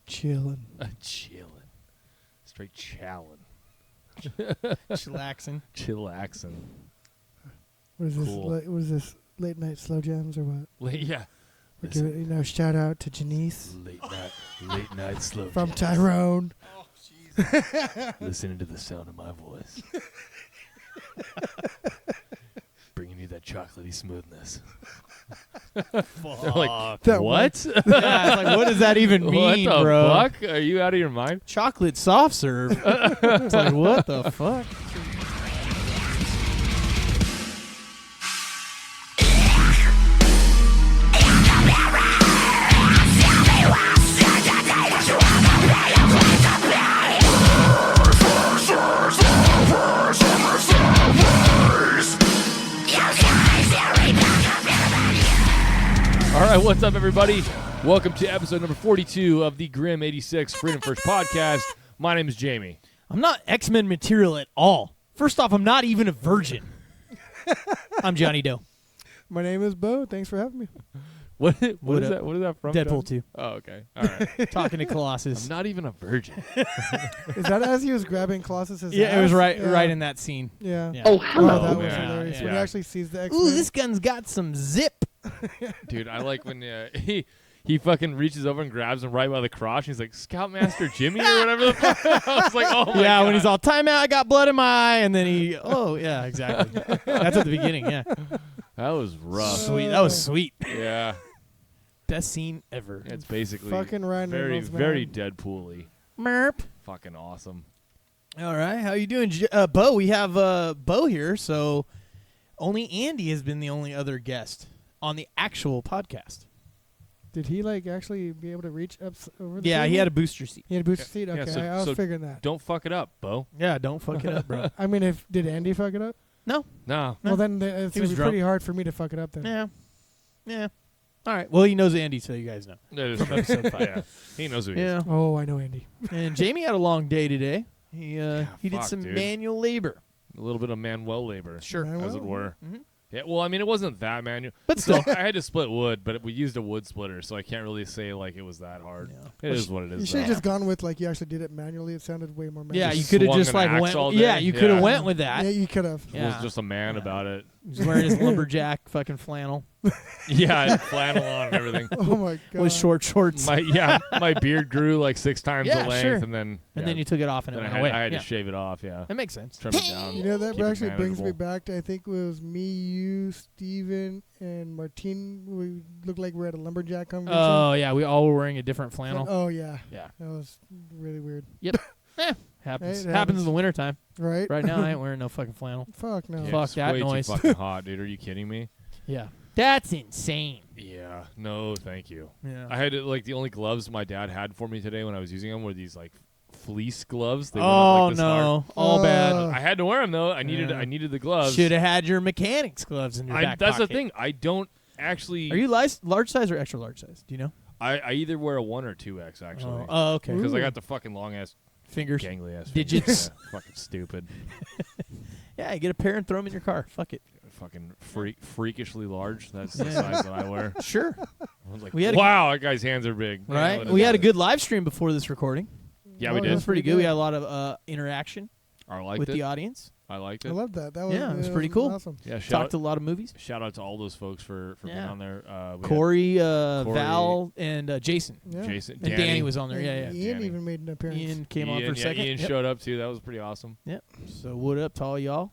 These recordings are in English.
Chilling. Straight chowing. Chillaxing. Chillaxing. What is this? Cool. What is this? Late night slow jams or what? Yeah. We're giving, shout out to Janice. Late night slow from jams. Tyrone. Oh, Jesus. Listening to the sound of my voice. Bringing you that chocolatey smoothness. They're like, That what? Yeah, it's like, what does that even mean, what the bro? fuck? Are you out of your mind? Chocolate soft serve. It's like, what the fuck? All right, what's up, everybody? Welcome to episode number 42 of the Grim 86 Freedom First podcast. My name is Jamie. I'm not X-Men material at all. First off, I'm not even a virgin. I'm Johnny Doe. My name is Bo. Thanks for having me. What What is up? that? What is that from? Deadpool John? 2. Oh, okay. All right. Talking to Colossus. I'm not even a virgin. Is that as he was grabbing Colossus's Yeah, ass? it was right Yeah. in that scene. Yeah. Yeah. Oh, hello. that was Yeah, hilarious. yeah. When he Yeah. actually sees the X-Men. Ooh, this gun's got some zip. Dude, I like when he fucking reaches over and grabs him right by the crotch. And he's like, Scoutmaster Jimmy or whatever the fuck. I was like, oh my Yeah, God. when he's all, time out, I got blood in my eye. And then he, oh, yeah, exactly. That's at the beginning, yeah. That was rough. Sweet. That was sweet. Yeah. Best scene ever. It's basically Fucking Ryan very, Reynolds, man. very Deadpool-y. Merp. Fucking awesome. All right, how you doing, Bo? We have Bo here, so only Andy has been the only other guest on the actual podcast. Did he actually be able to reach up over the Yeah, he table? had a booster seat. He had a booster seat? Yeah, Okay, so- I was so figuring that. Don't fuck it up, Bo. Yeah, don't fuck it up, bro. I mean, did Andy fuck it up? No. No. Well, then it's He going was to be drunk. pretty hard for me to fuck it up then. Yeah. Yeah. All right. Well, he knows Andy, so you guys know. From episode 5. Yeah. He knows who he is. Yeah. Oh, I know Andy. And Jamie had a long day today. He did fuck, some dude. manual labor. A little bit of Manuel labor. Sure. As it were. Mhm. Yeah, well, I mean, it wasn't that manual. But still. I had to split wood, but we used a wood splitter, so I can't really say it was that hard. Yeah. It is what it is. You should have though. just gone with you actually did it manually. It sounded way more manual. Yeah, you Just could have swung just an axe all went. day? Yeah, you could have Yeah. went with that. Yeah, you could have. Yeah. Was just a man about it. He's wearing his lumberjack fucking flannel Yeah, I had flannel on and everything. Oh my god. with short shorts. My beard grew like 6 times Yeah, the length, sure. and then And then you took it off and it then went away. I had Yeah. to shave it off. Yeah, That makes sense. trim it down. You know, that keep it actually brings me manageable. back to, I think it was me, you, Steven, and Martine. We looked like we're at a lumberjack convention. Oh, yeah. We all were wearing a different flannel. Oh, yeah. Yeah. That was really weird. Happens. It Happens in the wintertime. Right? Right now, I ain't wearing no fucking flannel. Fuck no. Yeah, Fuck it's that way noise. Too fucking hot, dude. Are you kidding me? Yeah. That's insane. Yeah. No, thank you. Yeah. I had the only gloves my dad had for me today when I was using them were these fleece gloves. They went Oh, up, this hard. no. All bad. I had to wear them though. I Yeah. needed the gloves. Should have had your mechanics gloves in your back That's pocket. the thing. I don't actually. Are you large size or extra large size? Do you know? I either wear a 1 or 2X actually. Oh, okay. Because I Ooh. got the fucking long ass, Fingers. gangly ass Digits. Yeah, fucking stupid. Yeah, get a pair and throw them in your car. Fuck it. Fucking freakishly large. That's the Yeah. size that I wear. Sure. I was like, We had a- wow, that guy's hands are big. Right? Yeah, what We is had a that? good live stream before this recording. Yeah, Oh, we It did. was pretty good. We had a lot of interaction I liked with it. the audience. I liked I it. love that. That was, Yeah, it was pretty cool. Awesome. Yeah, Talked to a lot of movies. shout out to all those folks for being Yeah. on there. We had Corey, Corey. Val, and Jason. Yeah. Jason, And Danny was on there. Yeah, And yeah. Ian Danny. even made an appearance. Ian came on for a second. Ian Yep. showed up too. That was pretty awesome. Yep. So what up to all y'all?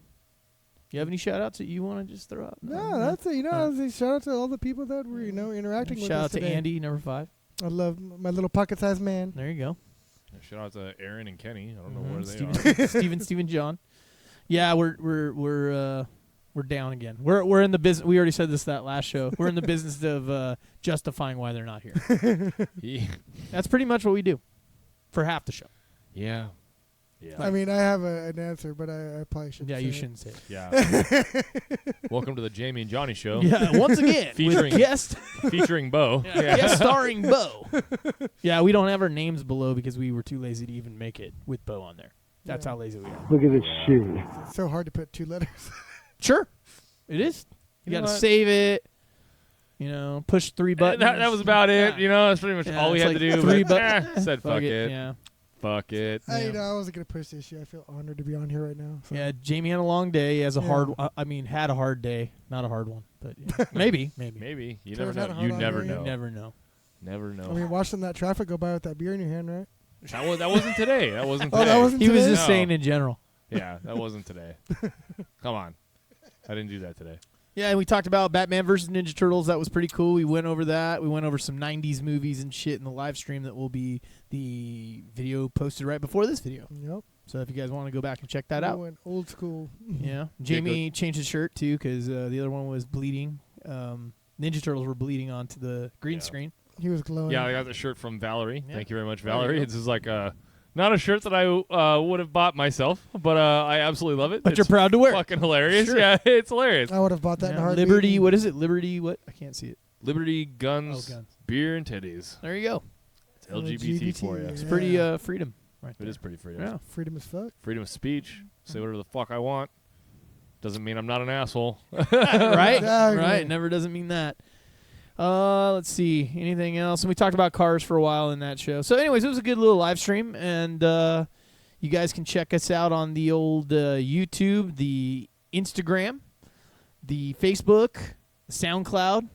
You have any shout outs that you want to just throw out? No, that's it. You know, I was shout out to all the people that were, interacting with Shout us out to today. Andy, number 5. I love my little pocket-sized man. There you go. Shout out to Aaron and Kenny. I don't know Mhm. where they are. Steven, John. Yeah, we're down again. We're in the business. We already said this that last show. We're in the business of justifying why they're not here. Yeah. That's pretty much what we do for half the show. Yeah. I mean, I have an answer, but I probably shouldn't. Yeah, say you it. shouldn't say it. Yeah. Welcome to the Jamie and Johnny show. Yeah, once again, Featuring- with guest, Featuring Bo. guest starring Bo. Yeah, we don't have our names below because we were too lazy to even make it with Bo on there. That's Yeah. how lazy we are. Look at this shit. It's so hard to put 2 letters. Sure, it is. You You know got to what? save it. You know, push 3 buttons. That was about it. Yeah. You know, that's pretty much all we had to do. 3 but, buttons. said fuck it. Yeah. Fuck it. I wasn't gonna push this shit. I feel honored to be on here right now. So. Yeah, Jamie had a long day. He has a Yeah. hard. Had a hard day, not a hard one, but yeah. maybe. Maybe. You Turns never out know. You hard never on know. You never know. Never know. I mean, watching that traffic go by with that beer in your hand, right? That wasn't today. That wasn't Oh, today. that wasn't He was today? just No. saying in general. Yeah, that wasn't today. Come on. I didn't do that today. Yeah, and we talked about Batman versus Ninja Turtles. That was pretty cool. We went over that. We went over some 90s movies and shit in the live stream that will be the video posted right before this video. Yep. So if you guys want to go back and check that out. Went old school. Yeah. Jamie changed his shirt, too, because the other one was bleeding. Ninja Turtles were bleeding onto the green screen. He was glowing. Yeah, I got the shirt from Valerie. Yeah. Thank you very much, There you Valerie. go. This is like not a shirt that I would have bought myself, but I absolutely love it. But It's you're proud to wear it. fucking hilarious. Sure. Yeah, it's hilarious. I would have bought that in a heartbeat. Liberty, what is it? Liberty, what? I can't see it. Liberty, guns, Oh, guns. beer, and titties. There you go. It's LGBT for you. yeah. It's pretty freedom right It there. is pretty freedom. Yeah. Freedom as fuck. Freedom of speech. Say whatever the fuck I want. Doesn't mean I'm not an asshole. Right? Exactly. Right. Never doesn't mean that. Let's see. Anything else? And we talked about cars for a while in that show. So anyways, it was a good little live stream. And you guys can check us out on the old YouTube, the Instagram, the Facebook, SoundCloud,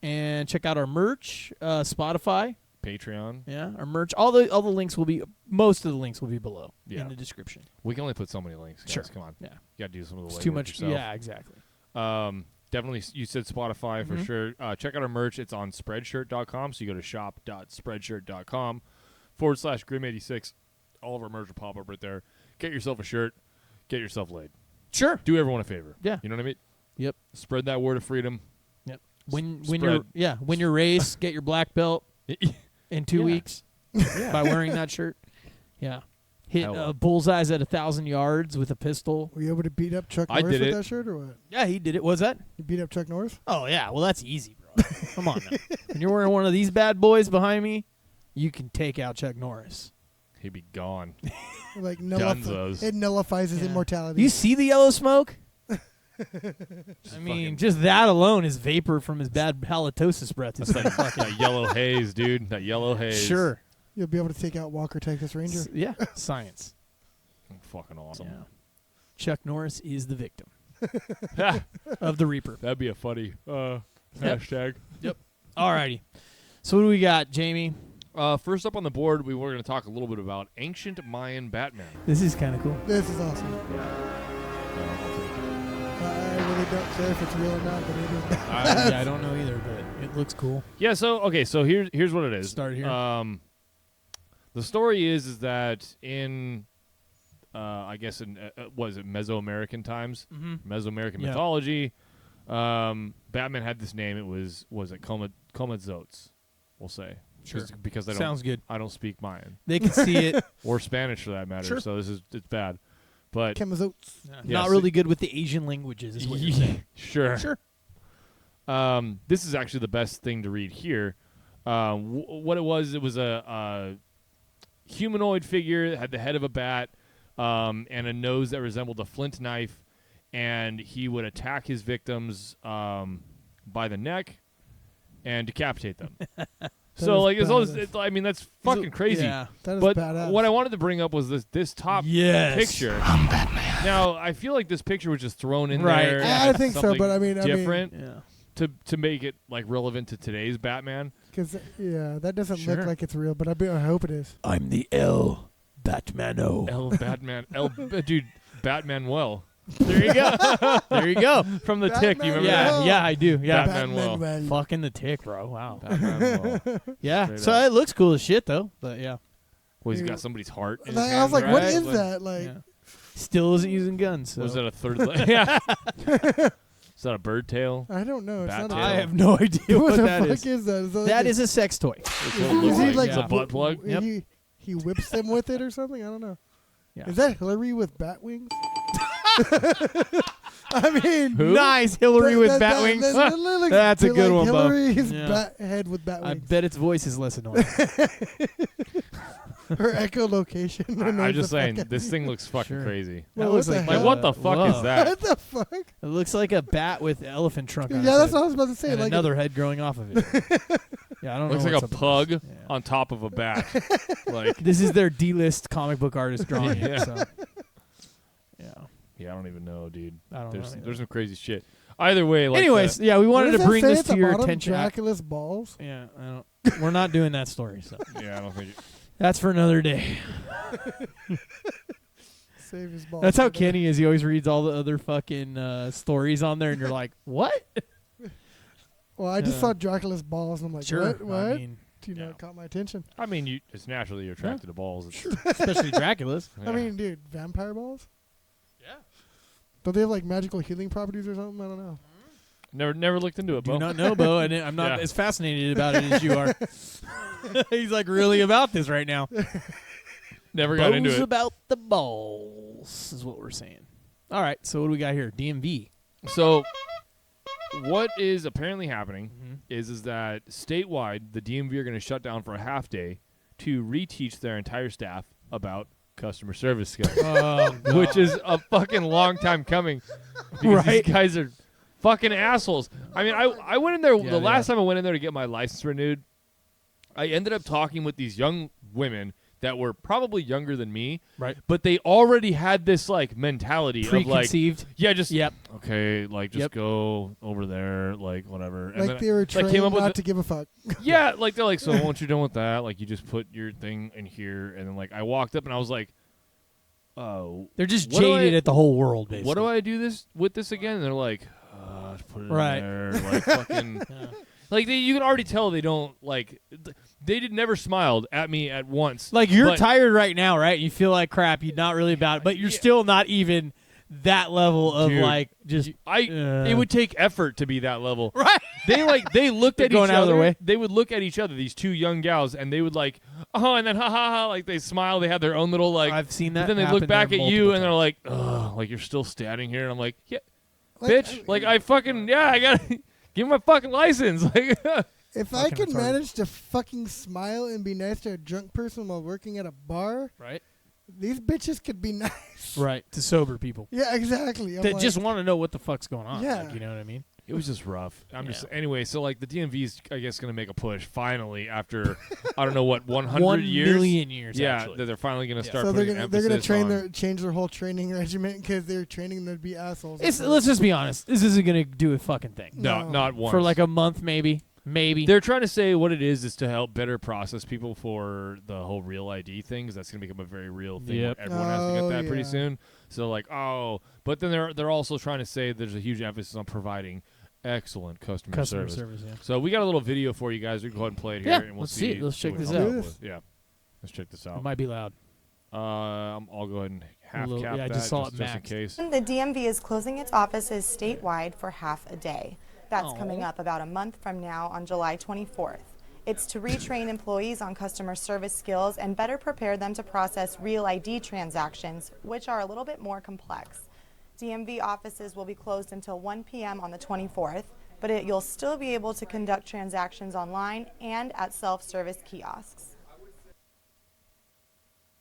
and check out our merch, Spotify. Patreon. Yeah, our merch. All the links will be, most of the links will be below Yeah. in the description. We can only put so many links. Guys. Sure. Come on. Yeah. You got to do some of the It's legwork too much. yourself. Yeah, exactly. Definitely, you said Spotify for Mhm. sure. Check out our merch. It's on Spreadshirt.com. So you go to shop.spreadshirt.com/Grim86. All of our merch will pop up right there. Get yourself a shirt. Get yourself laid. Sure. Do everyone a favor. Yeah. You know what I mean? Yep. Spread that word of freedom. Yep. Win Spread. your race, get your black belt in 2 Yeah. weeks by wearing that shirt. Yeah. Hit Hell. bullseyes at 1,000 yards with a pistol. Were you able to beat up Chuck I Norris did with it. that shirt or what? Yeah, he did it. Was that? You beat up Chuck Norris? Oh yeah. Well, that's easy, bro. Come on now. When you're wearing one of these bad boys behind me, you can take out Chuck Norris. He'd be gone. Like Dunzos. it nullifies his Yeah. immortality. You see the yellow smoke? I mean, fucking- just that alone is vapor from his bad halitosis breath. It's like fucking that yellow haze, dude. That yellow haze. sure. You'll be able to take out Walker Texas Ranger. Yeah, science. Fucking awesome. Yeah. Chuck Norris is the victim of the Reaper. That'd be a funny hashtag. Alrighty. So what do we got, Jamie? First up on the board, we were going to talk a little bit about ancient Mayan Batman. This is kind of cool. This is awesome. I really don't care if it's real or not, but it is. I don't know either, but it looks cool. Yeah, so here's what it is. Start here. The story is that in I guess in what is it, Mesoamerican times, Mm-hmm. Mesoamerican Yeah. mythology, Batman had this name. It was it Comatzotes, we'll say. Sure. Just because Sounds good. I don't speak Mayan They can see it. or Spanish for that matter. Sure. So it's bad. But Chemazotes. Not so- really good with the Asian languages, is what you're saying. Sure. Sure. This is actually the best thing to read here. What it was a humanoid figure that had the head of a bat and a nose that resembled a flint knife, and he would attack his victims by the neck and decapitate them. So is like it's all badass. this, I mean that's fucking crazy. Yeah. That is But badass. what I wanted to bring up was this top Yes. picture. I'm Batman. Now I feel like this picture was just thrown in Right. there. I as think so, something but I mean, different Yeah. to make it like relevant to today's Batman. Because that doesn't Sure. look like it's real, but I hope it is. I'm the L Batmano. Dude, Batman. Well, There you go. There you go. from the Tick, you remember Yeah, that? yeah, I do. Yeah. Batman well. well. Fucking the Tick, bro. Wow. Batman well. Yeah. Straight So up. it looks cool as shit, though. But yeah. Well, he's got somebody's heart. In his I was hand, like, what right? is that? Like, Yeah. Still isn't using guns. So. Was that a third leg? Yeah. Is that a bird tail? I don't know. It's Bat not tail. I have no idea what what the that fuck is. that? That is a sex toy. That's what it looks he like. like It's a butt plug. Yep. He whips them with it or something? I don't know. Yeah. Is that Hillary with bat wings? I mean, Who? Nice Hillary with that- bat that- wings. that looks That's a good like one, Bo. Hillary's Yeah. bat head with bat I wings. bet its voice is less annoying. her echolocation. I'm just saying, this thing looks fucking crazy. That Well, looks what the like hell? What the fuck is that? What the fuck? It looks like a bat with elephant trunk on Yeah, its that's head. what I was about to say. And like another head growing off of it. Yeah, I don't Looks know. like what's a up pug with this. Yeah. on top of a bat. Like, This is their D-list comic book artist drawing it. Yeah. So. Yeah, I don't even know, dude. I don't know. There's some crazy shit. Either way, like, Anyways, yeah, we What wanted does to that bring say this at to the your bottom? attention. Dracula's balls. Yeah, I don't. We're not doing that story, so yeah, I don't think. that's for another day. Save his balls. That's how for that. Kenny is. He always reads all the other fucking stories on there, and you're like, what? Well, I just Yeah. saw Dracula's balls, and I'm like, what? What? I mean, You know, Yeah. it caught my attention. I mean, it's naturally you're attracted to balls. It's, especially Dracula's. yeah. I mean, dude, vampire balls? Yeah. Don't they have like magical healing properties or something? I don't know. never looked into it, Do Bo. not know, Bo, and I'm not Yeah. as fascinated about it as you are. He's like really about this right now. Never got into Bo's it. about the balls is what we're saying. All right, so what do we got here? DMV. So, what is apparently happening Mm-hmm. is that statewide, the DMV are going to shut down for a half day to reteach their entire staff about customer service skills, which is a fucking long time coming because Right. these guys are fucking assholes. I mean, I went in there Yeah, the last yeah. time I went in there to get my license renewed. I ended up talking with these young women that were probably younger than me, Right. but they already had this like mentality of like, Preconceived. yeah, just Yep. okay, like just Yep. go over there, like whatever. And Like then they were trained came up with not the- to give a fuck. yeah, like they're like, so once you're done with that, like you just put your thing in here, and then like I walked up and I was like, oh, They're just What do jaded I- at the whole world, basically. what do I do this with this again? And they're like, just put it Right. in there, like fucking. Yeah. Like you can already tell they don't like. They never smiled at me at once. Like you're but- tired right now, right? You feel like crap. You're not really about it, but you're Yeah. still not even that level of Dude, like just. It would take effort to be that level. Right. They looked at Going each out of other. their way. They would look at each other, these two young gals, and they would like, oh, and then ha ha ha, like they smile. They had their own little like. I've seen But that. then they happen look back there at you multiple and they're times. like, ugh, like you're still standing here. And I'm like, yeah, Like, bitch. Like I fucking I gotta give me my fucking license. Like, if I fucking could retarded. manage to fucking smile and be nice to a drunk person while working at a bar, right, these bitches could be nice. right to sober people Yeah, exactly. I'm that like, just want to know what the fuck's going on. Yeah. Like, you know what I mean? it was just rough. I'm just Yeah. anyway. So like the DMV's, I guess, gonna make a push finally after I don't know what 100 1 years. million years. Yeah, actually. that they're finally gonna start. So they're putting gonna emphasis train on- change their whole training regimen because they're training them to be assholes. Let's just be honest. This isn't gonna do a fucking thing No, No. not once. for like a month, maybe. They're trying to say what it is to help better process people for the whole real ID thing, because that's going to become a very real thing. Yep. Where everyone has to get that pretty yeah. soon. So like, but then they're also trying to say there's a huge emphasis on providing excellent customer service. Yeah. So we got a little video for you guys. We can go ahead and play it here, Yeah, and we'll let's see. see it. Let's check what we this come out. up with. Yeah, let's check this It out. might be loud. I'll go ahead and half little- cap yeah, I that just saw it just in maxed. case. The DMV is closing its offices statewide for half a day. That's Aw. coming up about a month from now on July 24th. It's to retrain employees on customer service skills and better prepare them to process real ID transactions, which are a little bit more complex. DMV offices will be closed until 1 p.m. on the 24th, but you'll still be able to conduct transactions online and at self-service kiosks.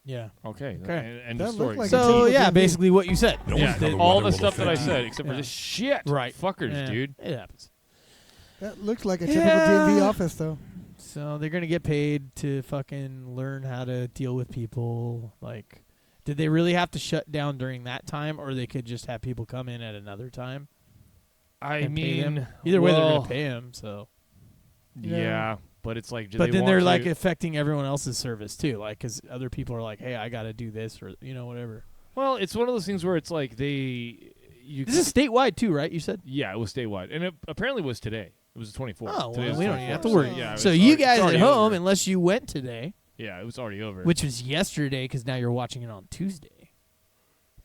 Yeah. Okay. Okay. End That of looked story. like a So typical yeah, DMV. basically what you said. yeah, That- all the stuff that I said, except for Yeah. this shit. Right. Fuckers, Yeah, dude. It happens. That looks like a typical Yeah. DMV office, though. So they're gonna get paid to fucking learn how to deal with people. Like, did they really have to shut down during that time, or they could just have people come in at another time? I and pay them? mean, Either way, they're well, gonna pay them. So, Yeah, but it's like, do but they then want they're to- like affecting everyone else's service too, like because other people are like, "Hey, I got to do this," or whatever. Well, it's one of those things where it's like you. This is statewide too, right? You said. Yeah, it was statewide, and it apparently was today. It was the 24th. Oh, Today well, was we the don't even have to 24th. worry. Yeah, So it's you already- guys it's at already home, over. unless you went today, Yeah, it was already over. which was yesterday, because now you're watching it on Tuesday.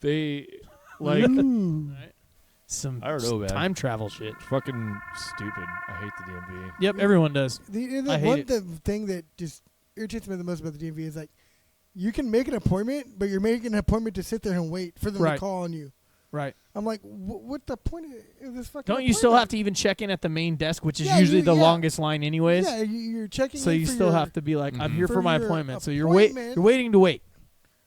they like Ooh. Some I don't know, man. time travel shit. fucking stupid. I hate the DMV. Yep, everyone does. I hate it. The thing that just irritates me the most about the DMV is like, you can make an appointment, but you're making an appointment to sit there and wait for them Right. to call on you. Right. I'm like, what the point of this fucking? Don't you still have to even check in at the main desk, which is Yeah, usually you- the yeah. longest line anyways? Yeah, you're checking. So in you for still your, have to be like, I'm here For for my your appointment. So you're appointment. waiting to wait.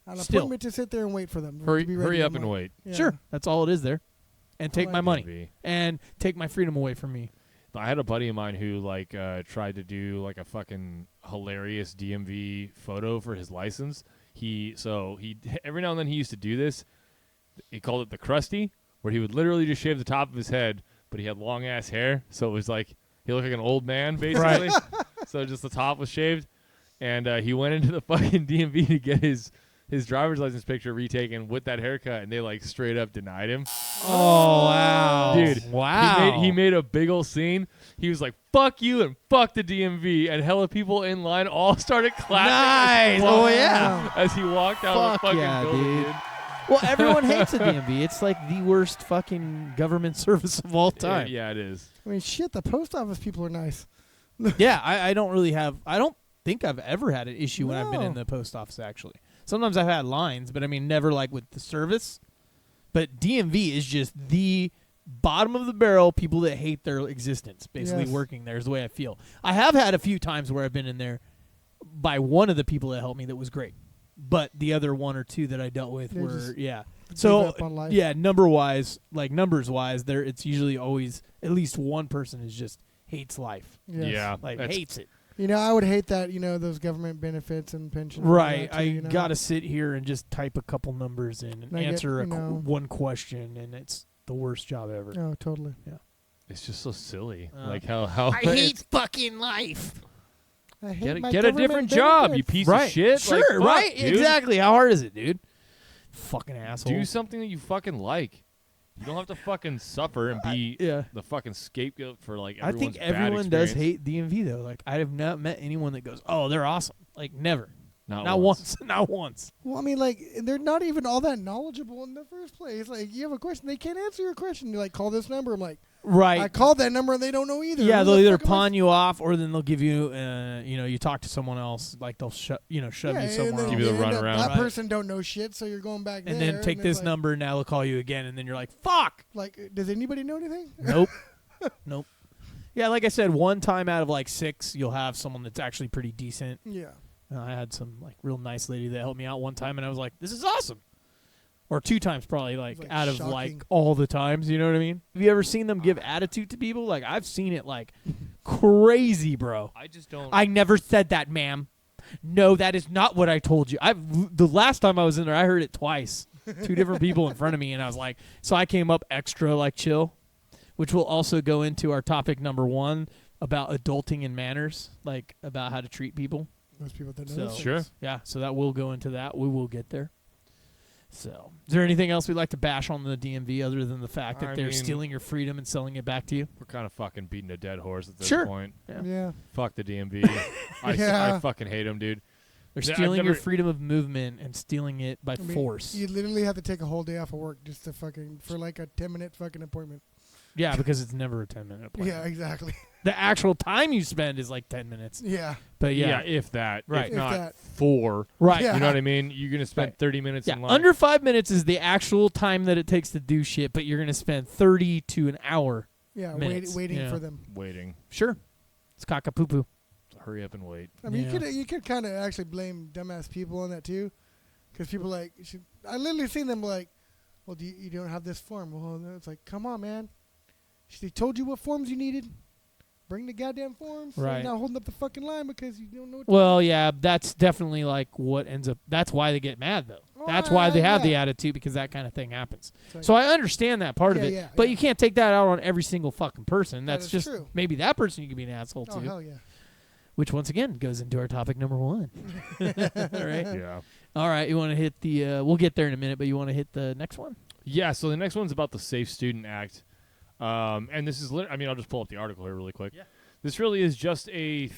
an still. appointment to sit there and wait for them. to Hurry, be ready. hurry up I'm and like, wait. yeah. Sure, that's all it is there, and take like my it. money Maybe. and take my freedom away from me. I had a buddy of mine who tried to do like a fucking hilarious DMV photo for his license. He every now and then he used to do this. He called it the Krusty, where he would literally just shave the top of his head, but he had long ass hair, so it was like he looked like an old man basically. So just the top was shaved, and he went into the fucking DMV to get his driver's license picture retaken with that haircut, and they like straight up denied him. Oh wow, Dude, Wow. He made a big ol' scene. He was like, "Fuck you" and "fuck the DMV," and hella people in line all started clapping. Nice. Oh yeah. As he walked out of the Fuck fucking yeah, building, dude. dude. Well, everyone hates the DMV. It's like the worst fucking government service of all time. Yeah, it is. I mean, shit. The post office people are nice. Yeah, I don't really have. I don't think I've ever had an issue when I've been in No. the post office. Actually, sometimes I've had lines, but I mean, never like with the service. But DMV is just the bottom of the barrel. People that hate their existence, basically Yes. working there, is the way I feel. I have had a few times where I've been in there by one of the people that helped me that was great, but the other one or two that I dealt with They were just yeah. Give So up on life. yeah, numbers wise, there it's usually always at least one person is just hates life, Yes. Yeah, like that's- hates it. You know, I would hate that. You know, those government benefits and pensions. and all Right, that too, I you know? gotta sit here and just type a couple numbers in and And I get, answer you know- one question, and it's the worst job ever. Oh, totally. It's just so silly. Uh, Like how fucking life. I hate my get a government different job, you benefits. piece Right, of shit. sure, Like, fuck, right, dude. exactly. How hard is it, dude? Fucking asshole. Do something that you fucking like. You don't have to fucking suffer and be yeah. the fucking scapegoat for like I everyone's think bad everyone does experience. hate DMV though. Like I have not met anyone that goes, "Oh, they're awesome." Like never. Not once. Not once. Well, I mean, like, they're not even all that knowledgeable in the first place. Like, you have a question, they can't answer your question. You're like, call this number. I'm like, Right. I called that number and they don't know either. Yeah, Who they'll the either fuck am I- pawn you off, or then they'll give you, you talk to someone else, like they'll shove Yeah, you and somewhere then else, Give you the end up- runaround. That Right. person don't know shit, so you're going back and there. then take it's this like, number, and now they'll call you again, and then you're like, "Fuck, Like, does anybody know anything? nope, nope." Yeah, like I said, one time out of like 6, you'll have someone that's actually pretty decent. Yeah. I had some like real nice lady that helped me out one time, and I was like, "This is awesome." Or 2 times probably, like, like out of shocking. like all the times. You know what I mean? Have you ever seen them give attitude to people? Like I've seen it like crazy, bro. I just don't. I never said that, ma'am. No, that is not what I told you. The last time I was in there, I heard it twice. 2 different people in front of me, and I was like, so I came up extra like chill, which will also go into our topic number 1 about adulting and manners, like about how to treat people. Most people that know. So those Sure. things. Yeah, so that will go into that. We will get there. So, is there anything else we'd like to bash on the DMV other than the fact that I they're mean- stealing your freedom and selling it back to you? We're kind of fucking beating a dead horse at this Sure. point. Yeah. Yeah. Fuck the DMV. Yeah. I fucking hate them, dude. They're Yeah, I've stealing your never- freedom of movement and stealing it by I mean, force. You literally have to take a whole day off of work just to fucking, for like a 10-minute fucking appointment. Yeah, because it's never a 10-minute appointment. Yeah, exactly. The actual time you spend is like 10 minutes. Yeah. But Yeah, yeah. if that. Right. If If not that. 4. Right. Yeah. You know what I mean? You're going to spend Right. 30 minutes Yeah, in line. under 5 minutes is the actual time that it takes to do shit, but you're going to spend 30 to an hour. Yeah, Minutes, waiting yeah. for them. waiting. Sure. It's cock-a-poo-poo. Hurry up and wait. I mean, Yeah. you could kind of actually blame dumbass people on that too, because people like I literally seen them like, well, you don't have this form. Well, it's like, come on, man. They told you what forms you needed. Bring the goddamn forms. So Right. you're not holding up the fucking line because you don't know. What Well, yeah, that's definitely like what ends up. That's why they get mad, though. Oh, That's why they have the yeah. attitude, because that kind of thing happens. It's like, So I understand that part of Yeah, it, yeah, but yeah. you can't take that out on every single fucking person. That That's is just true. maybe that person you could be an asshole oh to, hell yeah. which once again goes into our topic number 1. All right. Yeah. All right. You want to hit the? We'll get there in a minute, but you want to hit the next one? Yeah, so the next one's about the Safe Student Act. And this is, I mean, I'll just pull up the article here really quick. Yeah. This really is just a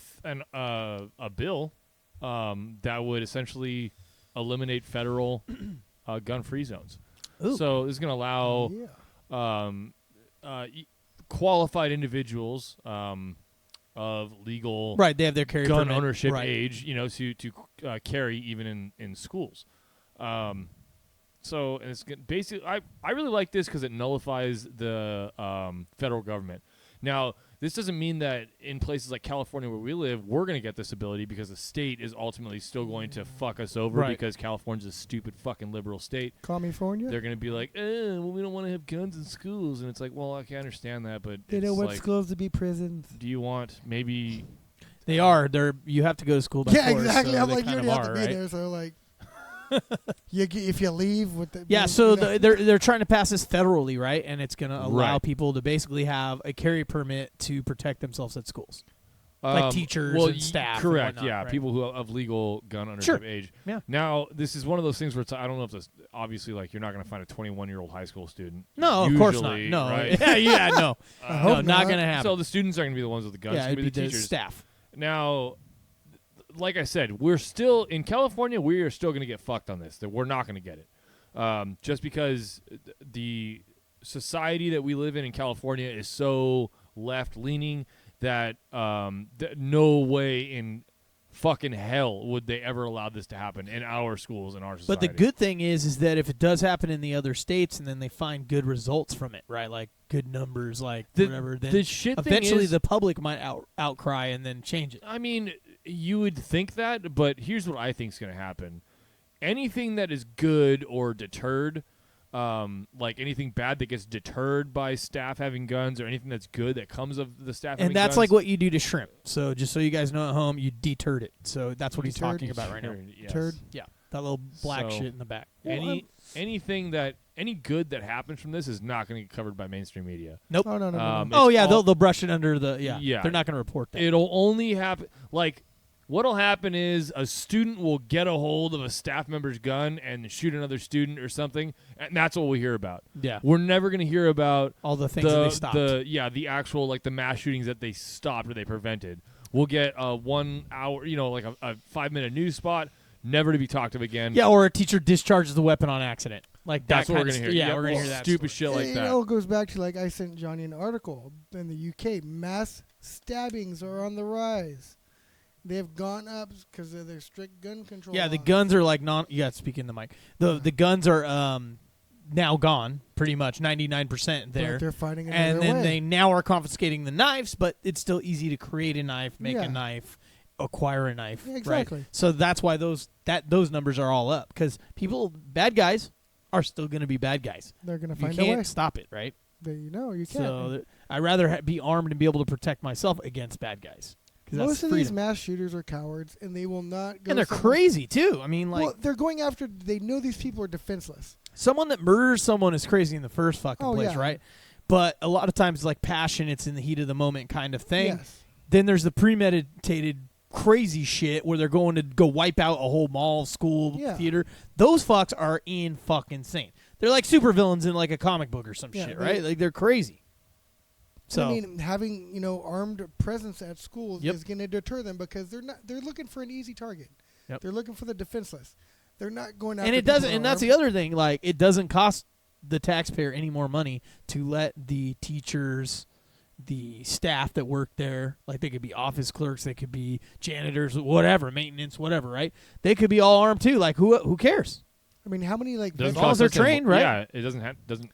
bill that would essentially eliminate federal gun-free zones. Ooh. So this is going to allow qualified individuals of legal Right. They have their carry gun permit. ownership right. age, to carry even in schools. So and it's basically, I really like this because it nullifies the federal government. Now, this doesn't mean that in places like California where we live, we're going to get this ability because the state is ultimately still going to fuck us over because California's a stupid fucking liberal state. California? They're going to be like, well, we don't want to have guns in schools. And it's like, well, I can understand that, but they don't want schools to be prisons. Do you want maybe... They are. You have to go to school by force. Exactly. So I'm they like, you kind already of have to be there, so like... if you leave with the they're trying to pass this federally, right? And it's going to allow people to basically have a carry permit to protect themselves at schools, like teachers and staff. Correct. And whatnot, right? People who have legal gun ownership age. Yeah. Now this is one of those things where I don't know if this obviously like you're not going to find a 21-year-old high school student. No, usually, of course not. No, right? no, no, not going to happen. So the students are going to be the ones with the guns. Yeah, It's going to be the the teachers. staff. Now, like I said, we're still in California. We are still going to get fucked on this. That we're not going to get it, just because the society that we live in California is so left leaning that no way in fucking hell would they ever allow this to happen in our schools and our society. But the good thing is that if it does happen in the other states, and then they find good results from it, right? Like good numbers, like whatever. Then the shit eventually is, the public might outcry and then change it. I mean, you would think that, but here's what I think is going to happen. Anything that is good or deterred, like anything bad that gets deterred by staff having guns, or anything that's good that comes of the staff having guns. And that's like what you do to shrimp. So just so you guys know at home, you deterred it. So that's what he's talking about right now. Yes. Turd. Yeah, that little black shit in the back. Any good that happens from this is not going to get covered by mainstream media. Nope. Oh, no. Oh, yeah, they'll brush it under the, yeah. They're not going to report that. It'll only happen, like, what'll happen is a student will get a hold of a staff member's gun and shoot another student or something, and that's what we hear about. Yeah. We're never going to hear about all the things that they stopped. The actual, like, the mass shootings that they stopped or they prevented. We'll get a 1 hour, like a 5-minute news spot, never to be talked of again. Yeah, or a teacher discharges the weapon on accident. Like that's that what we're gonna hear. Yeah, we're gonna hear that stupid shit like that. It all goes back to, like, I sent Johnny an article in the UK. Mass stabbings are on the rise. They have gone up because of their strict gun control. Yeah, the laws. guns are like you got to speak in the mic. The guns are now gone, pretty much 99% there. But they're fighting another and then way. they now are confiscating the knives, but it's still easy to create a knife, make a knife, acquire a knife. Yeah, exactly. Right? So that's why those numbers are all up, because bad guys are still going to be bad guys. They're going to find a way. You way. can't stop it, right? You can't. So I'd rather be armed and be able to protect myself against bad guys. Most of these mass shooters are cowards, and they will not go. And they're crazy too. I mean, like, well, they're going after. They know these people are defenseless. Someone that murders someone is crazy in the first fucking place, yeah. right? But a lot of times, like passion, it's in the heat of the moment kind of thing. Yes. Then there's the premeditated crazy shit where they're going to go wipe out a whole mall, school, theater. Those fucks are fucking insane. They're like supervillains in like a comic book or some shit, right? Like they're crazy. So I mean, having armed presence at schools is going to deter them, because they're looking for an easy target. Yep. They're looking for the defenseless. They're not going after. And it doesn't. And that's the other thing. Like, it doesn't cost the taxpayer any more money to let the teachers, the staff that work there, like they could be office clerks, they could be janitors, whatever, maintenance, whatever, right? They could be all armed too. Like, who cares? I mean, how many as long as they're trained, right? Yeah, it doesn't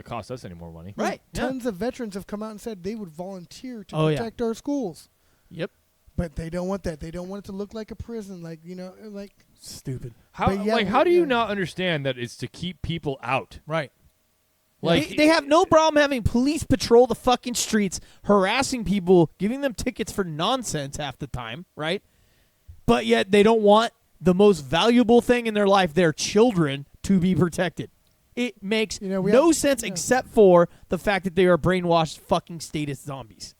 cost us any more money. Right. Tons of veterans have come out and said they would volunteer to protect our schools. Yep. But they don't want that. They don't want it to look like a prison, like like stupid. How do you not understand that it's to keep people out? Right. Like they have no problem having police patrol the fucking streets, harassing people, giving them tickets for nonsense half the time, right? But yet they don't want the most valuable thing in their life, their children, to be protected. It makes no sense except for the fact that they are brainwashed fucking status zombies.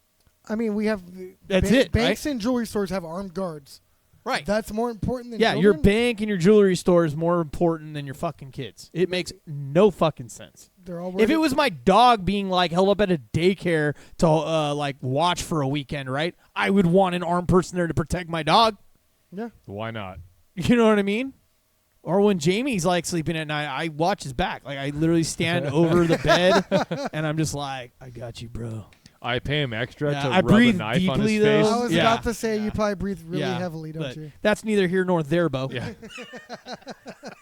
I mean, we have banks and jewelry stores have armed guards. Right. That's more important than your bank and your jewelry store is more important than your fucking kids. It makes no fucking sense. If it was my dog being like held up at a daycare to like watch for a weekend, right? I would want an armed person there to protect my dog. Yeah. Why not? You know what I mean? Or when Jamie's like sleeping at night, I watch his back. Like I literally stand over the bed and I'm just like, I got you, bro. I pay him extra to I rub breathe a knife on deeply, his though. face. I was about to say you probably breathe really heavily, don't you? That's neither here nor there, Bo. Yeah.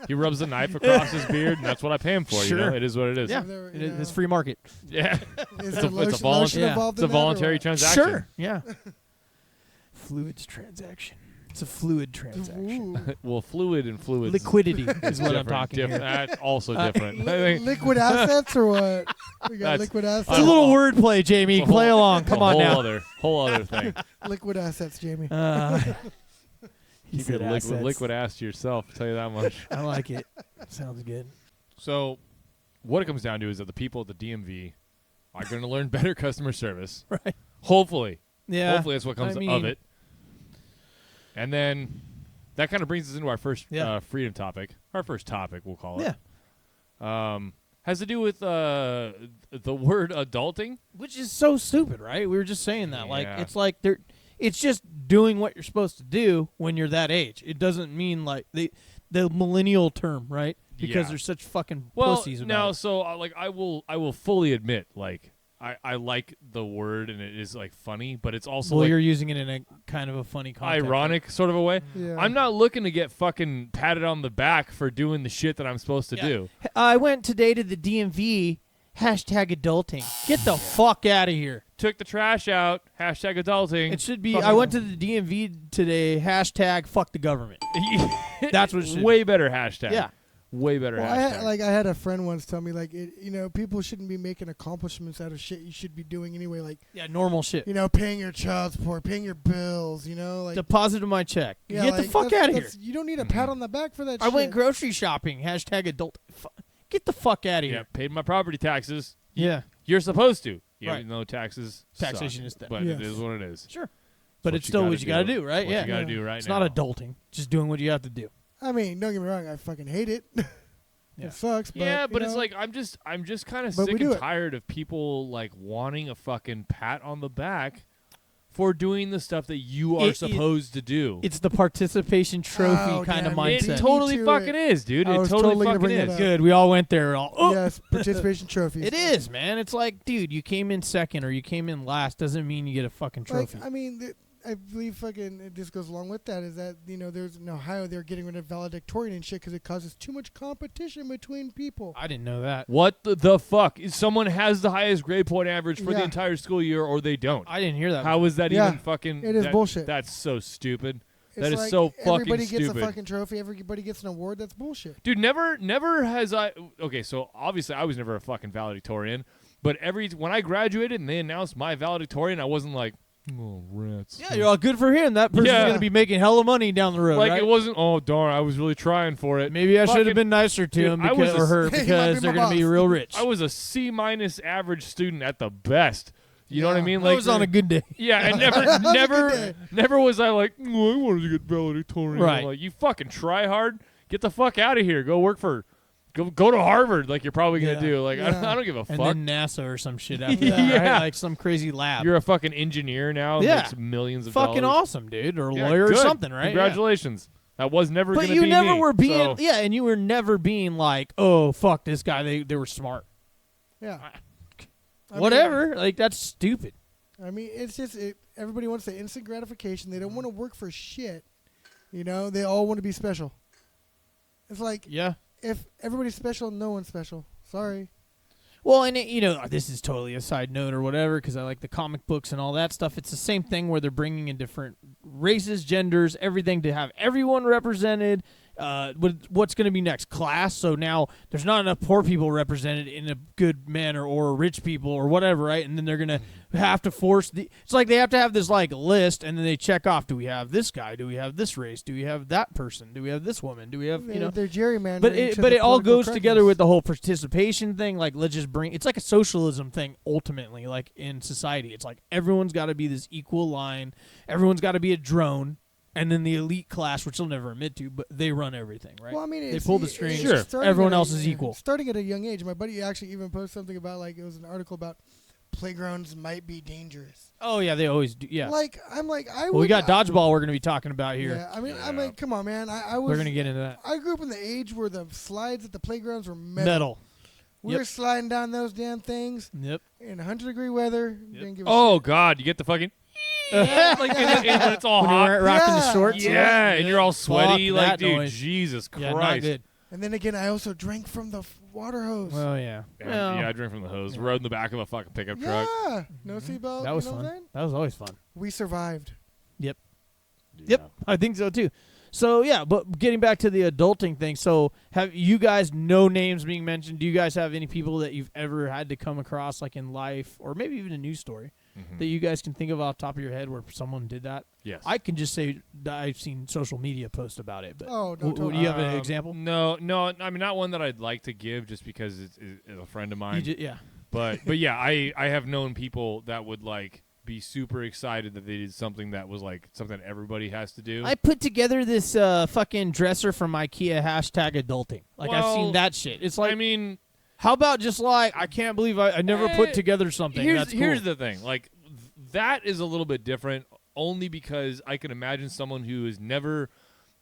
He rubs the knife across his beard, and that's what I pay him for. Sure. You know, it is what it is. Yeah, There, it you is, it's know. free market. Yeah. Is It's there a lotion volunteer- involved It's a in that or voluntary what? transaction. Sure. Yeah. Fluids transaction. It's a fluid transaction. Ooh. Well, fluid and fluids. Liquidity is what I'm different, talking different. here. That's also different. I think Liquid assets or what? We got That's- liquid assets. It's a little wordplay, Jamie. It's a Play whole- along. it's Come a on whole now. whole other thing. Liquid assets, Jamie. He Keep your said assets. liquid ass to yourself. I'll tell you that much. I like it. Sounds good. So, what it comes down to is that the people at the DMV are going to learn better customer service. Right. Hopefully. Yeah. Hopefully that's what comes I mean- of it. And then that kind of brings us into our first Yeah. freedom topic. Our first topic, we'll call it. Yeah. Has to do with the word adulting. Which is so stupid, right? We were just saying that. Yeah. Like it's just doing what you're supposed to do when you're that age. It doesn't mean like the millennial term, right? Because Yeah. they're such fucking Well, pussies about now, it. so like I will fully admit, like I like the word and it is like funny, but it's also Well, like you're using it in a kind of a funny context. ironic sort of a way. Yeah. I'm not looking to get fucking patted on the back for doing the shit that I'm supposed to Yeah. do. I went today to the DMV. Hashtag adulting. Get the fuck out of here. Took the trash out. Hashtag adulting. It should be. Fuck I it. went to the DMV today. Hashtag fuck the government. That's what it should way better hashtag. Yeah. Way better Well, hashtag. I had a friend once tell me like people shouldn't be making accomplishments out of shit you should be doing anyway, like Yeah, normal shit. paying your child support, paying your bills, like Deposited my check. yeah, Get the like, fuck out of here. You don't need a pat on the back for that. I shit. went grocery shopping. Hashtag adult. Get the fuck out of Yeah, here. paid my property taxes. Yeah. You're supposed to. Right. Even though taxes Taxation suck. is that. But Yes. it is what it is. Sure. But what it's you still gotta what you got to do, right? What Yeah. you got to Yeah. do right It's now. not adulting. Just doing what you have to do. I mean, don't get me wrong, I fucking hate it. Yeah. It sucks. But, Yeah, but you it's know, like I'm just kind of But we sick do and it. tired of people like wanting a fucking pat on the back for doing the stuff that you are supposed to do. It's the participation trophy Oh, kind of damn, It mindset. totally Me too, fucking is, dude. I It was totally totally gonna fucking bring that is. up. Good. We all went there. All, oh, yes, participation trophies. it is, man. It's like, dude, you came in second or you came in last doesn't mean you get a fucking Like, trophy. I mean, I believe fucking it just goes along with that is that there's in Ohio they're getting rid of valedictorian and shit because it causes too much competition between people. I didn't know that. What the fuck? Someone has the highest grade point average for the Yeah. entire school year, or they don't. I didn't hear that. How is that Yeah. even fucking? It is bullshit. That's so stupid. It's That is like so fucking everybody gets stupid. a fucking trophy. Everybody gets an award. That's bullshit. Dude, never has I. Okay, so obviously I was never a fucking valedictorian, but when I graduated and they announced my valedictorian, I wasn't like, oh rats. Yeah, you're all good for him. That person's Yeah. going to be making hella money down the road, Like right? it wasn't. Oh darn, I was really trying for it. Maybe I should Fucking- have been nicer to Dude, him I was because, or her He might because be they're my going to be boss. real rich. I was a C- average student at the best. You know what I Yeah. mean? I was on a good day. Yeah, and never was I like, oh, I wanted to get valedictorian. Right. I'm like, you fucking try hard, get the fuck out of here, go work for, go to Harvard, like you're probably gonna Yeah. do. Like Yeah. I don't give a And fuck. then NASA or some shit after that, Yeah. right? Like some crazy lab. You're a fucking engineer now. Yeah. Makes millions of fucking dollars. awesome, dude, or a Yeah, lawyer or good. something, right? Yeah. Congratulations. That was never But gonna you be never me, were being, so- yeah, and you were never being like, oh fuck this guy, they were smart. Yeah. I Whatever, like that's stupid. mean, it's just everybody wants the instant gratification. They don't want to work for shit. They all want to be special. It's like Yeah. if everybody's special, no one's special. Sorry. Well, and this is totally a side note or whatever because I like the comic books and all that stuff. It's the same thing where they're bringing in different races, genders, everything to have everyone represented. What's going to be next? Class. So now there's not enough poor people represented in a good manner or rich people or whatever, right? And then they're going to have to force it's like they have to have this like list and then they check off, do we have this guy? Do we have this race? Do we have that person? Do we have this woman? Do we have, They're gerrymandering. But to it the all political goes together correctness. with the whole participation thing. Like, let's just bring. It's like a socialism thing. Ultimately, like in society, it's like everyone's got to be this equal line. Everyone's got to be a drone, and then the elite class, which they'll never admit to, but they run everything, right? Well, I mean, they it's, pull the it's strings. Sure. starting Everyone at a- else is equal. Starting at a young age, my buddy actually even posted something about it was an article about playgrounds might be dangerous. Oh yeah, they always do. Yeah. Like I'm like I. Well, we got dodgeball. We're going to be talking about here. Yeah, I mean, I'm Yeah. like, come on, man. I was. We're going to get into that. I grew up in the age where the slides at the playgrounds were metal. Metal. We Yep. were sliding down those damn things Yep. in 100-degree weather. Yep. Didn't give a Oh shit. God, you get the fucking. Like and it's all When you hot. weren't rocking the Yeah. shorts. Yeah, and you're all sweaty, Fuck like, that dude, noise. Jesus Christ. Yeah, not good. And then again, I also drank from the water hose. Well, yeah. Yeah, I drank from the hose. Yeah. Rode in the back of a fucking pickup truck. Yeah, no seatbelt. That was you know fun. What I'm saying? That was always fun. We survived. Yep. Yeah. Yep, I think so too. So yeah, but getting back to the adulting thing. So have you guys, no names being mentioned, do you guys have any people that you've ever had to come across, like in life, or maybe even a news story, that you guys can think of off the top of your head where someone did that? Yes. I can just say that I've seen social media posts about it. But Oh, no, do you have an example? No. I mean, not one that I'd like to give, just because it's a friend of mine. Yeah. But yeah, I have known people that would like be super excited that they did something that was like something that everybody has to do. I put together this fucking dresser from IKEA, #adulting. Like, I've seen that shit. It's like, I mean, how about just like, I can't believe I never put together something. That's cool. Here's the thing. Like, that is a little bit different, only because I can imagine someone who is never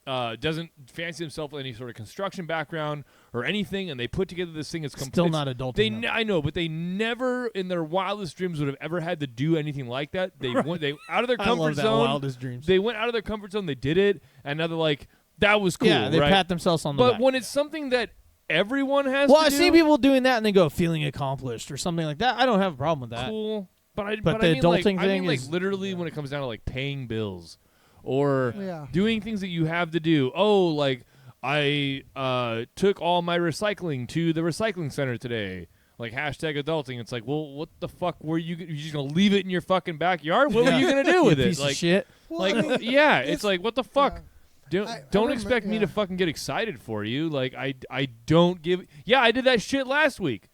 doesn't fancy himself with any sort of construction background or anything, and they put together this thing. It's still not adulting. I know, but they never in their wildest dreams would have ever had to do anything like that. They went out of their comfort I love that, zone. wildest dreams. They went out of their comfort zone. They did it, and now they're like, that was cool. Yeah, they right? pat themselves on the back. But when it's something that everyone has well, to I've do, seen people doing that and they go, feeling accomplished or something like that. I don't have a problem with that. cool. But But the I mean, adulting like, thing like is- literally when it comes down to like paying bills or Yeah. doing things that you have to do. Oh, like I took all my recycling to the recycling center today. Like #adulting. It's like, well, what the fuck were you just gonna leave it in your fucking backyard? What were you gonna do with it? Piece Like, of shit. Well, like I mean, yeah, it's like, what the fuck? yeah. Don't I don't remember- expect me yeah. to fucking get excited for you. Like I don't give. Yeah, I did that shit last week.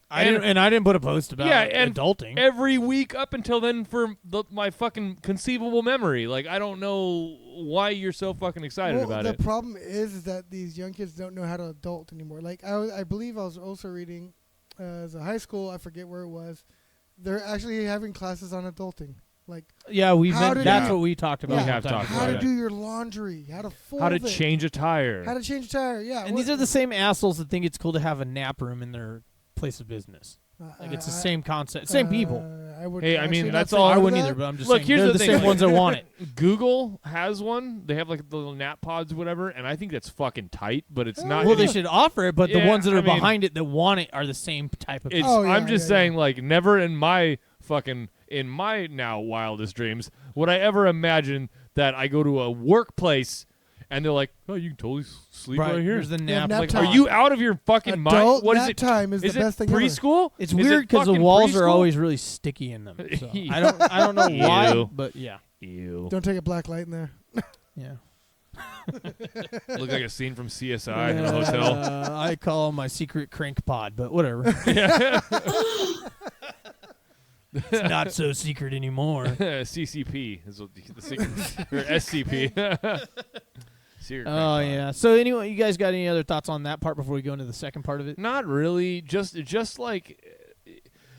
I didn't put a post about and adulting. every week up until then for my fucking conceivable memory. Like, I don't know why you're so fucking excited Well, about the it. problem is that these young kids don't know how to adult anymore. Like I believe I was also reading as a high school. I forget where it was. They're actually having classes on adulting. Like Yeah, that's do- what we talked about. Yeah, We have sometime talked ago. how about to it. do your laundry, how to fold How to it, change a tire. how to change a tire. Yeah, And these are the same assholes that think it's cool to have a nap room in their place of business. Like, it's the same concept, same people. I would Hey, I actually mean, not that's say all- no I to wouldn't that. either, but I'm just Look, saying here's they're the the thing, same like- ones that want it. Google has one. They have like the little nap pods, or whatever, and I think that's fucking tight. But it's not. Well, they should offer it, but the Yeah, ones that are I mean- behind it that want it are the same type of It's, people. Oh, yeah, I'm just yeah, saying, like, never in my now wildest dreams would I ever imagine that I go to a workplace and they're like, oh, you can totally sleep right, here. There's the Yeah, nap. nap Like, time. are you out of your fucking Adult mind? What is nap it? time is the it best thing ever. preschool? It's Is weird it because the fucking walls are preschool? always really sticky in them. So I don't know why, Ew. but yeah, Ew. Don't take a black light in there. yeah. Look like a scene from CSI in a hotel. I call 'em my secret crank pod, but whatever. It's not so secret anymore. CCP is what the secret, or SCP. Secret Oh crank yeah. So anyway, you guys got any other thoughts on that part before we go into the second part of it? pod. Not really. Just like.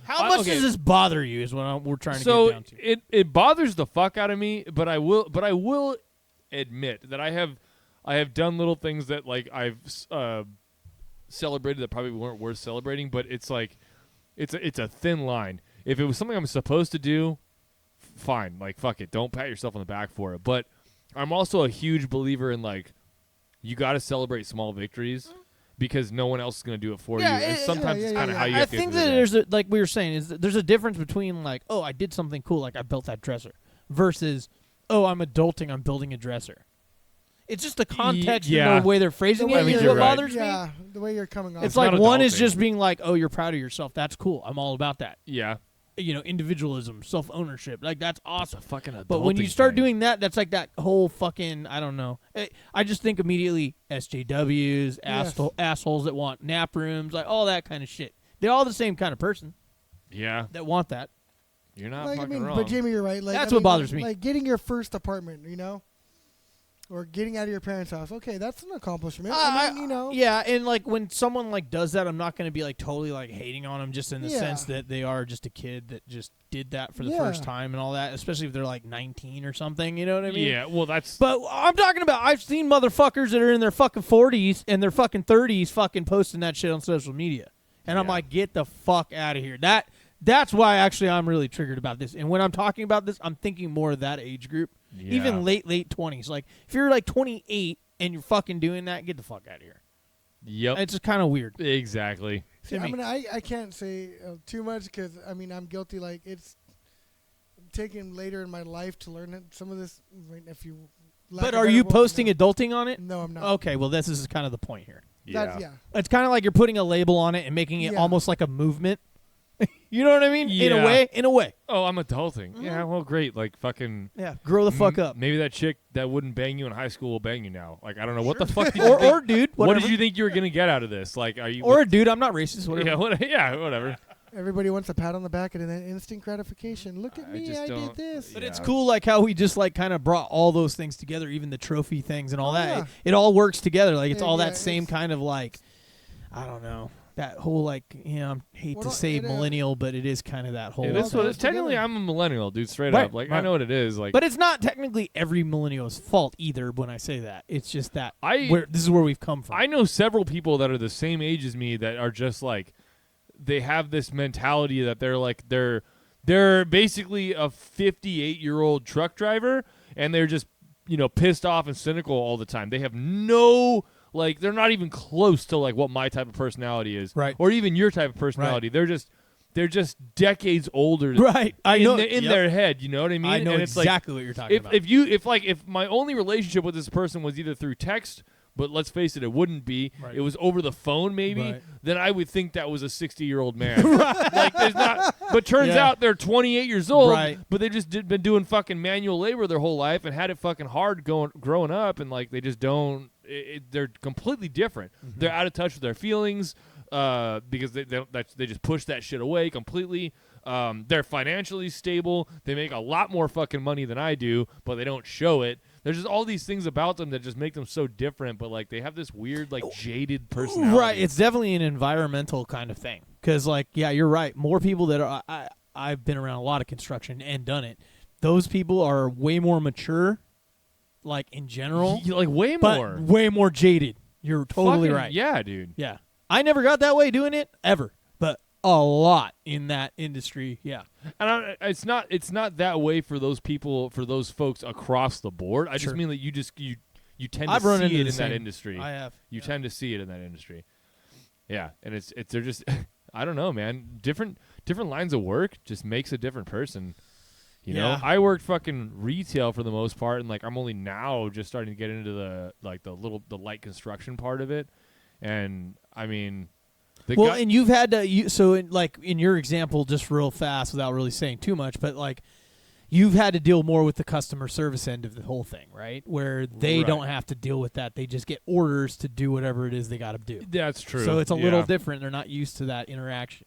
How much okay. does this bother you? Is what we're trying to So get down to. it bothers the fuck out of me, but I will admit that I have done little things that like I've celebrated that probably weren't worth celebrating, but it's like it's a thin line. If it was something I'm supposed to do, fine, like fuck it, don't pat yourself on the back for it. But I'm also a huge believer in like you got to celebrate small victories because no one else is going to do it for you. And sometimes it's kind of how you I have to think get through that the day. there's like we were saying is that there's a difference between like, oh, I did something cool, like I built that dresser, versus, oh, I'm adulting, I'm building a dresser. It's just the context yeah. and the way they're phrasing The it way is you're what right. bothers me. Yeah, the way you're coming off. It's not like one is adulting. just being like, oh, you're proud of yourself. That's cool. I'm all about that. Yeah, You know, individualism, self-ownership. Like, that's awesome. it's a fucking But when you adulting start thing. doing that, that's like that whole fucking, I don't know. I just think immediately SJWs, assholes that want nap rooms, like all that kind of shit. They're all the same kind of person yeah, that want that. you're not like, I fucking mean, wrong. but Jamie, you're right. Like, That's I what mean, bothers me. Like getting your first apartment, you know, or getting out of your parents' house. Okay, that's an accomplishment. I mean, you know. Yeah, and like when someone like does that, I'm not going to be like totally like hating on them just in the Yeah. sense that they are just a kid that just did that for the Yeah. first time and all that, especially if they're like 19 or something, you know what I mean? Yeah, well, that's But I'm talking about, I've seen motherfuckers that are in their fucking 40s and their fucking 30s fucking posting that shit on social media. And I'm Yeah. like, get the fuck out of here. That's why actually I'm really triggered about this. And when I'm talking about this, I'm thinking more of that age group. Yeah. Even late 20s. Like, if you're like 28 and you're fucking doing that, get the fuck out of here. Yep. It's just kind of weird. Exactly. See, I mean, I can't say too much because, I mean, I'm guilty. Like, it's taken later in my life to learn some of this. If you, but are you posting adulting on it? No, I'm not. Okay, well, this is kind of the point here. Yeah. It's kind of like you're putting a label on it and making it almost like a movement. You know what I mean? Yeah. In a way. Oh, I'm adulting. Mm-hmm. Yeah, well, great. Like, fucking... Yeah, grow the fuck up. Maybe that chick that wouldn't bang you in high school will bang you now. Like, I don't know. What the fuck did or dude, whatever. What did you think you were going to get out of this? Like, are you... Or a dude, I'm not racist, whatever. Yeah, whatever. Everybody wants a pat on the back and then instant gratification. Look at me, I did this. But it's cool, like how we just like kind of brought all those things together, even the trophy things and all that. Yeah. It all works together. Like it's all that same kind of like, I don't know, that whole like, I hate to say millennial, but it is kind of that whole. That's what it's technically. I'm a millennial, dude. Straight right, up, like right. I know what it is. Like, but it's not technically every millennial's fault either. When I say that, it's just that this is where we've come from. I know several people that are the same age as me that are just like, they have this mentality that they're like they're basically a 58-year-old truck driver, and they're just pissed off and cynical all the time. They have no. Like, they're not even close to, like, what my type of personality is. Right. Or even your type of personality. Right. They're just decades older. Right. I know. In their head, you know what I mean? I know and exactly what you're talking about. If my only relationship with this person was either through text, but let's face it wouldn't be. Right. It was over the phone maybe, right. Then I would think that was a 60-year-old man. Right. Like, there's not. But turns out they're 28 years old, right. But they just been doing fucking manual labor their whole life and had it fucking hard growing up, and, like, they just don't. They're completely different. Mm-hmm. They're out of touch with their feelings because they just push that shit away completely. They're financially stable. They make a lot more fucking money than I do, but they don't show it. There's just all these things about them that just make them so different, but, like, they have this weird, like, jaded personality. Right. It's definitely an environmental kind of thing. Because, like, yeah, you're right. More people that are I've been around a lot of construction and done it. Those people are way more mature. Like, in general. Like, way but more. Way more jaded. You're totally right. Yeah, dude. Yeah. I never got that way doing it, ever. But a lot in that industry, yeah. And it's not that way for those people, for those folks across the board. I just mean that you tend to see it in that industry. I have. You tend to see it in that industry. Yeah, and they're just, I don't know, man. Different lines of work just makes a different person. You know, I worked fucking retail for the most part, and, like, I'm only now just starting to get into the light construction part of it. And I mean, and you've had to in your example, just real fast without really saying too much, but, like, you've had to deal more with the customer service end of the whole thing, right? Where they don't have to deal with that; they just get orders to do whatever it is they got to do. That's true. So it's a little different. They're not used to that interaction.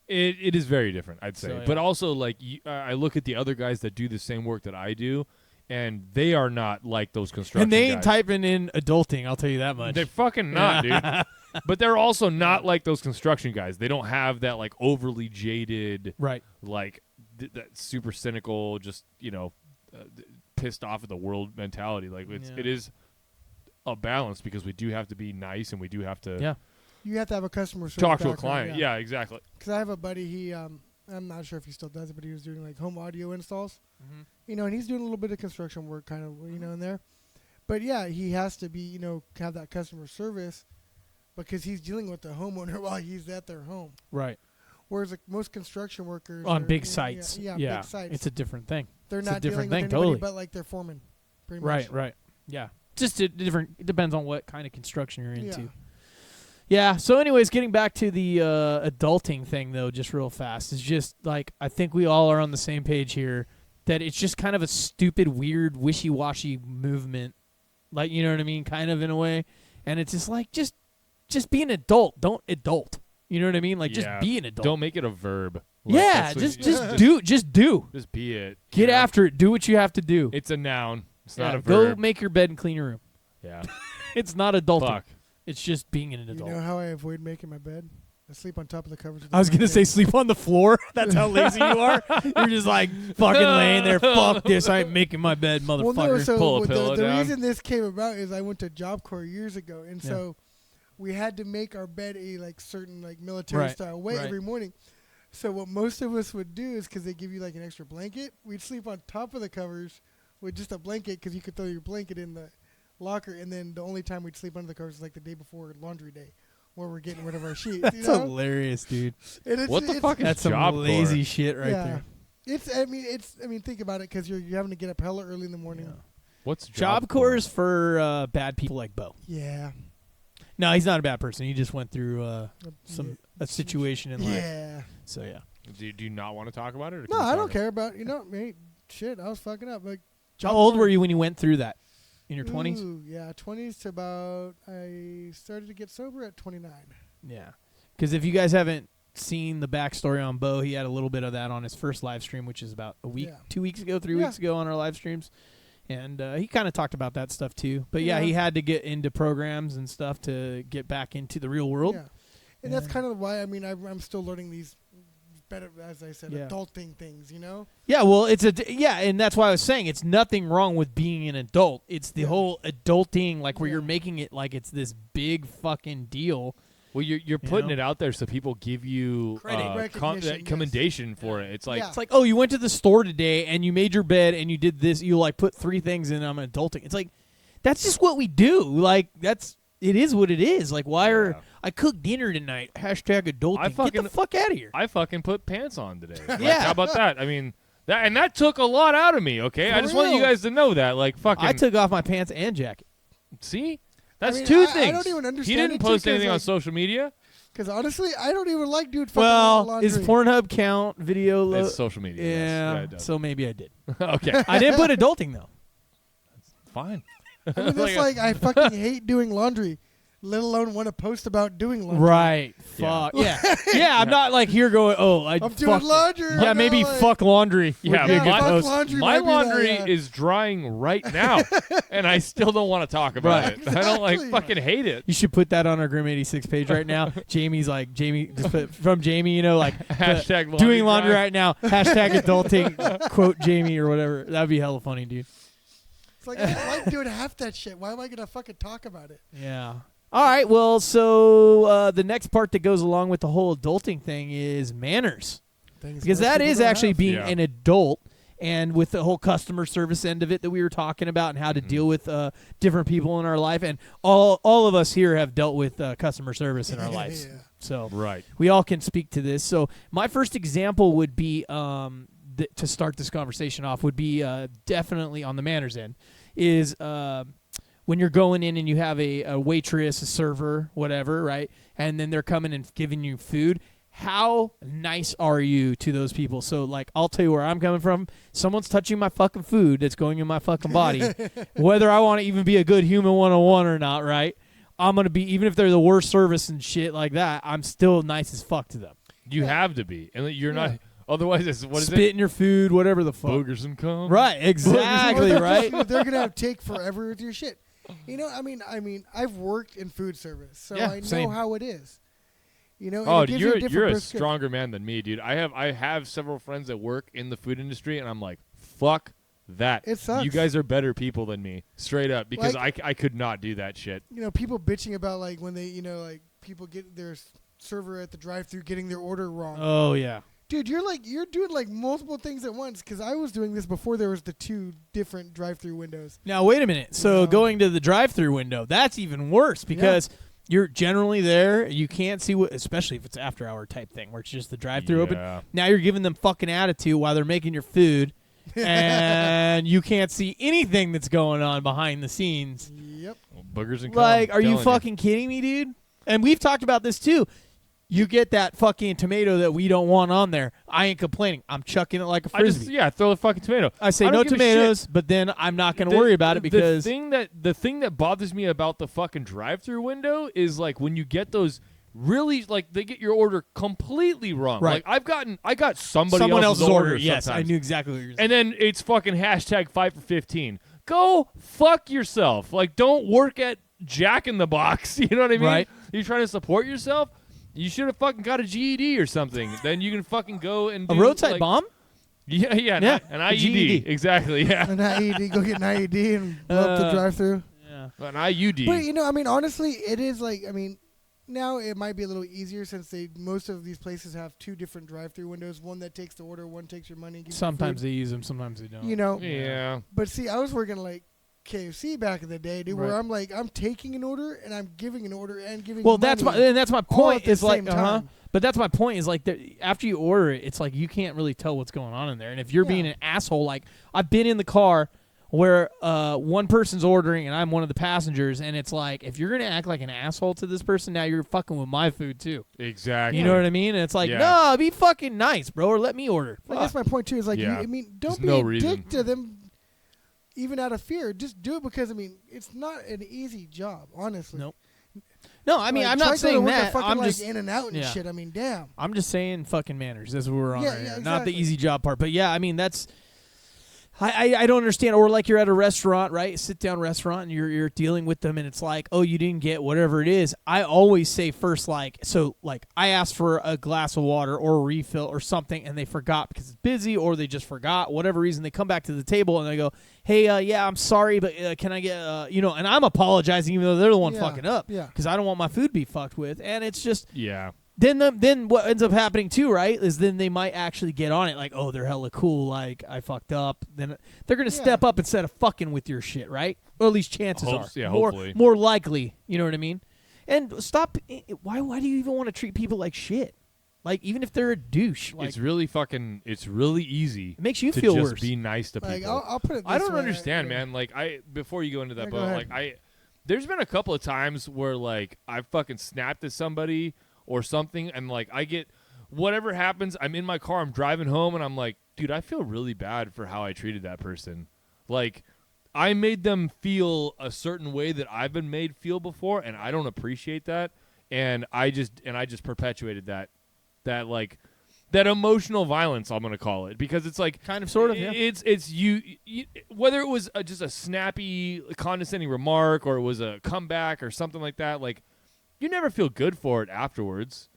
It is very different, I'd say. So, but also, like, I look at the other guys that do the same work that I do, and they are not like those construction And they ain't guys. typing in adulting, I'll tell you that much. They're fucking not, dude. But they're also not like those construction guys. They don't have that, like, overly jaded, right? Like, that super cynical, just, pissed off at the world mentality. Like, it is a balance because we do have to be nice and we do have to... Yeah. You have to have a customer service talk to a background, client. Yeah, exactly. Because I have a buddy, he, I'm not sure if he still does it, but he was doing, like, home audio installs. Mm-hmm. And he's doing a little bit of construction work kind of, in there. But, yeah, he has to be, have that customer service because he's dealing with the homeowner while he's at their home. Right. Whereas, like, most construction workers on big sites. Yeah, big sites. It's a different thing. They're it's not a different dealing with thing, anybody totally. but, like, their foreman, pretty much. Right. Yeah. Just different. It depends on what kind of construction you're into. Yeah. Yeah, so anyways, getting back to the adulting thing, though, just real fast, is just, like, I think we all are on the same page here, that it's just kind of a stupid, weird, wishy-washy movement, like, you know what I mean, kind of in a way, and it's just like, just be an adult, don't adult, you know what I mean, like, just be an adult. Don't make it a verb. Like, yeah, just do. Just be it. Get after it, do what you have to do. It's a noun, it's not a go verb. make your bed and clean your room. Yeah. It's not adulting. Fuck. It's just being an adult. You know how I avoid making my bed? I sleep on top of the covers. I was going to say sleep on the floor. That's how lazy you are. You're just like fucking laying there. Fuck this. I ain't making my bed, motherfucker. Well, no, so pull a pillow the down. reason this came about is I went to Job Corps years ago, and so we had to make our bed a, like, certain, like, military style way every morning. So what most of us would do is, because they give you, like, an extra blanket, we'd sleep on top of the covers with just a blanket because you could throw your blanket in the locker, and then the only time we'd sleep under the covers is like the day before laundry day, where we're getting rid of our sheets. That's you know? hilarious, dude. What the fuck is That's some Job lazy Corps? shit right yeah. there. I mean, think about it, because you're having to get up hella early in the morning. Yeah. What's Job Corps is for bad people like Bo. Yeah. No, he's not a bad person. He just went through a situation in life. Yeah. So yeah. Do you not want to talk about it? Or can No, you I talk don't about care about, mate, shit, I was fucking up. Like, How old were you when you went through that? In your 20s? Ooh, yeah, 20s to about, I started to get sober at 29. Yeah. Because if you guys haven't seen the backstory on Bo, he had a little bit of that on his first live stream, which is about a week, 2 weeks ago, 3 weeks ago on our live streams. And he kind of talked about that stuff too. But yeah, he had to get into programs and stuff to get back into the real world. Yeah. And that's kind of why, I mean, I'm still learning these better, as I said, adulting things, you know? Yeah, well, and that's why I was saying it's nothing wrong with being an adult. It's the whole adulting, like where you're making it like it's this big fucking deal. Well, you're putting it out there so people give you commendation for it. It's like it's like, oh, you went to the store today and you made your bed and you did this. You like put 3 things in. I'm adulting. It's like that's just what we do. Like it is what it is. Like why are I cooked dinner tonight? Hashtag adulting. Get the fuck out of here. I fucking put pants on today. Like, yeah, how about that? I mean. That took a lot out of me, okay? I just want you guys to know that. Like, fucking. I took off my pants and jacket. See? That's 2 things. I don't even understand. He didn't post anything on social media. Because honestly, I don't even like doing fucking laundry. Is Pornhub count video? It's social media. Yeah, yes. so maybe I did. Okay. I didn't put adulting, though. That's fine. I mean, that's like I fucking hate doing laundry, let alone want to post about doing laundry. Right. Fuck. Yeah. Yeah, I'm not like here going, I'm doing laundry. Yeah, maybe fuck laundry. Yeah, fuck laundry. My laundry is drying right now, and I still don't want to talk about it. Exactly. I don't fucking hate it. You should put that on our Grim 86 page right now. Jamie, just put from Jamie, hashtag doing laundry dry. right now. Hashtag adulting, quote Jamie or whatever. That'd be hella funny, dude. It's like I don't like doing half that shit. Why am I gonna fucking talk about it? Yeah. All right. Well, so the next part that goes along with the whole adulting thing is manners, because that is actually being an adult, and with the whole customer service end of it that we were talking about, and how to deal with different people in our life, and all of us here have dealt with customer service in our lives, so we all can speak to this. So my first example would be to start this conversation off would be definitely on the manners end is. When you're going in and you have a waitress, a server, whatever, right? And then they're coming and giving you food. How nice are you to those people? So, like, I'll tell you where I'm coming from. Someone's touching my fucking food that's going in my fucking body. Whether I want to even be a good human 101 or not, right? I'm going to be, even if they're the worst service and shit like that, I'm still nice as fuck to them. You have to be. And you're not... Otherwise, what is it? Spit in your food, whatever the fuck. Boogers and cum. Right, exactly, right? They're going to take forever with your shit. You know, I mean, I've worked in food service, so I know how it is. You know, oh, you're a stronger man than me, dude. I have several friends that work in the food industry, and I'm like, fuck that. It sucks. You guys are better people than me, straight up, because I could not do that shit. You know, people bitching about like when they, like people get their server at the drive-thru getting their order wrong. Oh yeah. Dude, you're doing like multiple things at once, because I was doing this before there was the 2 different drive-thru windows. Now wait a minute. So going to the drive-thru window, that's even worse, because you're generally there. You can't see what, especially if it's after-hour type thing where it's just the drive-thru open. Now you're giving them fucking attitude while they're making your food, and you can't see anything that's going on behind the scenes. Yep. Boogers and cum. Like, are you fucking kidding me, dude? And we've talked about this too. You get that fucking tomato that we don't want on there. I ain't complaining. I'm chucking it like a frisbee. Throw the fucking tomato. I say no tomatoes, but then I'm not going to worry about it because the thing that bothers me about the fucking drive-through window is like when you get those really like they get your order completely wrong. Right. Like I got someone else's order. Yes, sometimes. I knew exactly what you were saying. And then it's fucking hashtag 5 for 15. Go fuck yourself. Like don't work at Jack in the Box. You know what I mean? Right. You're trying to support yourself. You should have fucking got a GED or something. Then you can fucking go and do a roadside bomb? Yeah, Yeah, an IED. GED. Exactly, yeah. An IED, go get an IED and blow up the drive-thru. Yeah. An IUD. But, I mean, honestly, it is like, now it might be a little easier since most of these places have 2 different drive-thru windows. One that takes the order, one takes your money. Sometimes they use them, sometimes they don't. You know? Yeah. But see, I was working like KFC back in the day, dude, where Right. I'm taking an order and I'm giving an order and giving. Well, money that's my all point. at the Is like, same time. But that's my point. Is like after you order it, it's like you can't really tell what's going on in there. And if you're being an asshole, like I've been in the car where one person's ordering and I'm one of the passengers, and it's like if you're gonna act like an asshole to this person, now you're fucking with my food too. Exactly. You know what I mean? And it's like, no, be fucking nice, bro, or let me order. I guess my point too is like, Yeah. I mean, don't There's be no a dick reason. to them, even out of fear. Just do it because I mean, it's not an easy job, honestly. Nope. No, I mean, Like, I'm try not to go to saying work at that. fucking, I'm like, just in and out and yeah. shit. I mean, damn. I'm just saying fucking manners. That's what we're on Yeah, right yeah, here. Not the exactly. easy job part. But yeah, I mean that's I don't understand. Or like you're at a restaurant, right? Sit down restaurant and you're dealing with them and it's like, oh, you didn't get whatever it is. I always say first like I asked for a glass of water or a refill or something and they forgot because it's busy or they just forgot, whatever reason. They come back to the table and they go, hey, yeah, I'm sorry, but can I get and I'm apologizing even though they're the one Yeah, fucking up. yeah. Because I don't want my food to be fucked with. And it's just Yeah. then what ends up happening too, right, is then they might actually get on it like, oh, they're hella cool, like I fucked up. Then they're gonna step up instead of fucking with your shit, right? Or at least chances are. Yeah, more, hopefully. more likely. You know what I mean? And stop. Why do you even want to treat people like shit? Like even if they're a douche, like It's really easy. it makes you to feel just worse. be nice to Like people. I'll put it. This I don't way, understand, man. Like before you go into that Yeah, go boat, ahead. like there's been a couple of times where like I fucking snapped at somebody or something, and like I get whatever happens. I'm in my car, I'm driving home, and I'm like, dude, I feel really bad for how I treated that person. Like I made them feel a certain way that I've been made feel before, and I don't appreciate that. And I just perpetuated that emotional violence, I'm gonna call it, because it's like Kind of, sort of, yeah. It's you whether it was just a snappy, condescending remark or it was a comeback or something like that. Like you never feel good for it afterwards.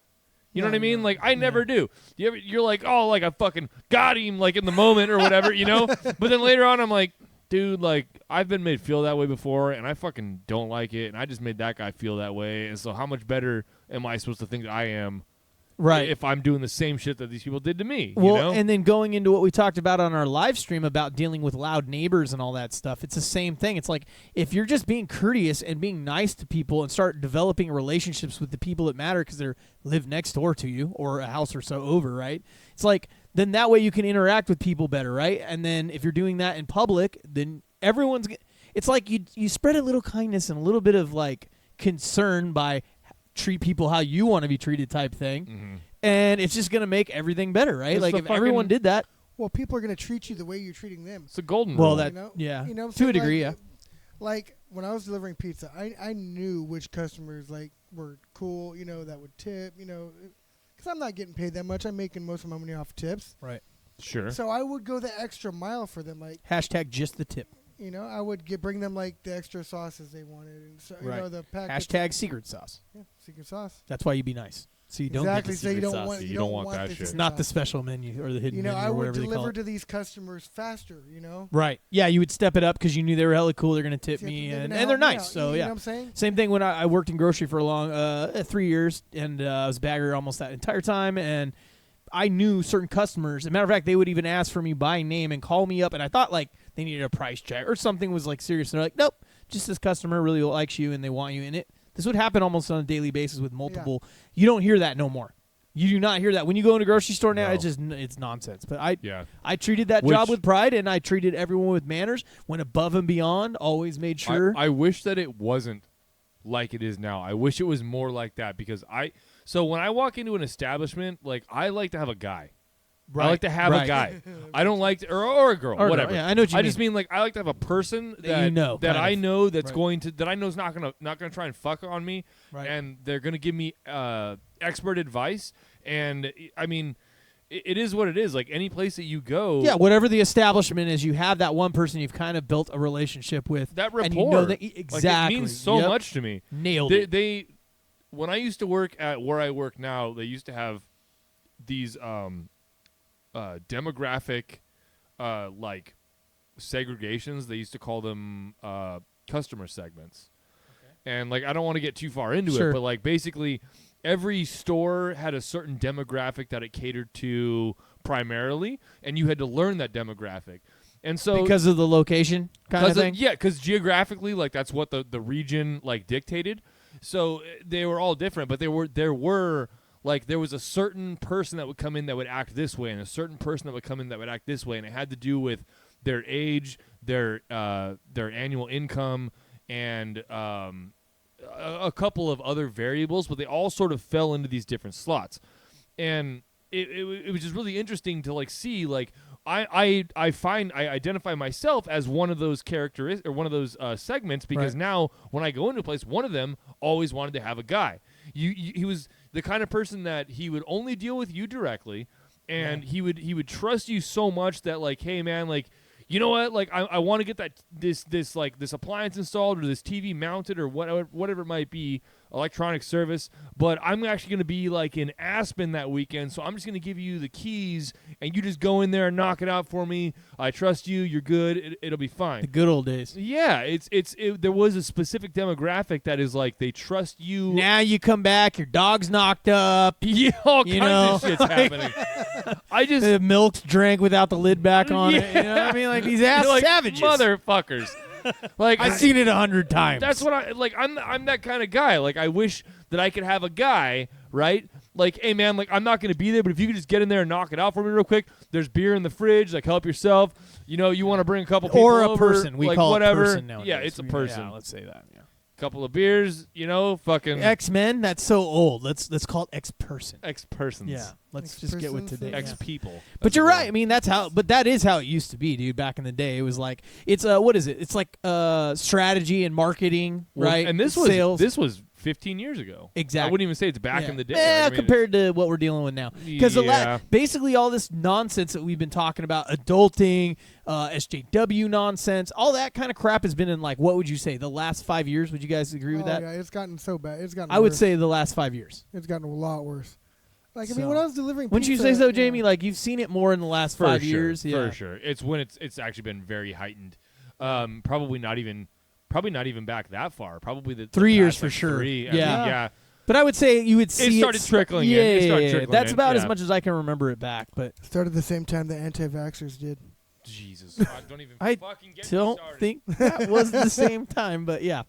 You know No, what I mean? no. Like I never do. You're like, oh, like I fucking got him, like in the moment or whatever, you know. But then later on, I'm like, dude, like I've been made feel that way before, and I fucking don't like it, and I just made that guy feel that way, and so how much better am I supposed to think that I am? right. If I'm doing the same shit that these people did to me. Well, you know? and then going into what we talked about on our live stream about dealing with loud neighbors and all that stuff, it's the same thing. It's like if you're just being courteous and being nice to people and start developing relationships with the people that matter because they live next door to you or a house or so over, right? It's like then that way you can interact with people better, right? And then if you're doing that in public, then everyone's. It's like you spread a little kindness and a little bit of like concern by treat people how you want to be treated type thing. Mm-hmm. And it's just going to make everything better, right? It's like the if everyone fucking- did that, Well, people are gonna treat you the way you're treating them. It's a golden well, rule. that You know? yeah, You know what I'm to a saying? degree, Like, yeah. Like when I was delivering pizza, I knew which customers like were cool, that would tip, because I'm not getting paid that much. I'm making most of my money off tips. Right. Sure. So I would go the extra mile for them. Like, Hashtag just the tip. I would bring them like the extra sauces they wanted, and so Right. the packets. Hashtag secret sauce. Yeah, secret sauce. That's why you be nice. So you don't Exactly. get the So you secret don't sauce. want You don't want that the shit. It's secret not the sauce. special menu or the hidden menu I or would whatever they call deliver it. to these customers faster. Right. Yeah, you would step it up because you knew they were hella cool. They're going to tip They're me, gonna and help they're me nice. out, So you yeah. know what I'm saying? Same thing when I worked in grocery for a long 3 years, and I was a bagger almost that entire time, and I knew certain customers. As a matter of fact, they would even ask for me by name and call me up, and I thought like they needed a price check or something was like serious. And they're like, nope, just this customer really likes you and they want you in it. This would happen almost on a daily basis with multiple. You don't hear that no more. You do not hear that when you go in a grocery store now. No. It's nonsense. But I treated that Which- job with pride, and I treated everyone with manners. Went above and beyond. Always made sure. I wish that it wasn't like it is now. I wish it was more like that because so when I walk into an establishment, like I like to have a guy. I like to have a guy. I don't like to, or a girl, Or a whatever. girl, yeah, I know what you I just mean like I like to have a person that you know, that kind I of. know that's Right. going to that I know is not gonna try and fuck on me, Right. and they're gonna give me expert advice. And I mean, it is what it is. Like any place that you go, Yeah, whatever the establishment is, you have that one person you've kind of built a relationship with. that rapport, and you know that like, exactly. it means so Yep. much to me. Nailed it. They when I used to work at where I work now, they used to have these demographic like segregations. They used to call them customer segments. And like I don't want to get too far into Sure. it, but like basically every store had a certain demographic that it catered to primarily, and you had to learn that demographic. And so because of the location kind of thing. Yeah, because geographically, like that's what the region like dictated. So they were all different, but there were like there was a certain person that would come in that would act this way, and a certain person that would come in that would act this way, and it had to do with their age, their annual income, and a couple of other variables, but they all sort of fell into these different slots, and it was just really interesting to like see like. I identify myself as one of those characteristics or one of those segments because now when I go into a place, one of them always wanted to have a guy. He was the kind of person that he would only deal with you directly, and he would trust you so much that like, hey man, like you know what, like I want to get this appliance installed or this TV mounted or whatever it might be, electronic service, but I'm actually going to be like in Aspen that weekend, so I'm just going to give you the keys and you just go in there and knock it out for me. I trust you. You're good. It'll be fine. The good old days. Yeah, there was a specific demographic that is like they trust you. Now you come back, your dog's knocked up. Yeah, all kinds of shit's happening. I just the milk's drank without the lid back on it. You know what I mean? Like these ass like, savages. Motherfuckers. Like I've seen it 100 times. That's what I like. I'm that kind of guy. Like I wish that I could have a guy, right? Like, hey man, like I'm not gonna be there, but if you could just get in there and knock it out for me real quick. There's beer in the fridge. Like help yourself. You know, you want to bring a couple people or a over, person. We like, call whatever. it person nowadays. Yeah, it's a person. Yeah, let's say that. Yeah. Couple of beers. You know, fucking X-Men. That's so old. Let's call it X-person. Ex-persons. Yeah. Let's just get with today. Ex-people. But you're right. I mean, that is how it used to be, dude. Back in the day, it was like it's what is it? It's like strategy and marketing, right? And this sales. was 15 years ago. Exactly. I wouldn't even say it's back in the day. Yeah, Like, I mean, compared to what we're dealing with now. Because basically all this nonsense that we've been talking about, adulting, SJW nonsense, all that kind of crap has been in like, what would you say, the last 5 years? Would you guys agree with that? Yeah, it's gotten so bad. It's gotten I would worse. say the last 5 years. It's gotten a lot worse. Like, I So- mean, when I was delivering Wouldn't you pizza, say so, yeah. Jamie? Like, you've seen it more in the last for 5 sure, years? Yeah. For sure. It's when it's actually been very heightened. Probably not even back that far. Probably the 3 years past, for like, sure. 3. I Yeah. mean, yeah. But I would say you would see started trickling in. Yeah, It started yeah, trickling that's in, about yeah. as much as I can remember it back. But Started the same time the anti-vaxxers did. Jesus. Don't even I fucking get me don't started. think that was the same time. But yeah.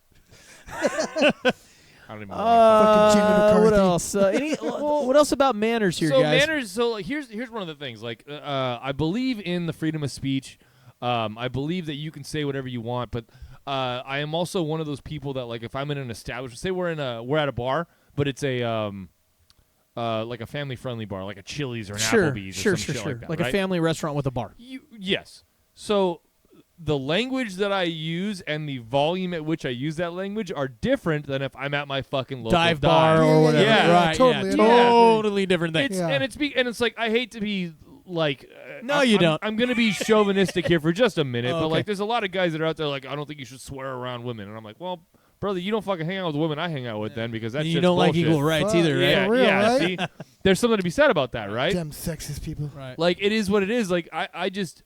I don't even know. Fucking Jimmy McCarthy. What else? What else about manners here, so guys? manners. So like, here's one of the things. Like I believe in the freedom of speech. I believe that you can say whatever you want, but I am also one of those people that like if I'm in an establishment, say we're at a bar, but it's a like a family friendly bar, like a Chili's or an Applebee's or some shit like that, like right? a family restaurant with a bar. Yes. So the language that I use and the volume at which I use that language are different than if I'm at my fucking local Dive bar or whatever. Yeah, right, totally. yeah, totally different thing. It's Yeah. and it's like I hate to be like No, you don't. I'm gonna be chauvinistic here for just a minute, but Okay. like there's a lot of guys that are out there like I don't think you should swear around women, and I'm like, well, brother, you don't fucking hang out with the women I hang out with then because that's you don't like equal rights Fuck, either, right? Yeah, For real, yeah. right? See, there's something to be said about that, right? Damn sexist people. Right. Like it is what it is. Like I just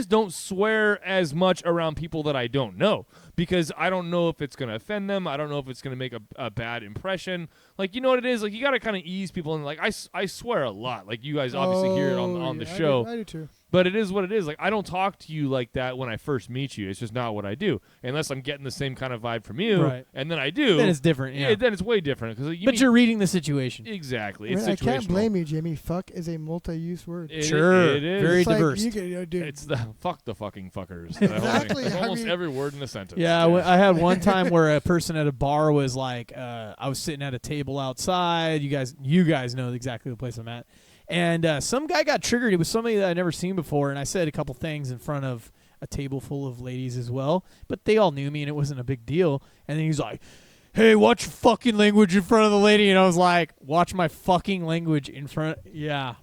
don't swear as much around people that I don't know because I don't know if it's going to offend them. I don't know if it's going to make a bad impression. Like, you know what it is? Like, you got to kind of ease people. And, like, I swear a lot. Like, you guys obviously hear it on the yeah, show. I do too. But it is what it is. Like, I don't talk to you like that when I first meet you. It's just not what I do. Unless I'm getting the same kind of vibe from you. Right. And then I do. Then it's different, yeah. Then it's way different. Cause But you're reading the situation. Exactly. I, It's mean, I can't situational. blame you, Jamie. Fuck is a multi-use word. Sure. It is. Very It's like, diverse. you can, dude, It's the fuck the fucking fuckers. Exactly. It's I almost mean- every word in a sentence. Yeah, I had one time where a person at a bar was like, I was sitting at a table outside. You guys know exactly the place I'm at. And some guy got triggered. It was somebody that I'd never seen before, and I said a couple things in front of a table full of ladies as well. But they all knew me, and it wasn't a big deal. And then he's like, hey, watch your fucking language in front of the lady. And I was like, watch my fucking language in front. Yeah.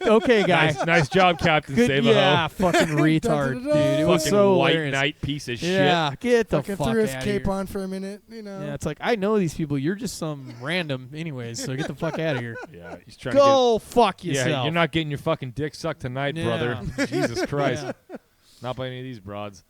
Okay, guy. Nice job, Captain Good, Save-A-Ho. yeah, fucking retard, dude. It was Fucking so white hilarious. knight piece of shit. Yeah, get the fucking fuck threw his out of cape here. on for a minute, you know. Yeah, it's like, I know these people. You're just some random anyways, so get the fuck out of here. Yeah, he's trying Go fuck to get. yourself. Yeah, you're not getting your fucking dick sucked tonight, brother. Jesus Christ. Yeah. Not by any of these broads.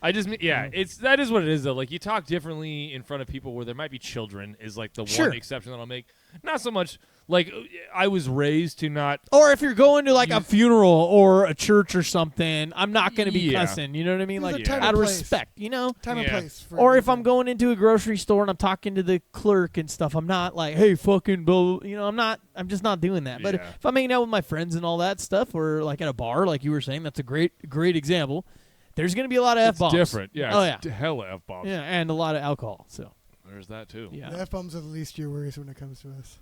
I just mean, yeah, that is what it is though. Like you talk differently in front of people where there might be children is like the Sure. one exception that I'll make. Not so much like I was raised to not. Or if you're going to like a funeral or a church or something, I'm not going to be Yeah. cussing. You know what I mean? There's Like a time out and of place. respect, you know? Time and Yeah. place. For Or if I'm everything. going into a grocery store and I'm talking to the clerk and stuff, I'm not like, hey, fucking, blah, you know, I'm just not doing that. But Yeah. if I'm hanging out with my friends and all that stuff, or like at a bar, like you were saying, that's a great example. There's going to be a lot of It's F-bombs. different. Yeah. Oh, it's yeah. hella F-bombs. Yeah, and a lot of alcohol. So, There's that too. yeah. The F-bombs are the least your worries when it comes to us.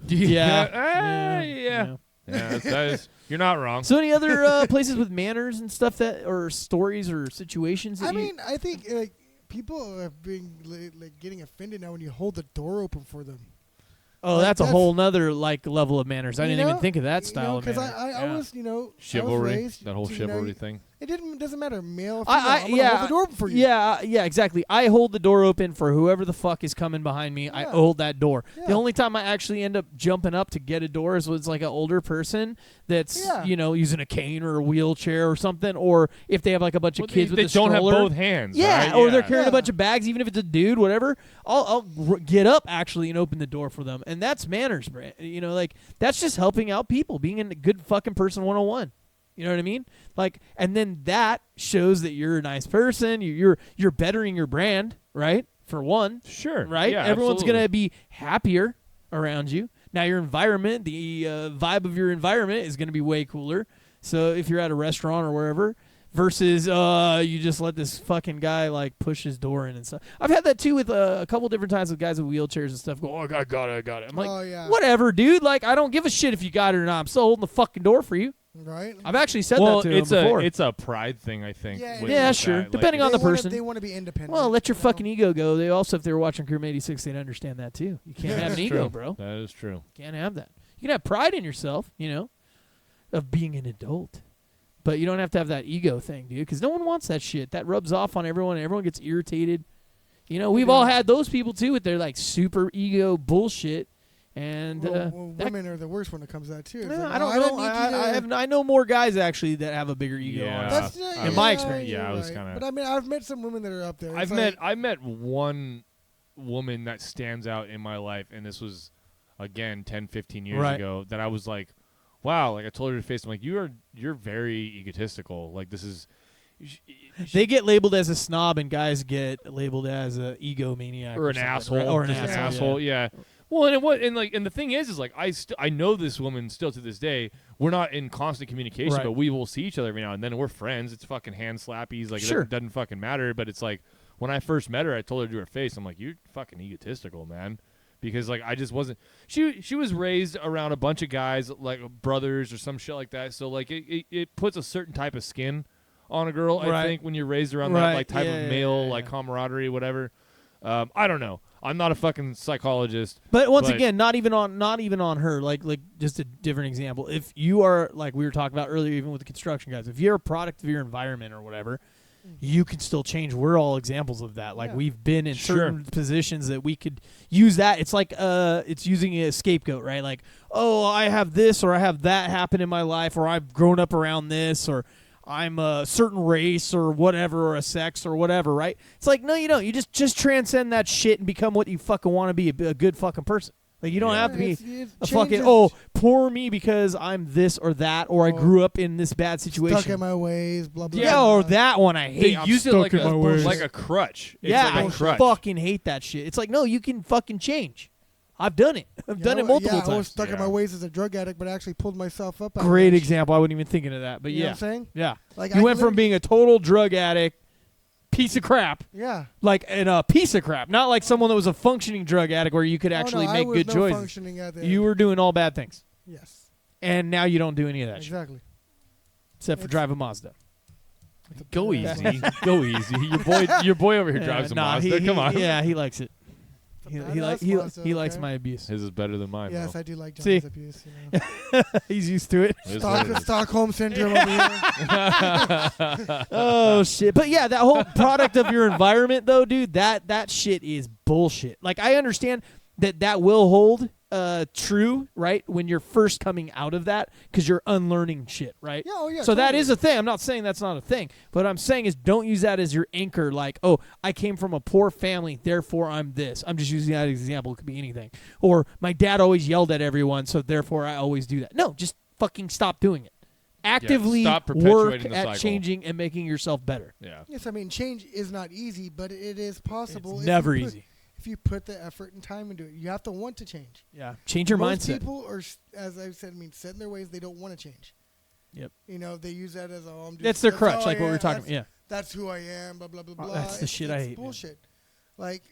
Yeah. Yeah. That is, you're not wrong. So any other places with manners and stuff that, or stories or situations that I mean, I think like people are being like getting offended now when you hold the door open for them. Oh, Like, that's a that's- whole nother like level of manners. I You didn't even know? think of that style of Because manner. I was, I was Chivalry, raised that whole to, chivalry thing. It doesn't matter, male or female. I I'm gonna hold the door open for you. Yeah, exactly. I hold the door open for whoever the fuck is coming behind me. I Yeah. hold that door. The Yeah. only time I actually end up jumping up to get a door is when it's like an older person that's Yeah. using a cane or a wheelchair or something, or if they have like a bunch of kids they with a don't stroller. have both hands. Yeah, right? or they're carrying a Yeah. bunch of bags, even if it's a dude, whatever. I'll get up actually and open the door for them, and that's manners, Brent. Like that's just helping out people, being a good fucking person 101. You know what I mean? Like, and then that shows that you're a nice person. You're bettering your brand, right? For one, Sure. right? Yeah, Everyone's absolutely. gonna be happier around you. Now your environment, the vibe of your environment is gonna be way cooler. So if you're at a restaurant or wherever, versus you just let this fucking guy like push his door in and stuff. I've had that too with a couple different times with guys with wheelchairs and stuff. Go, oh, I got it. I'm like, Oh, yeah. whatever, dude. Like, I don't give a shit if you got it or not. I'm still holding the fucking door for you. Right? I've actually said Well, that to him it's before. it's a pride thing, I think. Yeah, with- Yeah, with sure. that. Like, Depending on the person. They want to be independent. Well, let your you know? fucking ego go. They also, if they were watching Crew 86, they'd understand that too. You can't have an That's ego, true. bro. That is true. Can't have that. You can have pride in yourself, of being an adult. But you don't have to have that ego thing, dude, because no one wants that shit. That rubs off on everyone, and everyone gets irritated. We've all had those people, too, with their, like, super ego bullshit. And Well, that- women are the worst when it comes to that, too. It's Nah, like, I don't didn't know. need you to- I know more guys, actually, that have a bigger ego. Yeah. honestly. That's In my experience. you're Yeah, I was right. kinda- But I mean, I've met some women that are up there. I've It's like, met one woman that stands out in my life, and this was again 10, 15 years Right. ago. That I was like, wow. Like I told her to face. I'm like, you're very egotistical. Like this is. They get labeled as a snob, and guys get labeled as an egomaniac. Or an something, asshole, right? Or an just asshole. yeah. Well, and the thing is like I know this woman still to this day. We're not in constant communication, Right. but we will see each other every now and then. And we're friends. It's fucking hand slappies. Like Sure. it doesn't fucking matter. But it's like when I first met her, I told her to her face. I'm like, you're fucking egotistical, man. Because like I just wasn't. She was raised around a bunch of guys like brothers or some shit like that. So like it puts a certain type of skin on a girl. Right. I think when you're raised around Right. that like type Yeah, of yeah, male yeah, like yeah. camaraderie, whatever. I don't know. I'm not a fucking psychologist. But once But- again, not even on her. Like just a different example. If you are like we were talking about earlier, even with the construction guys, if you're a product of your environment or whatever, you can still change. We're all examples of that. Like Yeah. we've been in Sure. certain positions that we could use that. It's like it's using a scapegoat, right? Like, oh, I have this or I have that happen in my life, or I've grown up around this, or I'm a certain race or whatever, or a sex or whatever, right? It's like, no, you don't. You just transcend that shit and become what you fucking want to be, a good fucking person. Like, you don't Yeah. have to be It's a fucking, changes. oh, poor me because I'm this or that, or I Oh. grew up in this bad Stuck situation. in my ways, blah, blah, Yeah, blah. or that one I hate. They I'm use it stuck like in my ways. a crutch. It's Yeah, like a I crutch. fucking hate that shit. It's like, no, you can fucking change. I've done it. I've done it multiple I was times. stuck in my Yeah. ways as a drug addict, but I actually pulled myself up. out of Great that example. I wasn't even thinking of that, but shit. You know yeah, what I'm saying? yeah. Like, You I went from literally- being a total drug addict, piece of crap, Yeah. like and a piece of crap, not like someone that was a functioning drug addict where you could actually oh, no, make I was good no choices. functioning at the You were doing all bad things, Yes. and now you don't do any of that shit Exactly. except for It's- drive a Mazda. Go badass. easy. Go easy. Your boy over here drives a nah, Mazda. he- Come on. Yeah, he likes it. It's a He badass Mazda, he likes okay? my abuse. His is better than mine. Yes, bro. I do like See? John's abuse. You know. He's used to it. It is what it is. Stockholm syndrome over here. Oh shit! But yeah, that whole product of your environment, though, dude, that shit is bullshit. Like I understand that will hold true, right, when you're first coming out of that because you're unlearning shit, right? Yeah, oh yeah. So that totally. is a thing. I'm not saying that's not a thing. But what I'm saying is don't use that as your anchor like, oh, I came from a poor family, therefore I'm this. I'm just using that as an example. It could be anything. Or my dad always yelled at everyone, so therefore I always do that. No, just fucking stop doing it. Actively stop work perpetuating the at cycle. changing and making yourself better. Yeah. Yes, I mean change is not easy, but it is possible. It's if never you put- easy. If you put the effort and time into it, you have to want to change. Yeah. Change your Most mindset. people are, as I've said, set in their ways. They don't want to change. Yep. You know, they use that as I'm just, That's their crutch, how like I what we were am, talking that's- about. Yeah. That's who I am. Blah blah blah blah. That's the shit I it's hate, man. Bullshit. Like,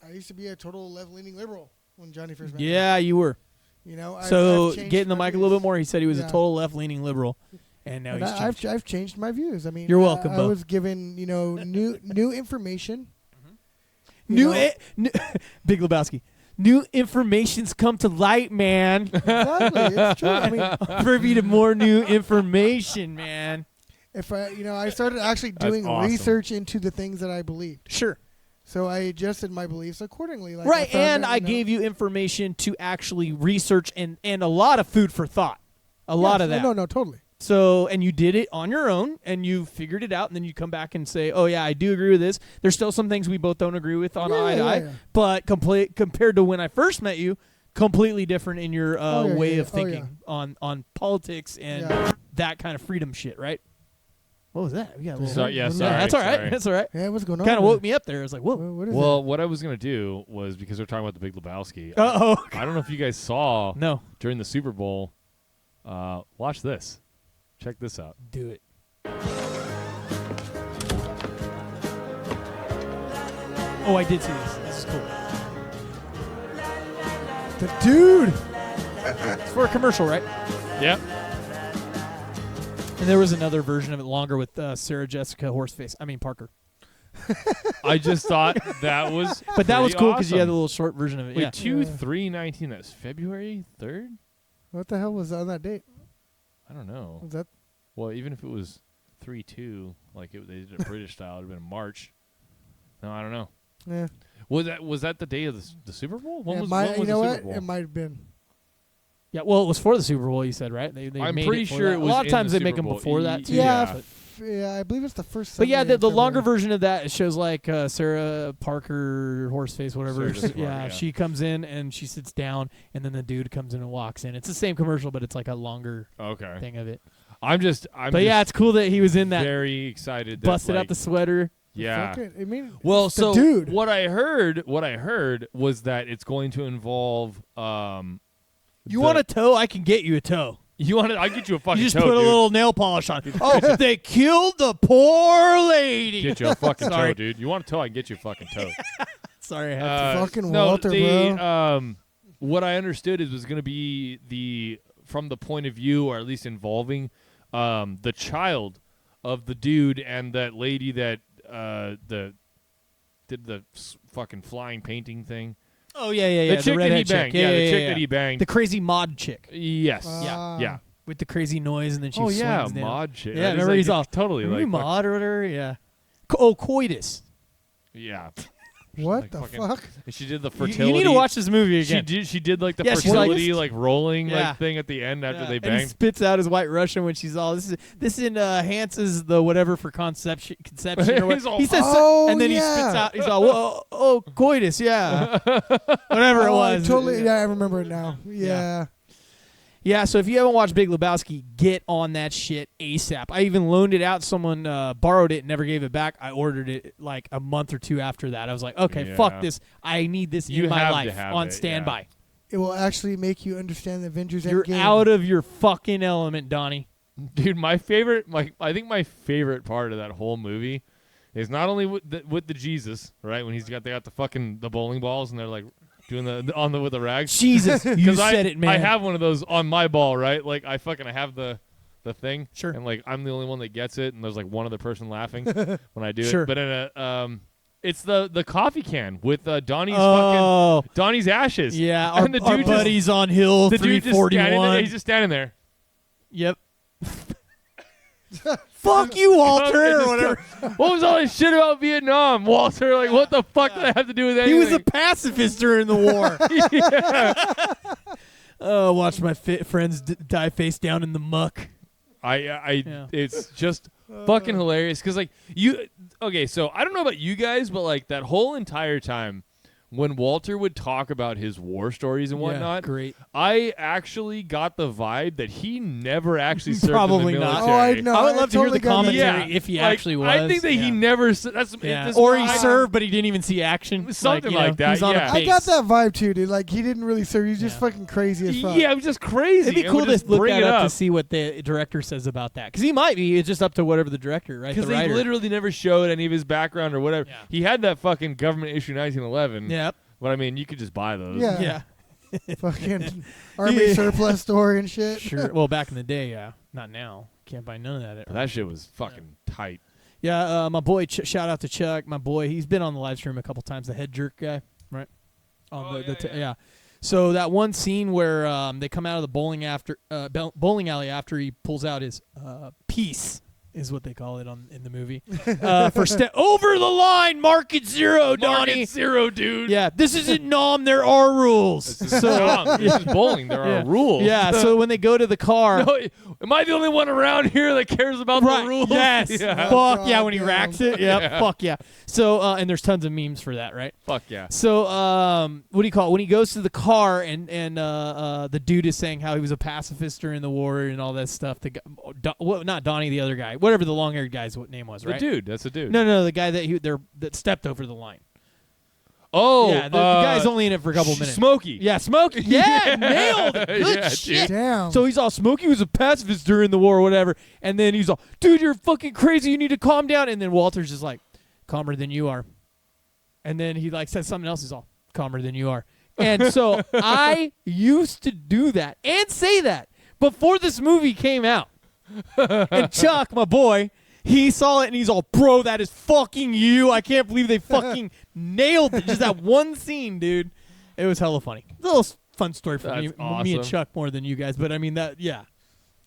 I used to be a total left-leaning liberal when Johnny first met me. Yeah, you were. You know. So I've changed get in the my mic a little bit views. more. He said he was a Yeah. total left-leaning liberal, and now And he's changed. I've changed my views. I mean, You're welcome, I Bo. was given new information. New Big Lebowski. New information's come to light, man. Exactly, it's true. I mean, Privy to more new information, man. if I started actually That's doing awesome. research into the things that I believed, Sure. so I adjusted my beliefs accordingly. Like Right, found and that, I gave you information to actually research and a lot of food for thought. A lot of that. No, totally. So, and you did it on your own, and you figured it out, and then you come back and say, oh, yeah, I do agree with this. There's still some things we both don't agree with on eye to eye, yeah. but compared to when I first met you, completely different in your way of thinking on politics and that kind of freedom shit, right? What was that? We got a little- Sorry, yeah, What- sorry. That's all right. sorry. That's all right. Yeah, what's going on? Kind of there? woke me up there. I was like, whoa. What is Well, what I was going to do was, because we're talking about the Big Lebowski, Uh-oh. I don't know if you guys saw No. during the Super Bowl. Watch this. Check this out. Do it. Oh, I did see this. This is cool. it? The dude. It's for a commercial, right? Yep. And there was another version of it longer with Sarah Jessica Parker. I just thought that was But that was pretty cool because you had awesome. the little short version of it. Wait, Yeah. 2/3/19. That's February 3rd? What the hell was on that date? I don't know. Was that? Well, even if it was 3/2, like they did it British style, it would have been March. No, I don't know. Yeah. Was that the day of the Super Bowl? When was, you when was know the what? Super Bowl? It might have been. Yeah, well, it was for the Super Bowl, you said, right? They I'm made pretty it for sure that. it was A lot of in times the they make Super them Bowl. before that, too. Yeah, Yeah. I believe it's the first. But yeah, Sunday the in longer February. version of that, it shows like Sarah Parker, Horseface, whatever. Sarah Jessica Parker, yeah, yeah. she comes in and she sits down, and then the dude comes in and walks in. It's the same commercial, but it's like a longer Okay. thing of it. I'm But just yeah, it's cool that he was in that. very excited. That, Busted like, out the sweater. Yeah. Fuck it. I mean, Well, it's so the dude. what I heard was that it's going to involve You want a toe? I can get you a toe. You want it? I'll get you a fucking You just toe, put a dude. little nail polish on. Oh, they killed the poor lady. Get you a fucking Sorry. toe, dude. You want a toe? I can get you a fucking toe. Sorry, I had to. Fucking no, Walter, bro. What I understood was going to be from the point of view, or at least involving the child of the dude and that lady that did the fucking flying painting thing. Oh yeah, yeah, yeah. The chick that he redhead banged. chick. Yeah, the chick yeah. that he banged. The crazy mod chick Yes. Ah. Yeah. with the crazy noise, and then she Oh swings yeah, down. mod shit. Yeah, That is remember like, he's all totally "Remember like mod or whatever. Yeah. Oh, coitus. yeah. What like the fucking- fuck? And she did the You, fertility. you need to watch this movie She again. did like the Yeah, she's like- fertility like rolling Yeah. like thing at the end after Yeah, they and he banged. spits out his white Russian when she's all this enhances the whatever for conception or what. He's all, He says "Oh, and then he yeah." spits out he's all whoa, oh coitus, yeah. Whatever it Oh, I was. totally. Yeah, I remember it now. Yeah. Yeah, so if you haven't watched Big Lebowski, get on that shit ASAP. I even loaned it out. Someone borrowed it and never gave it back. I ordered it like a month or two after that. I was like, okay, Yeah. fuck this. I need this You in my have to life have on it, standby. It will actually make you understand the Avengers You're Endgame. out of your fucking element, Donnie. dude, my favorite, I think my favorite part of that whole movie is not only with the Jesus, right? When they got the bowling balls and they're like doing with the rags. Jesus, you 'Cause said it, man. I have one of those on my ball, right? Like I have the thing, Sure. and like I'm the only one that gets it, and there's like one other person laughing when I do Sure. it. But in a it's the coffee can with Donnie's Donnie's ashes. Yeah, And our buddies on Hill The dude just standing there. 341. He's just standing there. Yep. Fuck you, Walter, or Just whatever. What was all this shit about Vietnam, Walter? Like, what the fuck did I have to do with anything? He was a pacifist during the war. Watch my friends die face down in the muck. It's just fucking hilarious because like okay, so I don't know about you guys, but like that whole entire time when Walter would talk about his war stories and whatnot, great. I actually got the vibe that he never actually served Probably in the not. military. Oh, I know. I would love to hear the commentary Yeah, if he like, actually was. I think that he never. That's or he served, but he didn't even see action. Something like that, He's on yeah. a I base. got that vibe too, dude. Like he didn't really serve. He's just fucking crazy as fuck. Yeah, it was just crazy. It'd be And cool we'd to just look bring that it up to see what the director says about that. Because he might be. It's just up to whatever the director, right? Because The they writer. literally never showed any of his background or whatever. Yeah. He had that fucking government issue 1911. Yep. But I mean, you could just buy those. Yeah. Yeah. Fucking army surplus store and shit. Sure. Well, back in the day, yeah. Not now. Can't buy none of that. But that shit was fucking tight. Yeah, my boy, shout out to Chuck, my boy. He's been on the live stream a couple times, the head jerk guy, right? Yeah. So that one scene where they come out of the bowling alley after he pulls out his piece is what they call it in the movie. For over the line, mark it 0, Donnie. Market 0, dude. Yeah, this isn't Nom. There are rules. This is bowling. There are rules. Yeah. So when they go to the car, No, am I the only one around here that cares about the rules? Yes. Yeah. Fuck yeah. When he God racks it. Yep. Yeah. Fuck yeah. So and there's tons of memes for that, right? Fuck yeah. So what do you call it? When he goes to the car and the dude is saying how he was a pacifist during the war and all that stuff. The guy, not Donnie, the other guy, whatever the long-haired guy's name was, right? The dude. That's a dude. No, the guy that stepped over the line. Oh, Yeah, the guy's only in it for a couple minutes. Smokey. Yeah, Smokey. Yeah, nailed it. Good Yeah, shit. Damn. So he's all, Smokey was a pacifist during the war or whatever. And then he's all, dude, you're fucking crazy. You need to calm down. And then Walter's just like, calmer than you are. And then he like says something else. He's all, calmer than you are. And so I used to do that and say that before this movie came out. And Chuck, my boy, he saw it and he's all, bro, that is fucking you. I can't believe they fucking nailed it. Just that one scene, dude. It was hella funny. A little fun story for me and awesome. Chuck more than you guys. But I mean, that, yeah.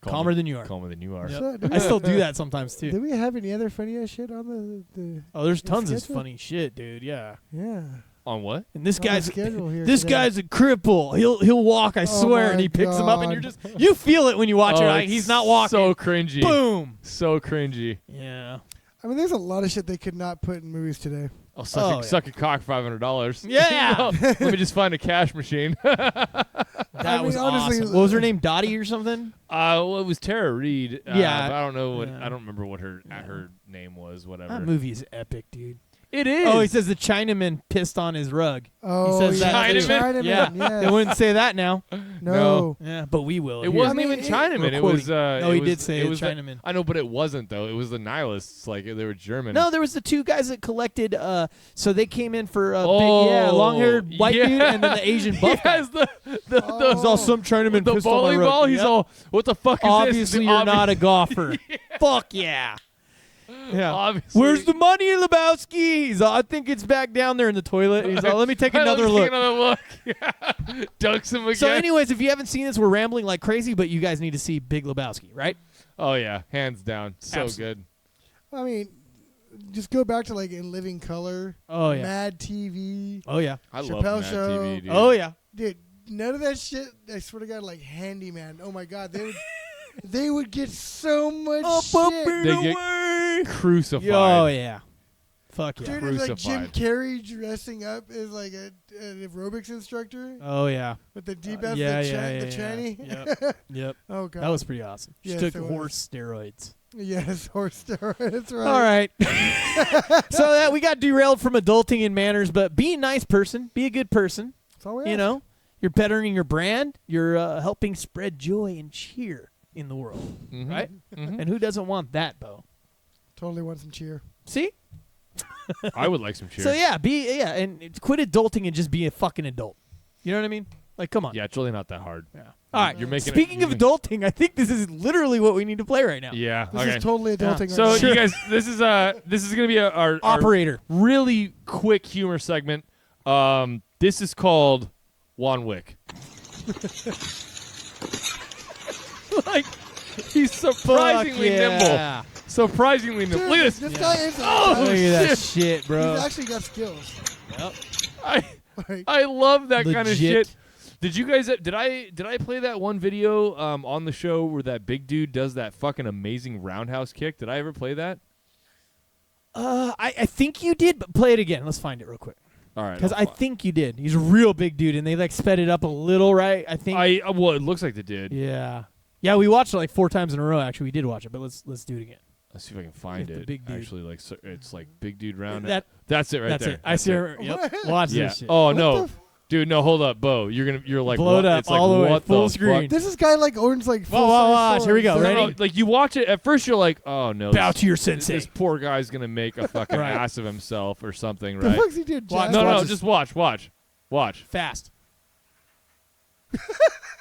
Calmer than you are. Calmer than you are. Yep. So, I still do that sometimes too. Do we have any other funny ass shit on the Oh, there's the tons of schedule? funny shit, dude. Yeah. Yeah. On what? And this On the guy's schedule here this today. guy's a cripple. He'll walk, I swear, my and he picks him up, and you're God. just you feel it when you watch it. Like, it's he's not walking. So cringy. Boom. So cringy. Yeah. I mean, there's a lot of shit they could not put in movies today. I'll suck, Oh, suck a cock $500. Yeah. Let me just find a cash machine. That I mean, was honestly, awesome. What was her name? Dottie or something? Well, it was Tara Reid. Yeah. but I don't know what. Yeah. I don't remember what her name was. Whatever. That movie is epic, dude. It is. Oh, he says the Chinaman pissed on his rug. Oh, says yeah. that. Chinaman? Yeah. Yeah. They wouldn't say that now. No. Yeah, but we will. It here. wasn't I mean, even it- Chinaman. we're It was. quoting. No, it he was, did say it it was Chinaman. I know, but it wasn't though. It was the nihilists. Like they were German. No, there was the two guys that collected. So they came in for a Oh, big, long-haired white yeah. dude, and then the Asian buff guy. Yes, the He's all some Chinaman the pissed on my bowling rug. ball. He's Yep. all, what the fuck is Obviously, this? you're not a golfer. Fuck yeah. Yeah. Obviously. Where's the money, Lebowski? He's all, I think it's back down there in the toilet. He's all, let me take another look. Take another look. Yeah. Dunks him again. So, anyways, if you haven't seen this, we're rambling like crazy, but you guys need to see Big Lebowski, right? Oh yeah, hands down, so Absolutely. good. I mean, just go back to like In Living Color. Oh, yeah. Mad TV. Oh, yeah. I love Chappelle Mad Show. TV, dude. Oh, yeah. Dude, none of that shit. I swear to God, like Handyman. Oh my God, they would, they would get so much shit. They get crucified. Oh, yeah. Fuck yeah. Dude, it's like Jim Crucified. Carrey dressing up as like an aerobics instructor Oh, yeah. with the deep F, yeah, the yeah, tranny. Yep. Yep. Oh God, That was pretty awesome. She Yes, took it was. horse steroids. yes, horse steroids. Right. All right. So that we got derailed from adulting and manners, but be a nice person. Be a good person. That's all we You ask. know, you're bettering your brand. You're helping spread joy and cheer in the world, Mhm. right? Mhm. And who doesn't want that, Bo? Totally want some cheer. See? I would like some cheers. So yeah, and quit adulting and just be a fucking adult. You know what I mean? Like, come on. Yeah, it's really not that hard. Yeah. All right. You're making. Speaking of adulting, I think this is literally what we need to play right now. Yeah. This okay. is totally adulting. So right now. you guys, this is gonna be our Operator. really quick humor segment. This is called Juan Wick. Like he's surprisingly nimble. Surprisingly nimble. Dude, Look at this. This guy is. Oh, Look at that shit. shit, bro. He's actually got skills. Yep. Like, I love that kind of Legit. shit. Did you guys? Did I play that one video on the show where that big dude does that fucking amazing roundhouse kick? Did I ever play that? I think you did, but play it again. Let's find it real quick. All right. Because I think you did. He's a real big dude, and they like sped it up a little, right? I think. Well, it looks like they did. Yeah. Yeah, we watched it like 4 times in a row. Actually, we did watch it, but let's do it again. Let's see if I can find the it. big dude. Actually, like it's like big dude round. That's it right that's there. it. I see. Yep. Watch Yeah. this shit. Oh no, dude, no, hold up, Bo. You're like Blow it what? up It's like, all the way, what full the screen. fuck? This is guy like owns like full watch. Here we go. No, Ready? no, like you watch it at first, you're like, oh no, Bow this- to your sensei. This poor guy's gonna make a fucking Right. ass of himself or something, The right? fuck's he did? Watch- Jack? No, watch no, this. just watch. Fast.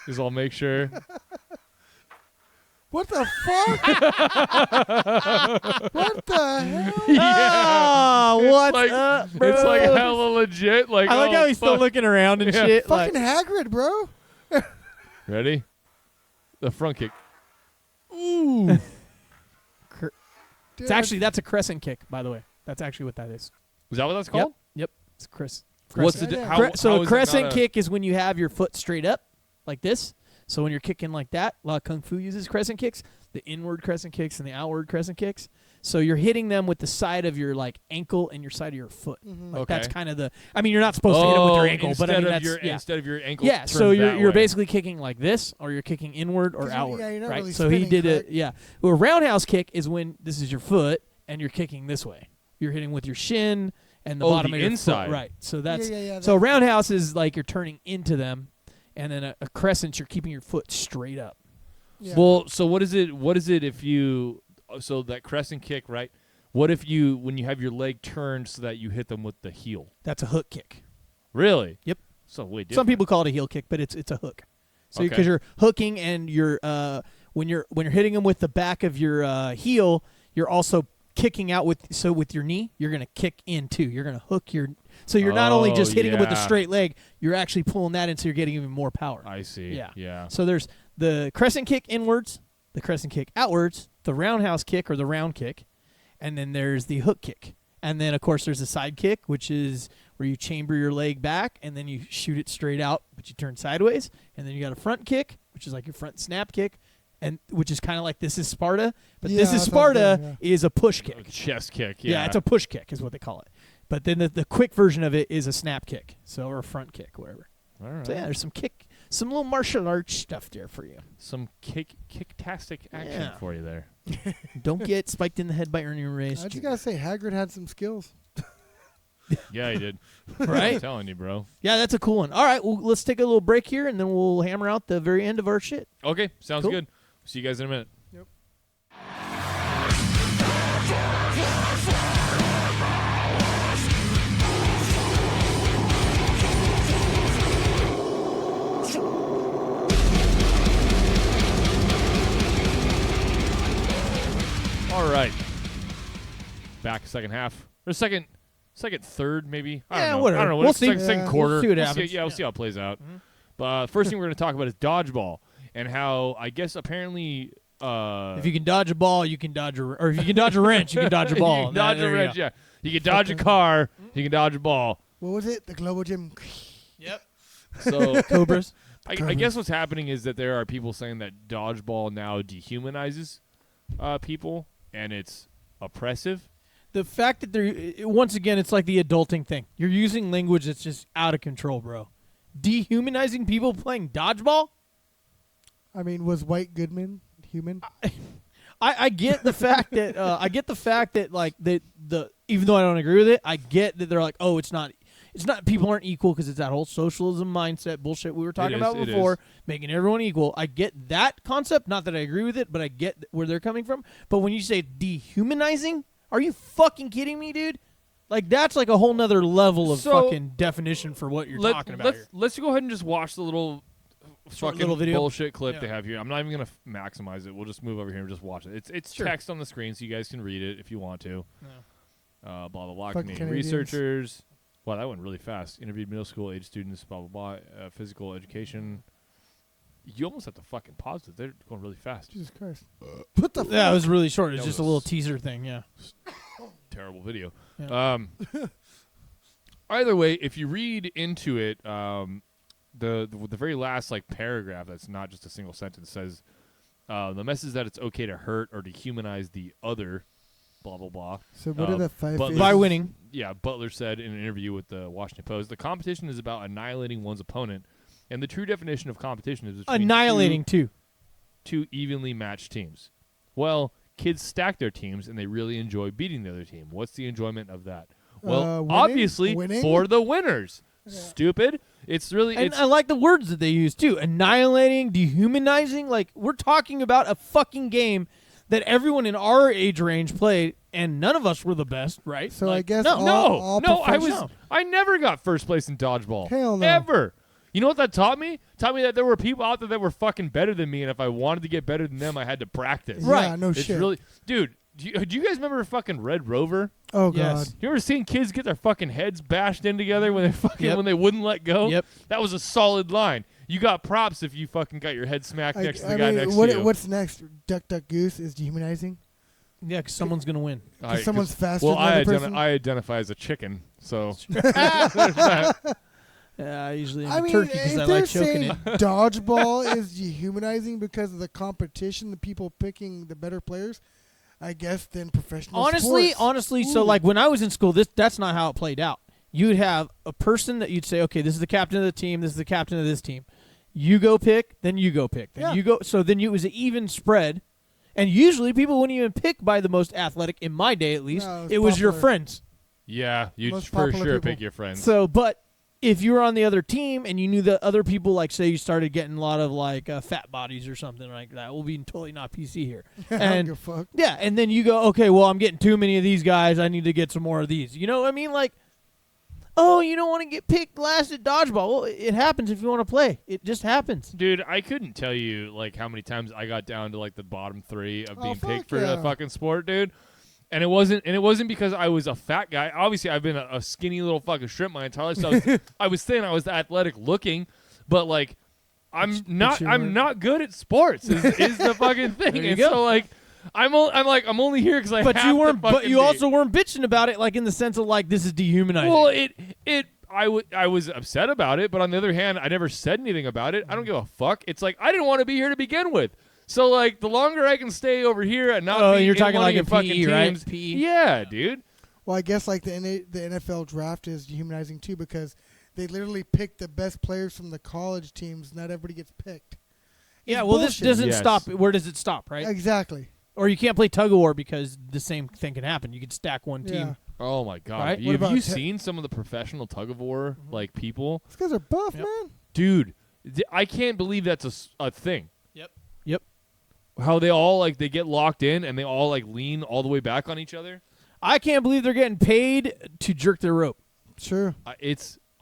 Just I'll make sure. What the fuck? What the hell? Ah, what's like, up, bro? It's like hella legit. Like I like oh, how he's still fuck. looking around and Yeah. shit. Fucking Like, Hagrid, bro. Ready? The front kick. ooh. Dude, That's a crescent kick, by the way. That's actually what that is. Is that what that's called? Yep. It's Chris. What's the Crescent. di- Yeah. how, So how a is it crescent not a- kick is when you have your foot straight up, like this. So when you're kicking like that, a lot of kung fu uses crescent kicks, the inward crescent kicks and the outward crescent kicks. So you're hitting them with the side of your like ankle and your side of your foot. Mhm. Like that's Okay. kind of the. I mean, you're not supposed to hit them with your ankle, but I instead mean of that's your yeah. instead of your ankle. Yeah, so turned you're that you're way. basically kicking like this, or you're kicking inward or 'Cause you're- outward, yeah, you're not right? really So he spinning, did correct? it. Yeah, well, a roundhouse kick is when this is your foot and you're kicking this way. You're hitting with your shin and the bottom the of your inside. foot, right? So that's yeah, so a roundhouse is like you're turning into them, and then a crescent you're keeping your foot straight up. Yeah. Well, so what is it? What is it if you? So that crescent kick, right? What if you when you have your leg turned so that you hit them with the heel? That's a hook kick. Really? Yep. So way different. Some people call it a heel kick, but it's a hook. So Okay. because you're hooking and you're when you're hitting them with the back of your heel, you're also kicking out with your knee. You're gonna kick in too. You're gonna hook your. So you're not only just hitting it with the yeah. straight leg, you're actually pulling that in, so you're getting even more power. I see. Yeah. Yeah. So there's the crescent kick inwards, the crescent kick outwards, the roundhouse kick or the round kick, and then there's the hook kick. And then, of course, there's the side kick, which is where you chamber your leg back and then you shoot it straight out, but you turn sideways. And then you got a front kick, which is like your front snap kick, and which is kind of like This Is Sparta. But Yeah, This Is that sounds Sparta good, is a push kick. Chest kick. Yeah, Yeah. it's a push kick is what they call it. But then the quick version of it is a snap kick, so or a front kick, whatever. All right. So yeah, there's some little martial arts stuff there for you. Some kick-tastic action Yeah. for you there. Don't get spiked in the head by Ernie Reyes. I just Jr. gotta say, Hagrid had some skills. Yeah, he did. Right? I'm telling you, bro. Yeah, that's a cool one. All right, well, let's take a little break here, and then we'll hammer out the very end of our shit. Okay, sounds Cool. good. See you guys in a minute. All right. Back second half. Or second, third, maybe. I Yeah, don't know. whatever. I don't know. We'll It's see. Second Yeah. quarter. We'll see what We'll happens. yeah, we'll see how it plays out. But first thing we're going to talk about is dodgeball and how I guess apparently. If you can dodge a ball, you can dodge or if you can dodge a wrench, you can dodge a ball. You can dodge There a you wrench, go. yeah. You can dodge a car. You can dodge a ball. What was it? The Global Gym. Yep. So Cobras. I guess what's happening is that there are people saying that dodgeball now dehumanizes people and it's oppressive. The fact that they're once again, it's like the adulting thing. You're using language that's just out of control, bro. Dehumanizing people playing dodgeball. I mean, was White Goodman human? I get the fact that like the even though I don't agree with it, I get that they're like, oh, it's not people aren't equal because it's that whole socialism mindset bullshit we were talking about it before, is. making everyone equal. I get that concept, not that I agree with it, but I get where they're coming from. But when you say dehumanizing, are you fucking kidding me, dude? Like that's like a whole nother level of So, fucking definition for what you're talking about here. Let's go ahead and just watch the little fucking little video? bullshit clip Yeah. they have here. I'm not even gonna maximize it. We'll just move over here and just watch it. It's Sure. text on the screen, so you guys can read it if you want to. Blah blah blah. Fucking Canadian Canadians. researchers. Wow, that went really fast. Interviewed middle school age students. Blah blah blah. Physical education. You almost have to fucking pause it. They're going really fast. Jesus Christ. What the Yeah, it was really short. It's That just a was- little teaser thing. Yeah. Terrible video. Yeah. Either way, if you read into it, the very last like paragraph that's not just a single sentence says the message that it's okay to hurt or dehumanize the other, blah blah blah. So what are the 5 Butler, phases? By winning. Yeah, Butler said in an interview with the Washington Post, the competition is about annihilating one's opponent, and the true definition of competition is between Annihilating too. two evenly matched teams. Well, kids stack their teams and they really enjoy beating the other team. What's the enjoyment of that? Well, Winning? obviously Winning? for the winners. Yeah. Stupid. It's really And it's I like the words that they use too. Annihilating, dehumanizing. Like, we're talking about a fucking game that everyone in our age range played, and none of us were the best, right? So Like, I guess no. all No. I never got first place in dodgeball. Hell no. Ever. You know what that taught me? Taught me that there were people out there that were fucking better than me, and if I wanted to get better than them, I had to practice. Yeah, Right. no It's shit. really, dude. Do you guys remember fucking Red Rover? Oh Yes. god. You ever seen kids get their fucking heads bashed in together when they fucking Yep. when they wouldn't let go? Yep. That was a solid line. You got props if you fucking got your head smacked next to the I guy mean, next what, to you. what's next? Duck, duck, goose is dehumanizing. Yeah, because someone's going to win. If someone's faster well, than the other person. I identify as a chicken, so I usually am I a mean, turkey because if I they're like choking saying it. dodgeball is dehumanizing because of the competition, the people picking the better players, I guess then professional sports. Honestly, so Ooh. like when I was in school, that's not how it played out. You'd have a person that you'd say, okay, this is the captain of the team, this is the captain of this team. You go pick, then you go pick, then Yeah. you go. So then it was an even spread, and usually people wouldn't even pick by the most athletic. In my day, at least, No, it was your popular. friends. yeah, you'd Most for popular sure people. pick your friends. So, but if you were on the other team and you knew that other people, like say you started getting a lot of like fat bodies or something like that, we'll be totally not PC here. I don't And give a fuck. yeah, and then you go, okay, well, I'm getting too many of these guys. I need to get some more of these. You know what I mean? Like, oh, you don't want to get picked last at dodgeball. Well, it happens if you want to play. It just happens. Dude, I couldn't tell you like how many times I got down to like the bottom 3 of Oh, being fuck picked for yeah. a fucking sport, dude. And it wasn't because I was a fat guy. Obviously, I've been a skinny little fucking shrimp my entire life. So I was thin. I was athletic looking, but like I'm not good at sports. Is the fucking thing. There you And go. so like I'm only here because I. But have you weren't. to fucking But you be. also weren't bitching about it, like in the sense of like this is dehumanizing. Well, I was upset about it, but on the other hand, I never said anything about it. I don't give a fuck. It's like I didn't want to be here to begin with. So like the longer I can stay over here and not be you're in talking one of like your in fucking PE, right? teams, PE. yeah, dude. Well, I guess like the NFL draft is dehumanizing too because they literally pick the best players from the college teams. Not everybody gets picked. yeah. It's Well, bullshit. this doesn't Yes. stop. Where does it stop? Right? Exactly. Or you can't play tug of war because the same thing can happen. You could stack one team. Yeah. Oh my god! Right? What Have about you seen some of the professional tug of war like people, These guys are buff, Yep. man. dude? I can't believe that's a thing. Yep. How they all like they get locked in and they all like lean all the way back on each other. I can't believe they're getting paid to jerk their rope. Sure.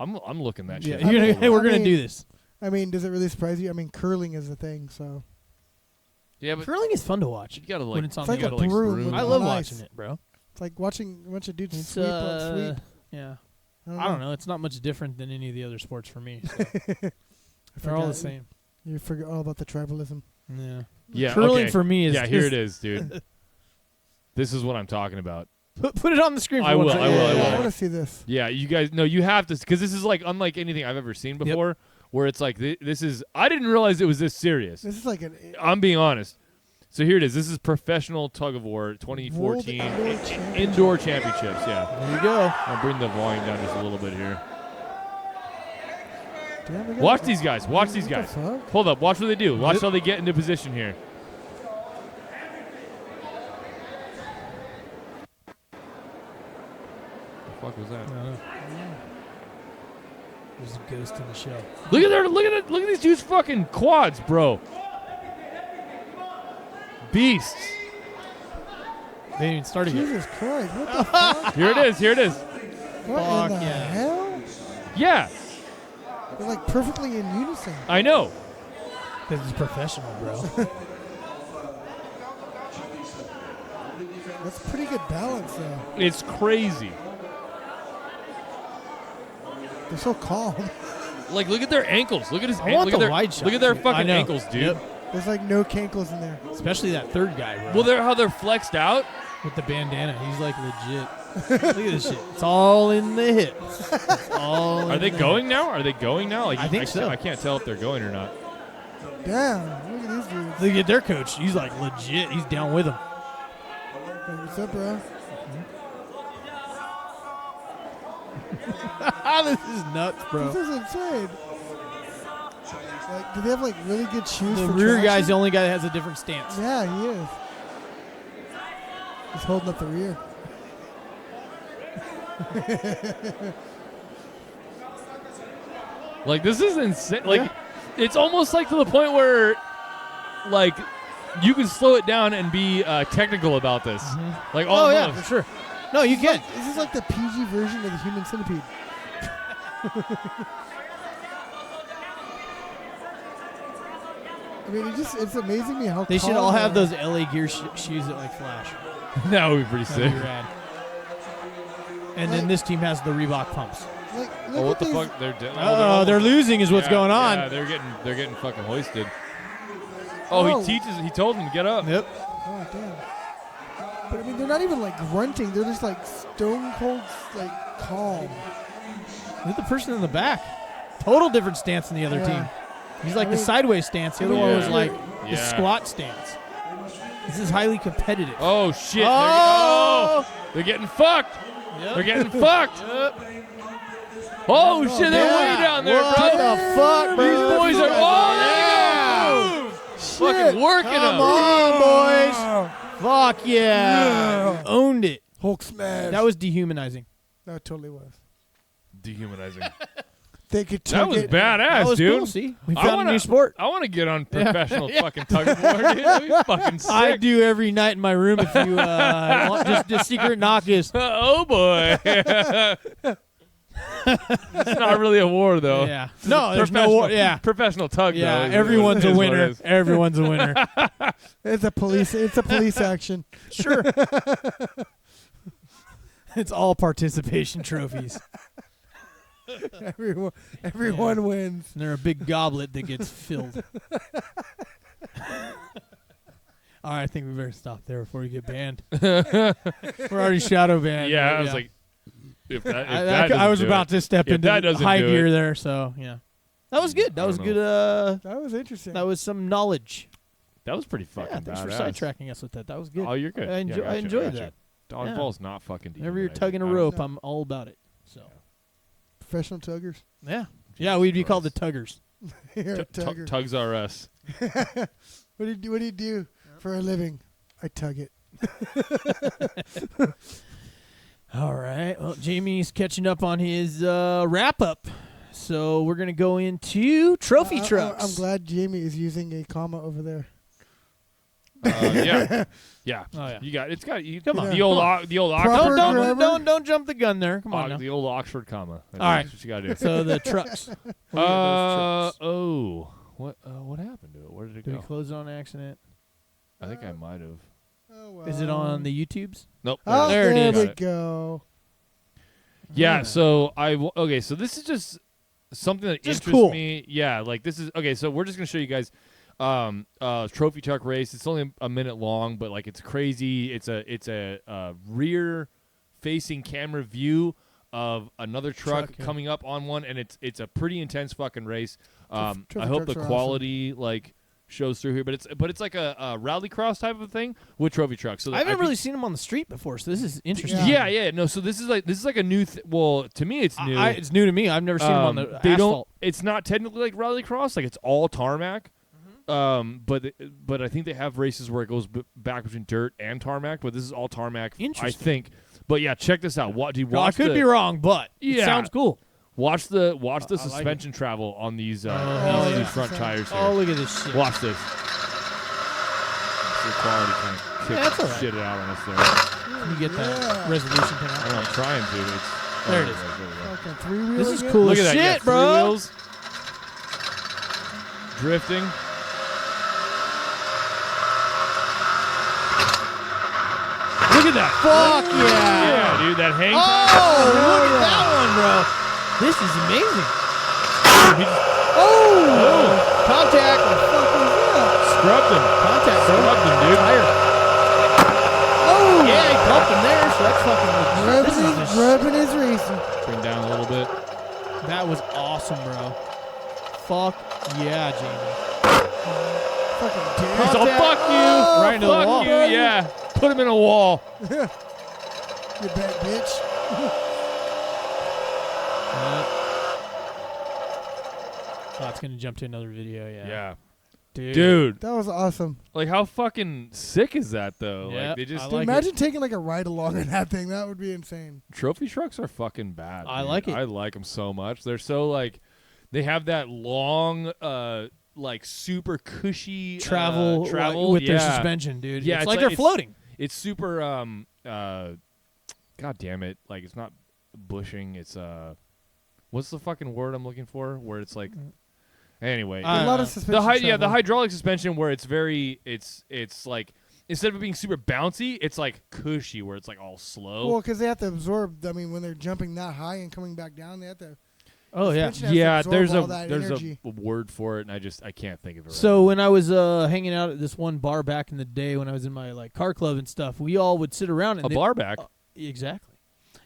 I'm looking that Yeah. shit. You're gonna- hey, we're I gonna mean- do this. I mean, does it really surprise you? I mean, curling is a thing, so Yeah, but Curling is fun to watch. you gotta like when it's on It's like the a other. broom with I a love nice. watching it, bro. it's like watching a bunch of dudes It's sweep on sweep. yeah. I don't know. It's not much different than any of the other sports for me. So. I They're all the forgot. same. You forget all about the tribalism. Yeah. yeah. Curling okay. for me is yeah. Here it is, dude. This is what I'm talking about. Put it on the screen. For I one will, second. I will, I I will. want to see this. Yeah, you guys. No, you have to because this is like unlike anything I've ever seen before. Where it's like this is. I didn't realize it was this serious. This is like an I'm being honest. So here it is. This is professional tug of war 2014 World indoor championships. Yeah. There you go. I'll bring the volume down just a little bit here. Damn, we got- Watch these guys. Watch these What the guys. fuck? Hold up. Watch what they do. Watch how they get into position here. The fuck was that? There's a ghost in the show. Look at these dudes' fucking quads, bro. Beasts. They didn't even start it yet. Jesus Christ! What the fuck? Here it is. Here it is. What Fuck in the yeah. hell? Yeah, They're like perfectly in unison. I know. Because it's professional, bro. That's pretty good balance, though. It's crazy. They're so calm. Like, look at their ankles. Look at his. I want look at the their, wide shot, Look at their dude. I fucking know. ankles, dude. Yep. There's like no cankles in there. Especially that third guy, bro. Well, how they're flexed out. With the bandana. He's like legit. Look at this shit. It's all in the hips. It's all Are in they the going now? Are they going now? Like, I think so. I can't tell if they're going or not. Damn, look at these dudes. Look at their coach. He's like legit. He's down with them. Hey, what's up, bro? This is nuts, bro. This is insane. Like, do they have like really good shoes The for rear traction? guy's the only guy that has a different stance. Yeah, he is. He's holding up the rear. Like, this is insane. Like, it's almost like to the point where, like, you can slow it down and be technical about this. Like, Oh, yeah, for sure. No, you can. This is like the PG version of the Human Centipede. I mean, it's amazing me how They should calm all have they are. those LA Gear shoes that like flash. That would be pretty That'd sick. be rad. And then this team has the Reebok pumps. Like, look Oh, at what the these- fuck? Oh, they're losing is what's Yeah, going on. Yeah, they're getting fucking hoisted. Oh, he told him to get up. Yep. Oh, damn. But I mean, they're not even like grunting. They're just like stone cold, like calm. Look at the person in the back. Total different stance than the other Yeah. team. He's like I the mean- sideways stance. The other one was Yeah. like the Yeah. squat stance. This is highly competitive. Oh shit! Oh! They're getting fucked. Yep. They're getting fucked. Oh shit! They're way down there, What bro. the fuck, bro? These boys are all Yeah. fucking working Come them. on, boys. Fuck yeah. Owned it. Hulk smash. That was dehumanizing. That totally was. Dehumanizing. They could That tug was it. badass, That was dude. cool, see? We I found wanna- a new sport. I want to get on professional fucking tug of war, dude. That'd be fucking sick. I do every night in my room if you want just the secret knock is. Oh boy. It's not really a war though. Yeah. No, there's no war. Yeah. Professional tug. Yeah, though, everyone's is a what it winner. is. Everyone's a winner. It's a police action. Sure. It's all participation trophies. Everyone wins. And they're a big goblet that gets filled. All right, I think we better stop there before we get banned. We're already shadow banned. Yeah, but I was like, if that I was doesn't do about it. to step If into that doesn't high do gear it. there, so yeah. That was good. That I was don't good. That was interesting. That was some knowledge. That was pretty fucking Yeah, thanks for badass. sidetracking us with that. That was good. Oh, you're good. I Yeah, enjoyed gotcha. that. Dodgeball's not fucking. Whenever you're dehumanizing. tugging a I don't- rope, I'm all about it. So Professional tuggers. yeah, yeah, we'd be called the tuggers. You're a tugger. Tugs R Us. What do you do for a living? I tug it. All right. Well, Jamie's catching up on his wrap up, so we're gonna go into trophy trucks. I'm glad Jamie is using a comma over there. Yeah. Yeah. Oh yeah. You got it's got you Come on. the old Come the old Proper Oxford grammar. Don't jump the gun there. Come on now. the old Oxford comma. That's All right. what you got to do. So the trucks. We'll get those trucks. What happened to it? Where did it Did we go? close it on accident? I think I might have. Oh, well. Is it on the YouTubes? Nope. Oh, There it there is. we Got it. go. Yeah. Yeah. So okay. So this is just something that Just interests cool. me. Yeah. Like this is okay. So we're just gonna show you guys trophy truck race. It's only a minute long, but like it's crazy. It's a rear facing camera view of another truck Truck, yeah. coming up on one, and it's a pretty intense fucking race. I trophy hope the trucks are quality like shows through here, but it's like a rally cross type of thing with trophy trucks. So I haven't really seen them on the street before, so this is interesting. Yeah. No, so this is like a new. Well, to me, it's new. It's new to me. I've never seen them on the They asphalt. don't. It's not technically like rallycross. Like it's all tarmac. But I think they have races where it goes back between dirt and tarmac. But this is all tarmac. I Interesting. think. But yeah, check this out. What do you No, I watch? could be wrong, but it Yeah. sounds cool. Watch the like it. suspension travel on these yeah. these front tires here. Oh, look at this shit. Watch this. The quality kind of Yeah, that's all right. shit out on us there. Can you get that Yeah. resolution thing I out? know I'm trying to. But it's, There it is. there we go. Fucking three-wheel This is again? cool Look as at that, yeah, shit, three bro. wheels. Drifting. Look at that. Fuck yeah. Yeah, dude, that hang Oh, time. look at that one, bro. This is amazing. Oh, contact. What the fuck was that? Scrubbed him. Contact, bro. Scrubbed him, dude. Fire. Oh, yeah, he That fucking looks. Rubbing his racing. Bring down a little bit. That was awesome, bro. Fuck yeah, Jamie. Fucking damn. He's all, Contact. fuck you. Oh, right into the Fuck wall. you, yeah. Put him in a wall. You bad bitch. Oh, it's gonna jump to another video. Yeah. Dude. That was awesome. Like, how fucking sick is that, though? Yeah, Like, they just... I Dude, like imagine taking like a ride along in that thing. That would be insane. Trophy trucks are fucking bad. I dude. like it. I like them so much. They're so, like... They have that long, like, super cushy... Travel with their suspension, dude. Yeah, it's like they're floating. It's super... God damn it. Like, it's not bushing. It's... What's the fucking word I'm looking for? Where it's like... Anyway, A lot of suspension. the hydraulic suspension where it's very it's like instead of it being super bouncy, it's like cushy where it's like all slow. Well, because they have to absorb. I mean, when they're jumping that high and coming back down, they have to. Oh yeah. suspension has to yeah, absorb all that there's energy. a word for it, and I can't think of it. So right when I was hanging out at this one bar back in the day when I was in my like car club and stuff, we all would sit around and now. A bar back. Exactly.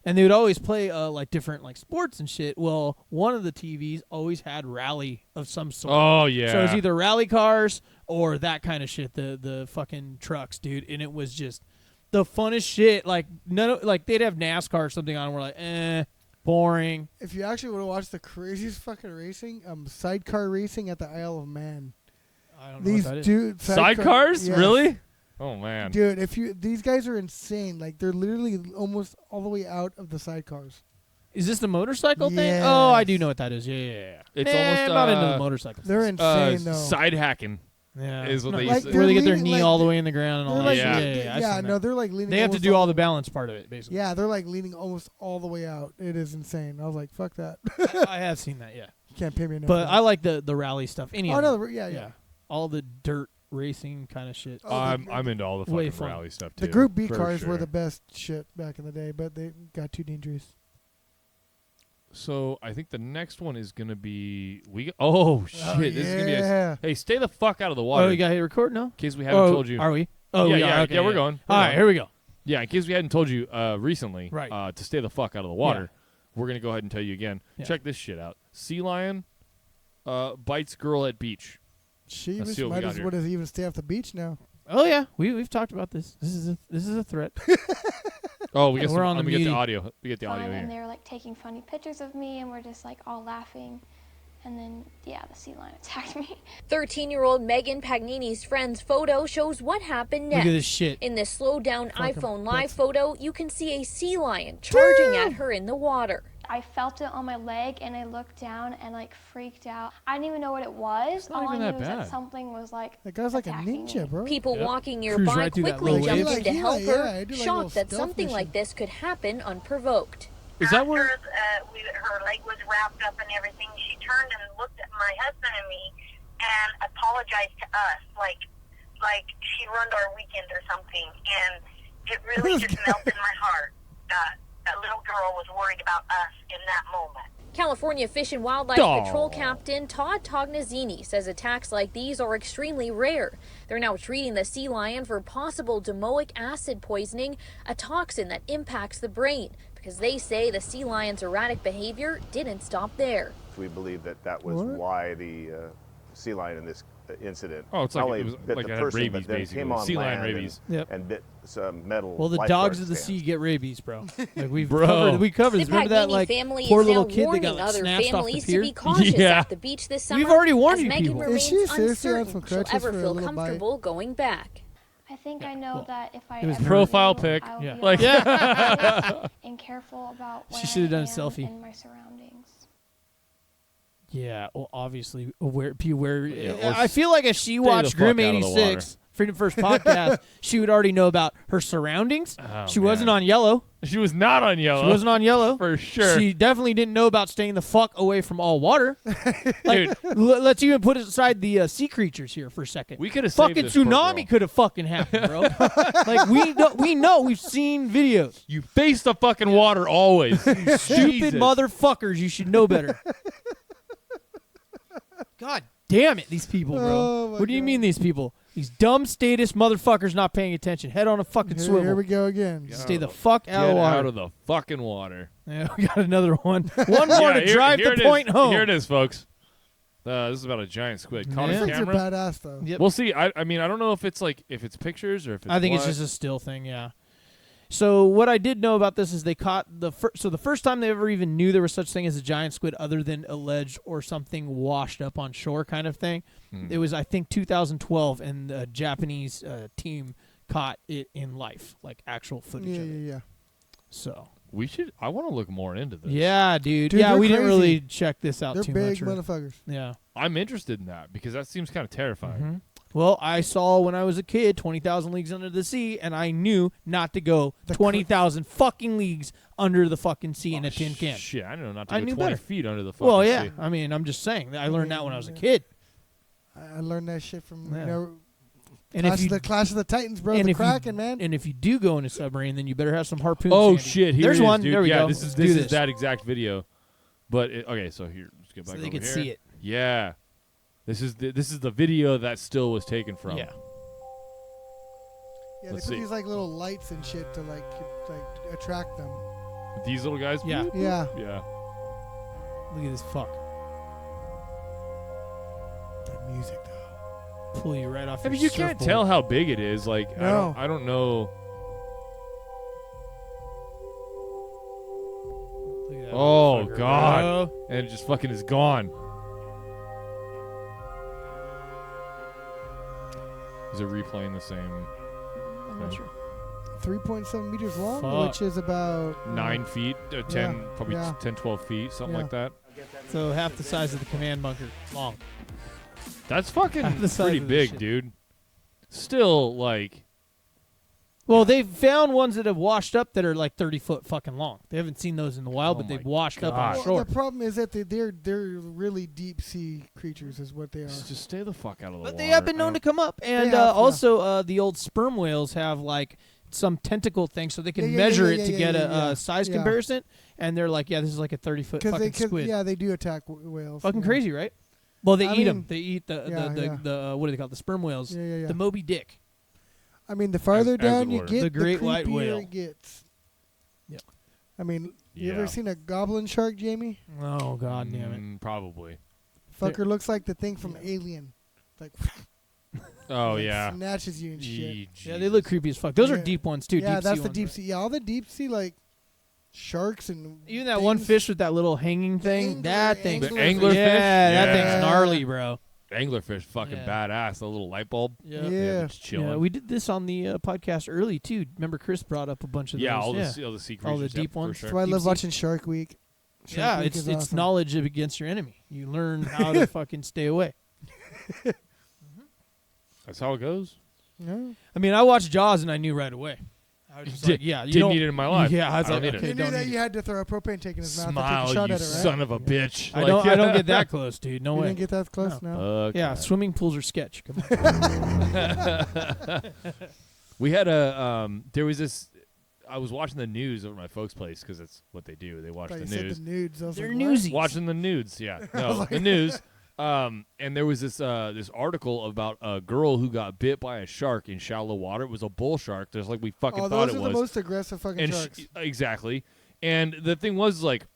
And they would always play like different like sports and shit. Well, one of the TVs always had rally of some sort. Oh yeah. So it was either rally cars or that kind of shit, the fucking trucks, dude. And it was just the funnest shit. Like like they'd have NASCAR or something on, and we're like, boring. If you actually would have watched the craziest fucking racing, sidecar racing at the Isle of Man. I don't know These what that is. dude Sidecars? yes. Really? Oh man. Dude, these guys are insane. Like they're literally almost all the way out of the sidecars. Is this the motorcycle thing? Oh, I do Yes. know what that is. Yeah. It's Nah, almost I'm not into the motorcycle. They're insane though. side hacking. Yeah, is what they like used to- where they they're get their leaning, knee like, all the way in the ground and all They're that. like, Yeah. I've seen that. no, they're like leaning. They have to almost do all the balance part of it, basically. Yeah, they're like leaning almost all the way out. It is insane. I was like, fuck that. I have seen that. Yeah, You can't pay me enough. but for I that. like the rally stuff. Any Oh of no, them. yeah. all the dirt racing kind of shit. Oh, I'm into all the Way fucking fun. rally stuff too. The Group B for cars were sure. the best shit back in the day, but they got too dangerous. So I think the next one is gonna be Oh shit! This is gonna be. yeah. Hey, stay the fuck out of the water. Oh, you got to hit record? No. in case we haven't told you. Are we? Oh, yeah, we yeah, are. Okay, yeah. We're going. We're All right, going. here we go. Yeah, in case we hadn't told you recently, Right. to stay the fuck out of the water, we're gonna go ahead and tell you again. Yeah. Check this shit out. Sea lion bites girl at beach. She Let's just see what we might got as here. well even stay off the beach now. Oh yeah, we've talked about this. This is a threat. Oh, we get We're some, on the let me get the meeting. audio. We get the audio fun, and here. they were like taking funny pictures of me, and we're just like all laughing. And then, yeah, the sea lion attacked me. 13-year-old Megan Pagnini's friend's photo shows what happened next. Look at this shit. In this slowed-down Fucking iPhone Live that's- photo, you can see a sea lion charging at her in the water. I felt it on my leg, and I looked down and like freaked out. I didn't even know what it was. not All I even knew that was bad. that something was like That guy's like a attacking ninja, me. bro. People Yep. walking Cruise nearby right through that quickly little jumped wave. in to Like, help yeah, her, I do like shocked little that stealth something like mission. this could happen unprovoked. Is that where? After, her leg was wrapped up and everything, she turned and looked at my husband and me and apologized to us, like she ruined our weekend or something. And it really just melted my heart. That little girl was worried about us in that moment. California Fish and Wildlife Aw. Patrol Captain Todd Tognazzini says attacks like these are extremely rare. They're now treating the sea lion for possible domoic acid poisoning, a toxin that impacts the brain, because they say the sea lion's erratic behavior didn't stop there. We believe that was What? why the sea lion in this incident Oh, it's not like only it was bit like the it had person, rabies, but then basically. came on Sea lion land rabies. Yep. and bit some metal. Well, the lifeguard dogs of the stands. sea get rabies, bro. Like we Bro. covered The this. Remember that Pagnini like family poor is little now kid that warning got like, other snatched off the families pier? to be cautious Yeah. at the beach this summer. We've already warned as you Megan people. remains Is she seriously on uncertain some she'll crutches ever for a feel little bite? comfortable going back. I think Yeah, I know well, that if I it was ever profile do, pic. I will Yeah. be Like- cautious and careful about where She should have I done a am selfie. and my surroundings. Yeah, well, obviously, beware. Yeah, or I feel like if she the watched fuck Grim out of the water. 86, Freedom First podcast, she would already know about her surroundings. Oh, She wasn't man. on yellow. She was not on yellow. She wasn't on yellow. for sure. She definitely didn't know about staying the fuck away from all water. Dude, Let's even put aside the sea creatures here for a second. we could have saved Fucking this poor tsunami girl. could have fucking happened, bro. Like we know we've seen videos. You face the fucking water always. Stupid Jesus. motherfuckers, you should know better. God damn it, these people, bro. Oh, my What do you God. mean these people? These dumb statist motherfuckers not paying attention. Head on a fucking swivel. Here we go again. Yeah. Stay the fuck out of the Get water. out of the fucking water. Yeah, we got another one. One more to drive the point home. Here it is, folks. This is about a giant squid. Caught Yeah. on Things are camera. badass though. Yep. We'll see. I mean, I don't know if it's pictures or if it's I think it's what. just a still thing, yeah. So what I did know about this is they caught the first time they ever even knew there was such thing as a giant squid other than alleged or something washed up on shore kind of thing. It was, I think, 2012, and the Japanese team caught it in life, like actual footage of it. Yeah. So I want to look more into this. yeah, dude. Dude, Yeah, they're we didn't crazy. really check this out They're too big much. motherfuckers. Yeah. I'm interested in that because that seems kind of terrifying. Well, I saw when I was a kid 20,000 Leagues Under the Sea, and I knew not to go 20,000 fucking leagues under the fucking sea in a tin can. Shit, I know not to I go knew 20 better. feet under the fucking Well, yeah. sea. I mean, I'm just saying. I learned that when I was a kid. I learned that shit from Yeah. And Clash of the Titans, bro. and The if you- Kraken, man. And if you do go in a submarine, then you better have some harpoons. Oh handy. shit! Here There's it is, one. dude. There we yeah, go. this Let's is do that exact video. But okay, so here, let's get back So they over could here. see it. Yeah, this is the video that still was taken from. Yeah. Yeah, Let's they put see. these like little lights and shit to like attract them. These little guys. Yeah. Yeah. Yeah. Look at this fuck. That music though. Pull you right off I your mean, you can't surfboard. tell how big it is. Like, No. I don't know. Look at that Oh motherfucker, god! bro. And it just fucking is gone. Is it replaying the same? I'm not sure. 3.7 meters long, Fuck. which is about 9 feet, 10, Yeah, probably yeah. 10, 12 feet, something Yeah. like that. So half the size of the command bunker long. That's fucking Half the size pretty of this big, shit. dude. Still, like, Well, they've found ones that have washed up that are like 30 foot fucking long. They haven't seen those in the wild, Oh but they've my washed up God. on Well, shore. the problem is that they're really deep sea creatures, is what they are. just stay the fuck out of the water. But they have been known to come up, and have, yeah. also the old sperm whales have like some tentacle thing, so they can measure it to get a size yeah. comparison. And they're like, yeah, this is like a 30-foot fucking squid. Yeah, they do attack whales. Fucking yeah. crazy, right? Well, they I eat them. mean, They eat the yeah. what do they call it? The sperm whales. Yeah. The Moby Dick. I mean, the farther As down it you were. get, The great white creepier whale. it gets. Yep. I mean, you Yeah. ever seen a goblin shark, Jamie? Oh god damn it! Probably. Fucker looks like the thing from Alien. Like, Oh, like yeah. snatches you and shit. Yee, Yeah, they look creepy as fuck. Those are Yeah. deep ones too. Yeah, deep that's sea the ones, deep right? sea. Yeah, all the deep sea like sharks and Even that one things. fish with that little hanging thing. angler- that thing. The anglerfish. anglerfish? Yeah, that Yeah. thing's gnarly, bro. Anglerfish, fucking Yeah. badass. The little light bulb. Yeah. Yeah. Just chilling. Yeah, we did this on the podcast early too. Remember, Chris brought up a bunch of Yeah, those. all yeah. the sea, all the sea creatures. All the yep, deep for ones. sure. That's why I Deep love sea. watching Shark Week. Shark Yeah, Week it's is it's awesome. knowledge against your enemy. You learn how to fucking stay away. That's how it goes. Yeah. I mean, I watched Jaws and I knew right away. I was just like, yeah, you Didn't don't need it in my life. Yeah, I was I don't like, need it. okay, You knew don't that need you it. had to throw a propane tank in his mouth and take Smile, a shot you at it, right? son of a bitch. I don't get that close, dude. No You way. didn't get that close, no. Yeah, swimming pools are sketch. Come on. We had a there was this. I was watching the news over at my folks' place because that's what they do. They watch Thought the you said news. the nudes. I was They're like, newsies. Watching the nudes, yeah. No, the news. And there was this this article about a girl who got bit by a shark in shallow water. It was a bull shark, just like we fucking Oh, thought those it are was. the most aggressive fucking And sharks. exactly. And the thing was, like,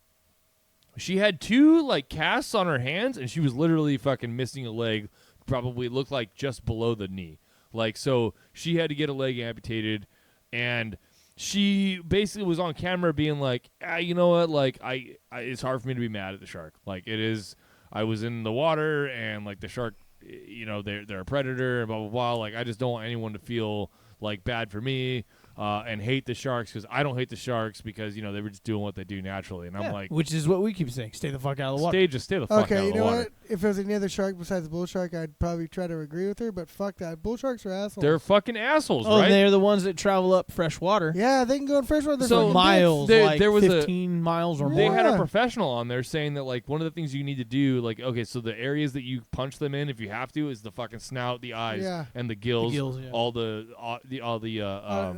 she had 2 like casts on her hands, and she was literally fucking missing a leg. Probably looked like just below the knee. Like, so she had to get a leg amputated, and she basically was on camera being like, you know what? Like, I it's hard for me to be mad at the shark. Like, it is. I was in the water, and like the shark, you know, they're a predator, blah blah blah. Like, I just don't want anyone to feel like bad for me. And hate the sharks because I don't hate the sharks because, you know, they were just doing what they do naturally. And I'm like, which is what we keep saying. Stay the fuck out of the water. stay the fuck out Okay, of you the know water. what? If there's any other shark besides bull shark, I'd probably try to agree with her. But fuck that, bull sharks are assholes. They're fucking assholes, Oh, right? they're the ones that travel up fresh water. yeah, they can go in freshwater. They're So fucking Miles, There- like there was a- 15 miles or They more. had a Yeah. professional on there saying that, like, one of the things you need to do, like, okay, so the areas that you punch them in, if you have to, is the fucking snout, the eyes, Yeah. and the gills, gills, yeah. all the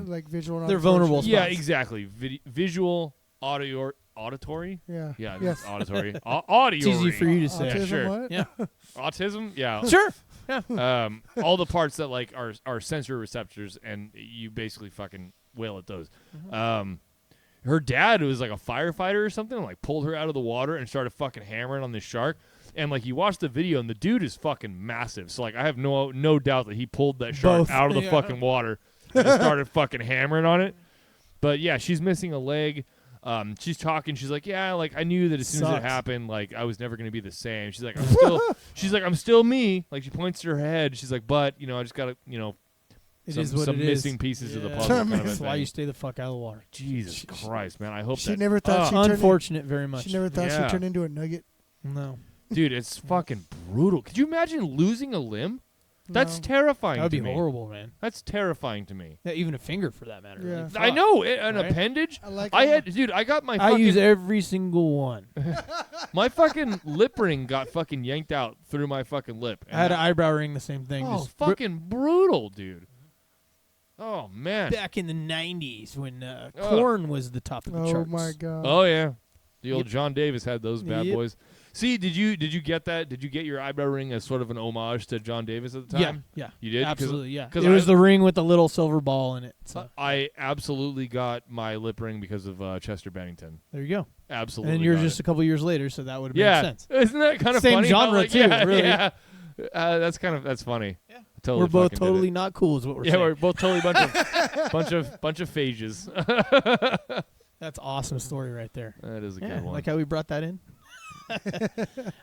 like visual. and They're auditory vulnerable shit. yeah, spots. exactly, visual, auditory, Yeah. yeah, Yes. auditory, auditory. It's easy for you to say. Autism, sure. what? Yeah. Autism, yeah. Sure. All the parts that like are sensory receptors, and you basically fucking wail at those. Her dad was like a firefighter or something, and, like pulled her out of the water and started fucking hammering on this shark. And like you watch the video, and the dude is fucking massive. So like I have no doubt that he pulled that shark out of the fucking water and started fucking hammering on it. But yeah, she's missing a leg. She's talking. She's like, yeah, like I knew that as soon as it happened, like I was never gonna be the same. She's like, I'm still me. Like she points to her head. She's like, but I just gotta, some missing pieces of the puzzle. Kind of That's why you stay the fuck out of the water. Jesus Christ, man! I hope she that never thought she'd unfortunate very much. She never thought she'd turn into a nugget. No, dude, it's fucking brutal. Could you imagine losing a limb? That's terrifying. That would to be me. horrible, man. That's terrifying to me. Yeah, even a finger, for that matter. Yeah. Like, I know an appendage. I got my. I use every single one. My fucking lip ring got fucking yanked out through my fucking lip. I had an eyebrow ring, the same thing. Oh, just fucking brutal, dude. Oh man. Back in the '90s when corn was the top of the charts. Oh my god. Oh yeah, the old John Davis had those bad boys. See, did you get that? Did you get your eyebrow ring as sort of an homage to John Davis at the time? Yeah. You did? Absolutely, yeah. Because it was the ring with the little silver ball in it. So. I absolutely got my lip ring because of Chester Bennington. There you go. Absolutely. And you're just a couple years later, so that would have made sense. Isn't that kind of Same funny? genre too, really. Yeah. That's funny. Yeah. Totally we're both totally not cool, is what we're saying. Yeah, we're both totally bunch of phages. That's awesome story right there. That is a good one. Like how we brought that in.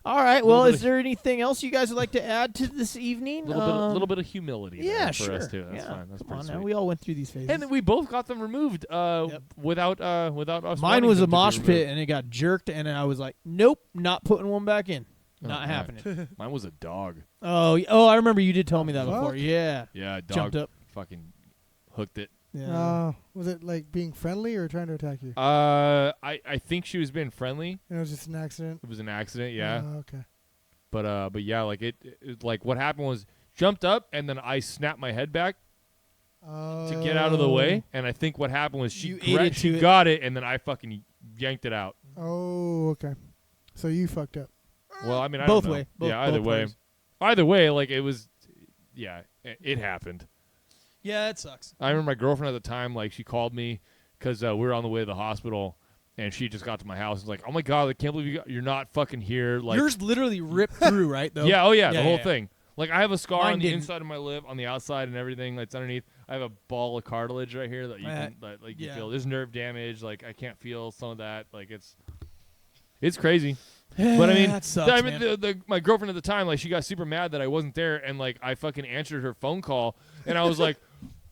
All right. Well, is there anything else you guys would like to add to this evening? A little bit of humility. Yeah, for sure. us too. That's fine. That's pretty sweet. Now we all went through these phases, and we both got them removed without us. Mine was a mosh pit, and it got jerked, and I was like, "Nope, not putting one back in. Not happening." Mine was a dog. Oh, I remember you did tell me that before. Yeah. Yeah, a dog jumped up, fucking hooked it. Yeah. Was it like being friendly or trying to attack you? I think she was being friendly. And it was just an accident. It was an accident, yeah. Okay. But yeah, like it like what happened was jumped up and then I snapped my head back to get out of the way, and I think what happened was she got it and then I fucking yanked it out. Oh, okay. So you fucked up. Well, I mean, I both don't know. way. Either way. Players. Either way, like it was, yeah, it happened. Yeah, it sucks. I remember my girlfriend at the time, like she called me because we were on the way to the hospital, and she just got to my house and was like, "Oh my god, I can't believe you're not fucking here." Like yours literally ripped through, right? Though. Yeah. Oh yeah. The whole thing. Like I have a scar Mine on the didn't. inside of my lip, on the outside, and everything. Like it's underneath. I have a ball of cartilage right here that you can you feel. There's nerve damage. Like I can't feel some of that. Like it's crazy. But I mean, that sucks, man. My girlfriend at the time, like she got super mad that I wasn't there, and like I fucking answered her phone call, and I was like,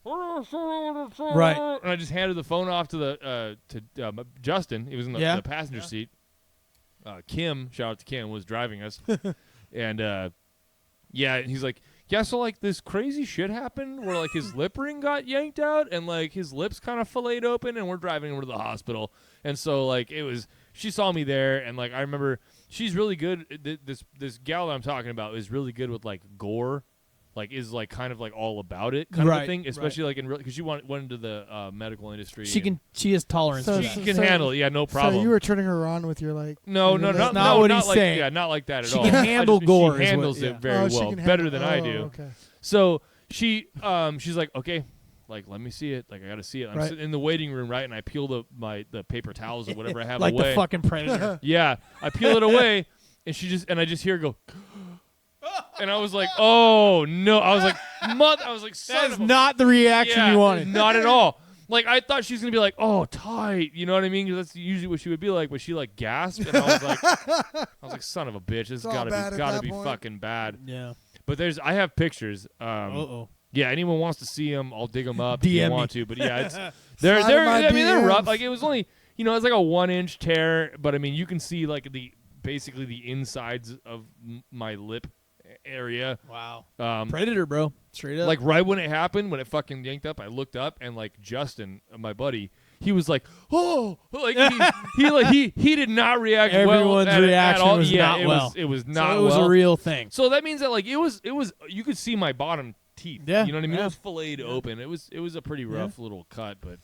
right, and I just handed the phone off to Justin. He was in the passenger seat. Kim, shout out to Kim, was driving us, and he's like, yeah, so like this crazy shit happened where like his lip ring got yanked out and like his lips kind of filleted open, and we're driving over to the hospital, and so like it was. She saw me there, and like I remember, she's really good. This gal that I'm talking about is really good with like gore, like is like kind of like all about it kind of a thing. Especially like in because she went into the medical industry. She has tolerance. So, for she that. can handle it. Yeah, no problem. So you were turning her on with your like. No, not what he's like, saying. Yeah, not like that at she all. Can handle gore. She handles it very well, better than I do. Okay. So she's like, okay. Like, let me see it. Like, I got to see it. I'm sitting in the waiting room, right? And I peel the paper towels or whatever I have like away. Like the fucking Predator. Yeah. I peel it away, and I just hear her go, and I was like, oh, no. I was like, that is not the reaction you wanted. Not at all. Like, I thought she was going to be like, oh, tight. You know what I mean? Because that's usually what she would be like. But she, like, gasped. And I was like, son of a bitch. This has got to be fucking bad. Yeah. But I have pictures. Yeah, anyone wants to see them, I'll dig them up if you want to. But yeah, it's they're rough. Like it was only it's like a 1-inch tear, but I mean you can see like basically the insides of my lip area. Wow. Predator, bro. Straight up. Like right when it happened, when it fucking yanked up, I looked up and like Justin, my buddy, he was like, "Oh!" Like he did not react well. Everyone's reaction at all. was not well. It was not. So it was a real thing. So that means that like it was. You could see my bottom teeth. Yeah. You know what I mean? It was filleted open. It was a pretty rough little cut, but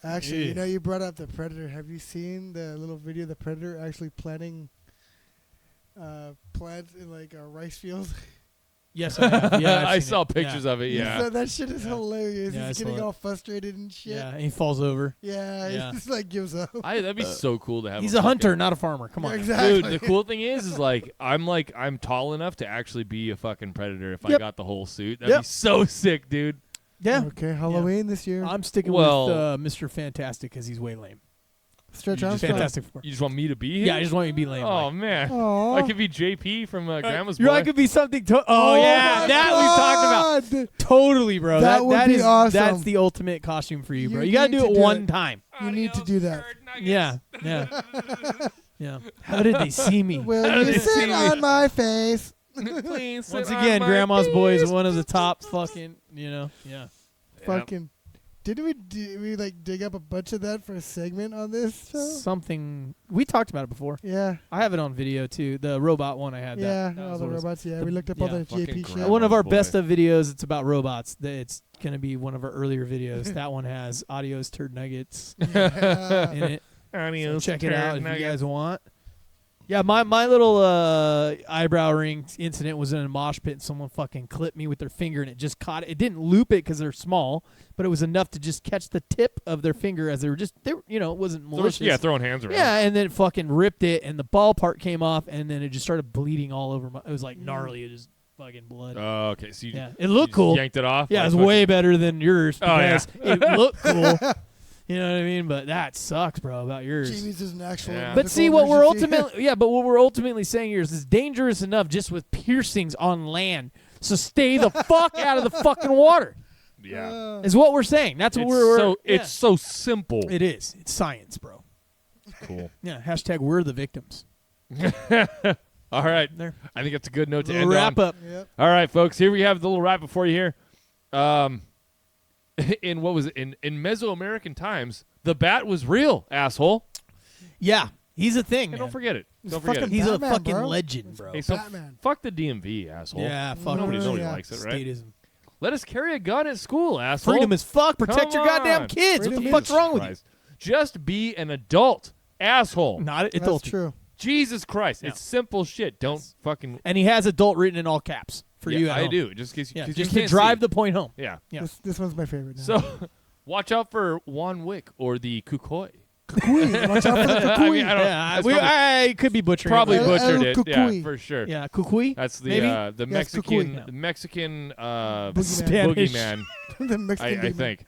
actually, you brought up the Predator. Have you seen the little video of the Predator actually planting plants in like a rice field? Yes, I have. Yeah, I saw pictures of it. So Yeah. that shit is hilarious. Yeah, I He's saw getting it. all frustrated and shit. Yeah, and he falls over. Yeah, Yeah. he just like gives up. That'd be so cool to have. He's a a hunter, fucking- not a farmer. Come on. Yeah, exactly. Dude, the cool thing is I'm tall enough to actually be a fucking predator if I Yep. got the whole suit. That'd be Yep. so sick, dude. Yeah. Okay, Halloween this year. I'm sticking Well- with Mr. Fantastic because he's way lame. Stretch You just Armstrong. Fantastic Four. You just want me to be here? Yeah, I just want you to be lame. Oh like. man, Aw. I could be JP from Grandma's You're Boy. I could be something. Oh yeah, my that we've talked about. God. Totally, bro. That would be is awesome. That's the ultimate costume for you, bro. You You gotta need do to it do one it. time. You need to do that. Yeah, yeah, yeah. How did they see me? Will you sit on my face? Please. Once sit again, on my Grandma's Boy is face. one of the top fucking. Yeah. Yeah. Fucking. Didn't we like dig up a bunch of that for a segment on this show? Something we talked about it before. Yeah. I have it on video too. The robot one I had. Yeah, that all was the what it was. robots. Yeah, the- we looked up all yeah, the fucking JP shit. Grandma's One of our Boy. best of videos. It's about robots. It's gonna be one of our earlier videos. That one has Adios Turd Nuggets Yeah. in it. So Adios, check it turd out if nuggets. you guys want. Yeah, my little eyebrow ring incident was in a mosh pit. And someone fucking clipped me with their finger, and it just caught it. It didn't loop it because they're small, but it was enough to just catch the tip of their finger as they were it wasn't malicious. Yeah, throwing hands around. Yeah, and then it fucking ripped it, and the ball part came off, and then it just started bleeding all over. It was like gnarly. It just fucking blood. Oh, okay. So you, Yeah, it you looked just cool. Yanked it off. Yeah, Like it was fucking- way better than yours Oh, yeah. because it looked cool. You know what I mean? But that sucks, bro, about yours. Jamie's is an actual. Yeah. But medical see, what we're emergency. ultimately saying here is dangerous enough just with piercings on land. So stay the fuck out of the fucking water. Yeah. Is what we're saying. That's what It's we're. so yeah. it's so simple. It is. It's science, bro. Cool. Yeah. Hashtag we're the victims. All right. There. I think that's a good note to Little end wrap on. up. Yep. All right, folks. Here we have the little wrap up for you here. In what was it? In Mesoamerican times, the bat was real, asshole. Yeah. He's a thing. Hey, Man. don't forget it. It's Don't forget fucking it. He's Batman, a fucking bro. legend, bro. Hey, so Batman. fuck the DMV, asshole. Yeah. Fuck. Nobody Yeah. likes it, right? Statism. Let us carry a gun at school, asshole. Freedom as fuck. Protect Come your goddamn on. kids. What Freedom the fuck's Jesus wrong with Christ. Just be an adult, asshole. you? Not That's adult. true. Jesus Christ. Yeah. It's simple shit. Don't fucking. And he has adult written in all caps for Yeah, you. At I home. do. Just in case, Yeah. 'cause Just you to can't drive see the point home. it. Yeah. Yeah. This one's my favorite. Now. So watch out for Juan Wick or the Kukoi. Kukui. Watch out for the I Kukui. mean, I don't. Yeah, that's we, probably, I could be butchering. probably it, but- butchered El it. Kukui. Yeah, for sure. Yeah, Kukui. That's the Maybe? the Yes, Mexican Kukui. the Mexican Boogeyman. Spanish. boogeyman. The Mexican I demon. think.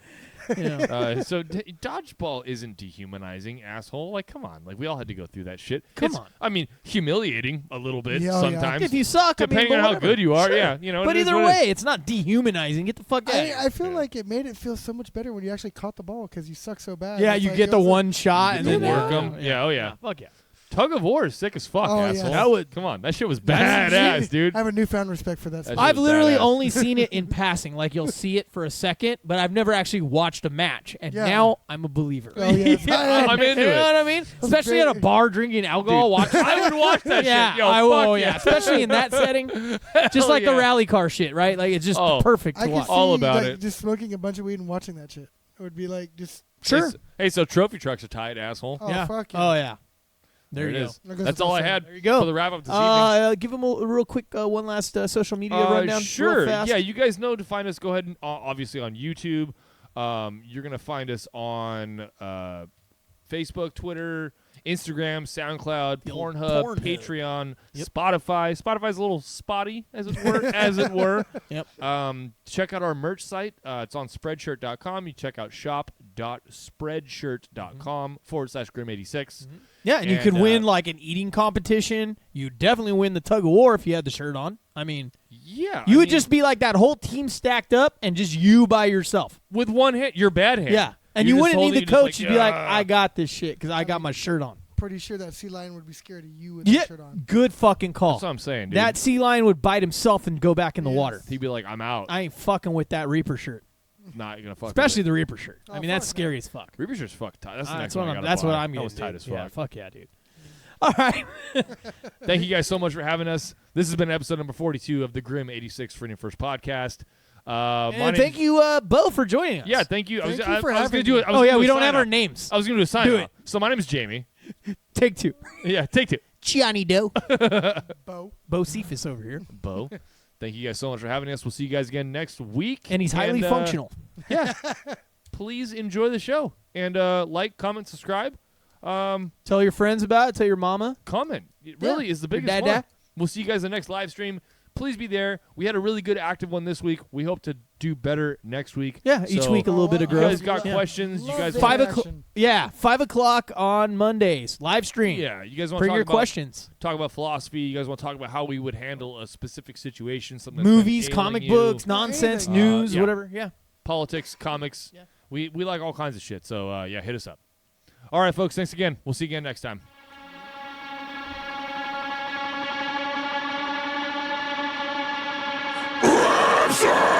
Yeah. So dodgeball isn't dehumanizing, asshole. Like, come on. Like, we all had to go through that shit. Come It's, on. I mean, humiliating a little bit Yeah, oh, yeah. sometimes. If you suck, Depending I mean, on how whatever. good you are, Sure. yeah, you know. But it is either what it is. way, it's not dehumanizing. Get the fuck out. of here. I feel like it made it feel so much better when you actually caught the ball because you suck so bad. Yeah, It's you like, get it the was one shot and You then get to work 'em. Yeah, oh, yeah. Fuck yeah. Tug of War is sick as fuck, Oh, yeah. asshole. That would- Come on, that shit was That's badass, legit. dude. I have a newfound respect for that. That sport. shit I've was literally badass. only seen it in passing. Like you'll see it for a second, but I've never actually watched a match. And Yeah. now I'm a believer. Oh, yeah. I'm into You know it. what I mean? Especially at a very- bar drinking alcohol. Dude, Watch. I would watch that Yeah, shit. Yo, I fuck will. yeah. Yeah, especially in that setting, just Hell like the yeah. rally car shit, right? Like it's just Oh. perfect I to could watch. see All about like, it. just smoking a bunch of weed and watching that shit. It would be like just. Sure. Hey, so trophy trucks are tight, asshole. Oh yeah. fuck yeah. Oh yeah. There it you is. There goes That's the all I best had There you go. for the wrap up this evening. Give them a real quick one last social media rundown. Sure. Real fast. Yeah, you guys know to find us. Go ahead and obviously on YouTube. You're gonna find us on Facebook, Twitter, Instagram, SoundCloud, The old Pornhub, Pornhub. Patreon, Yep. Spotify. Spotify's a little spotty, as it were. as it were. Yep. Check out our merch site. It's on Spreadshirt.com. You check out shop.spreadshirt.com /Grim86. Yeah, and you And, could win like an eating competition. You definitely win the tug of war if you had the shirt on. I mean, Yeah, you I would mean, just be like that whole team stacked up and just you by yourself. with one hand, your bad hand. Yeah, and You're you just wouldn't need holding the it just coach. You'd be like, "Ah." I got this shit because I got my shirt on. Pretty sure that sea lion would be scared of you with Yeah, the shirt on. good fucking call. That's what I'm saying, dude. That sea lion would bite himself and go back in the Yes. water. He'd be like, I'm out. I ain't fucking with that Reaper shirt, Not gonna fuck. especially with the Reaper shirt. Oh, I mean, that's fuck scary as fuck. it. Reaper shirt's fuck tight. That's the next That's what one I I'm. gotta That's buy. what I'm That getting. was tight dude. as Yeah, fuck. fuck yeah, dude. All right. Thank you guys so much for having us. This has been episode number 42 of the Grim 86 Freedom First podcast. My And name- thank you, Bo, for joining us. Yeah, thank you. Thank you I for was having gonna do me. it. I was Oh gonna yeah, do we a don't have sign our off. names. I was gonna do a sign Do off. it. So my name is Jamie. Take two. Yeah, take two. Gianni Doe. Bo. Bo Cephas over here. Bo. Thank you guys so much for having us. We'll see you guys again next week. And he's highly functional. Yeah. Please enjoy the show. And like, comment, subscribe. Tell your friends about it. Tell your mama. Comment. It really is the Your biggest dada. one. We'll see you guys in the next live stream. Please be there. We had a really good active one this week. We hope to do better next week. Yeah, each So, week a little bit of You growth. guys got Yeah. questions? You Love guys the 5 interaction. o'clock. Yeah, 5 o'clock on Mondays. Live stream. Yeah, you guys want to Bring talk your about questions. talk about philosophy? You guys want to talk about how we would handle a specific situation? Something that's been Movies, ailing comic you, books, nonsense, Anything. news, yeah. whatever. Yeah. politics, comics. Yeah. We like all kinds of shit. So yeah, hit us up. All right, folks. Thanks again. We'll see you again next time. Sir!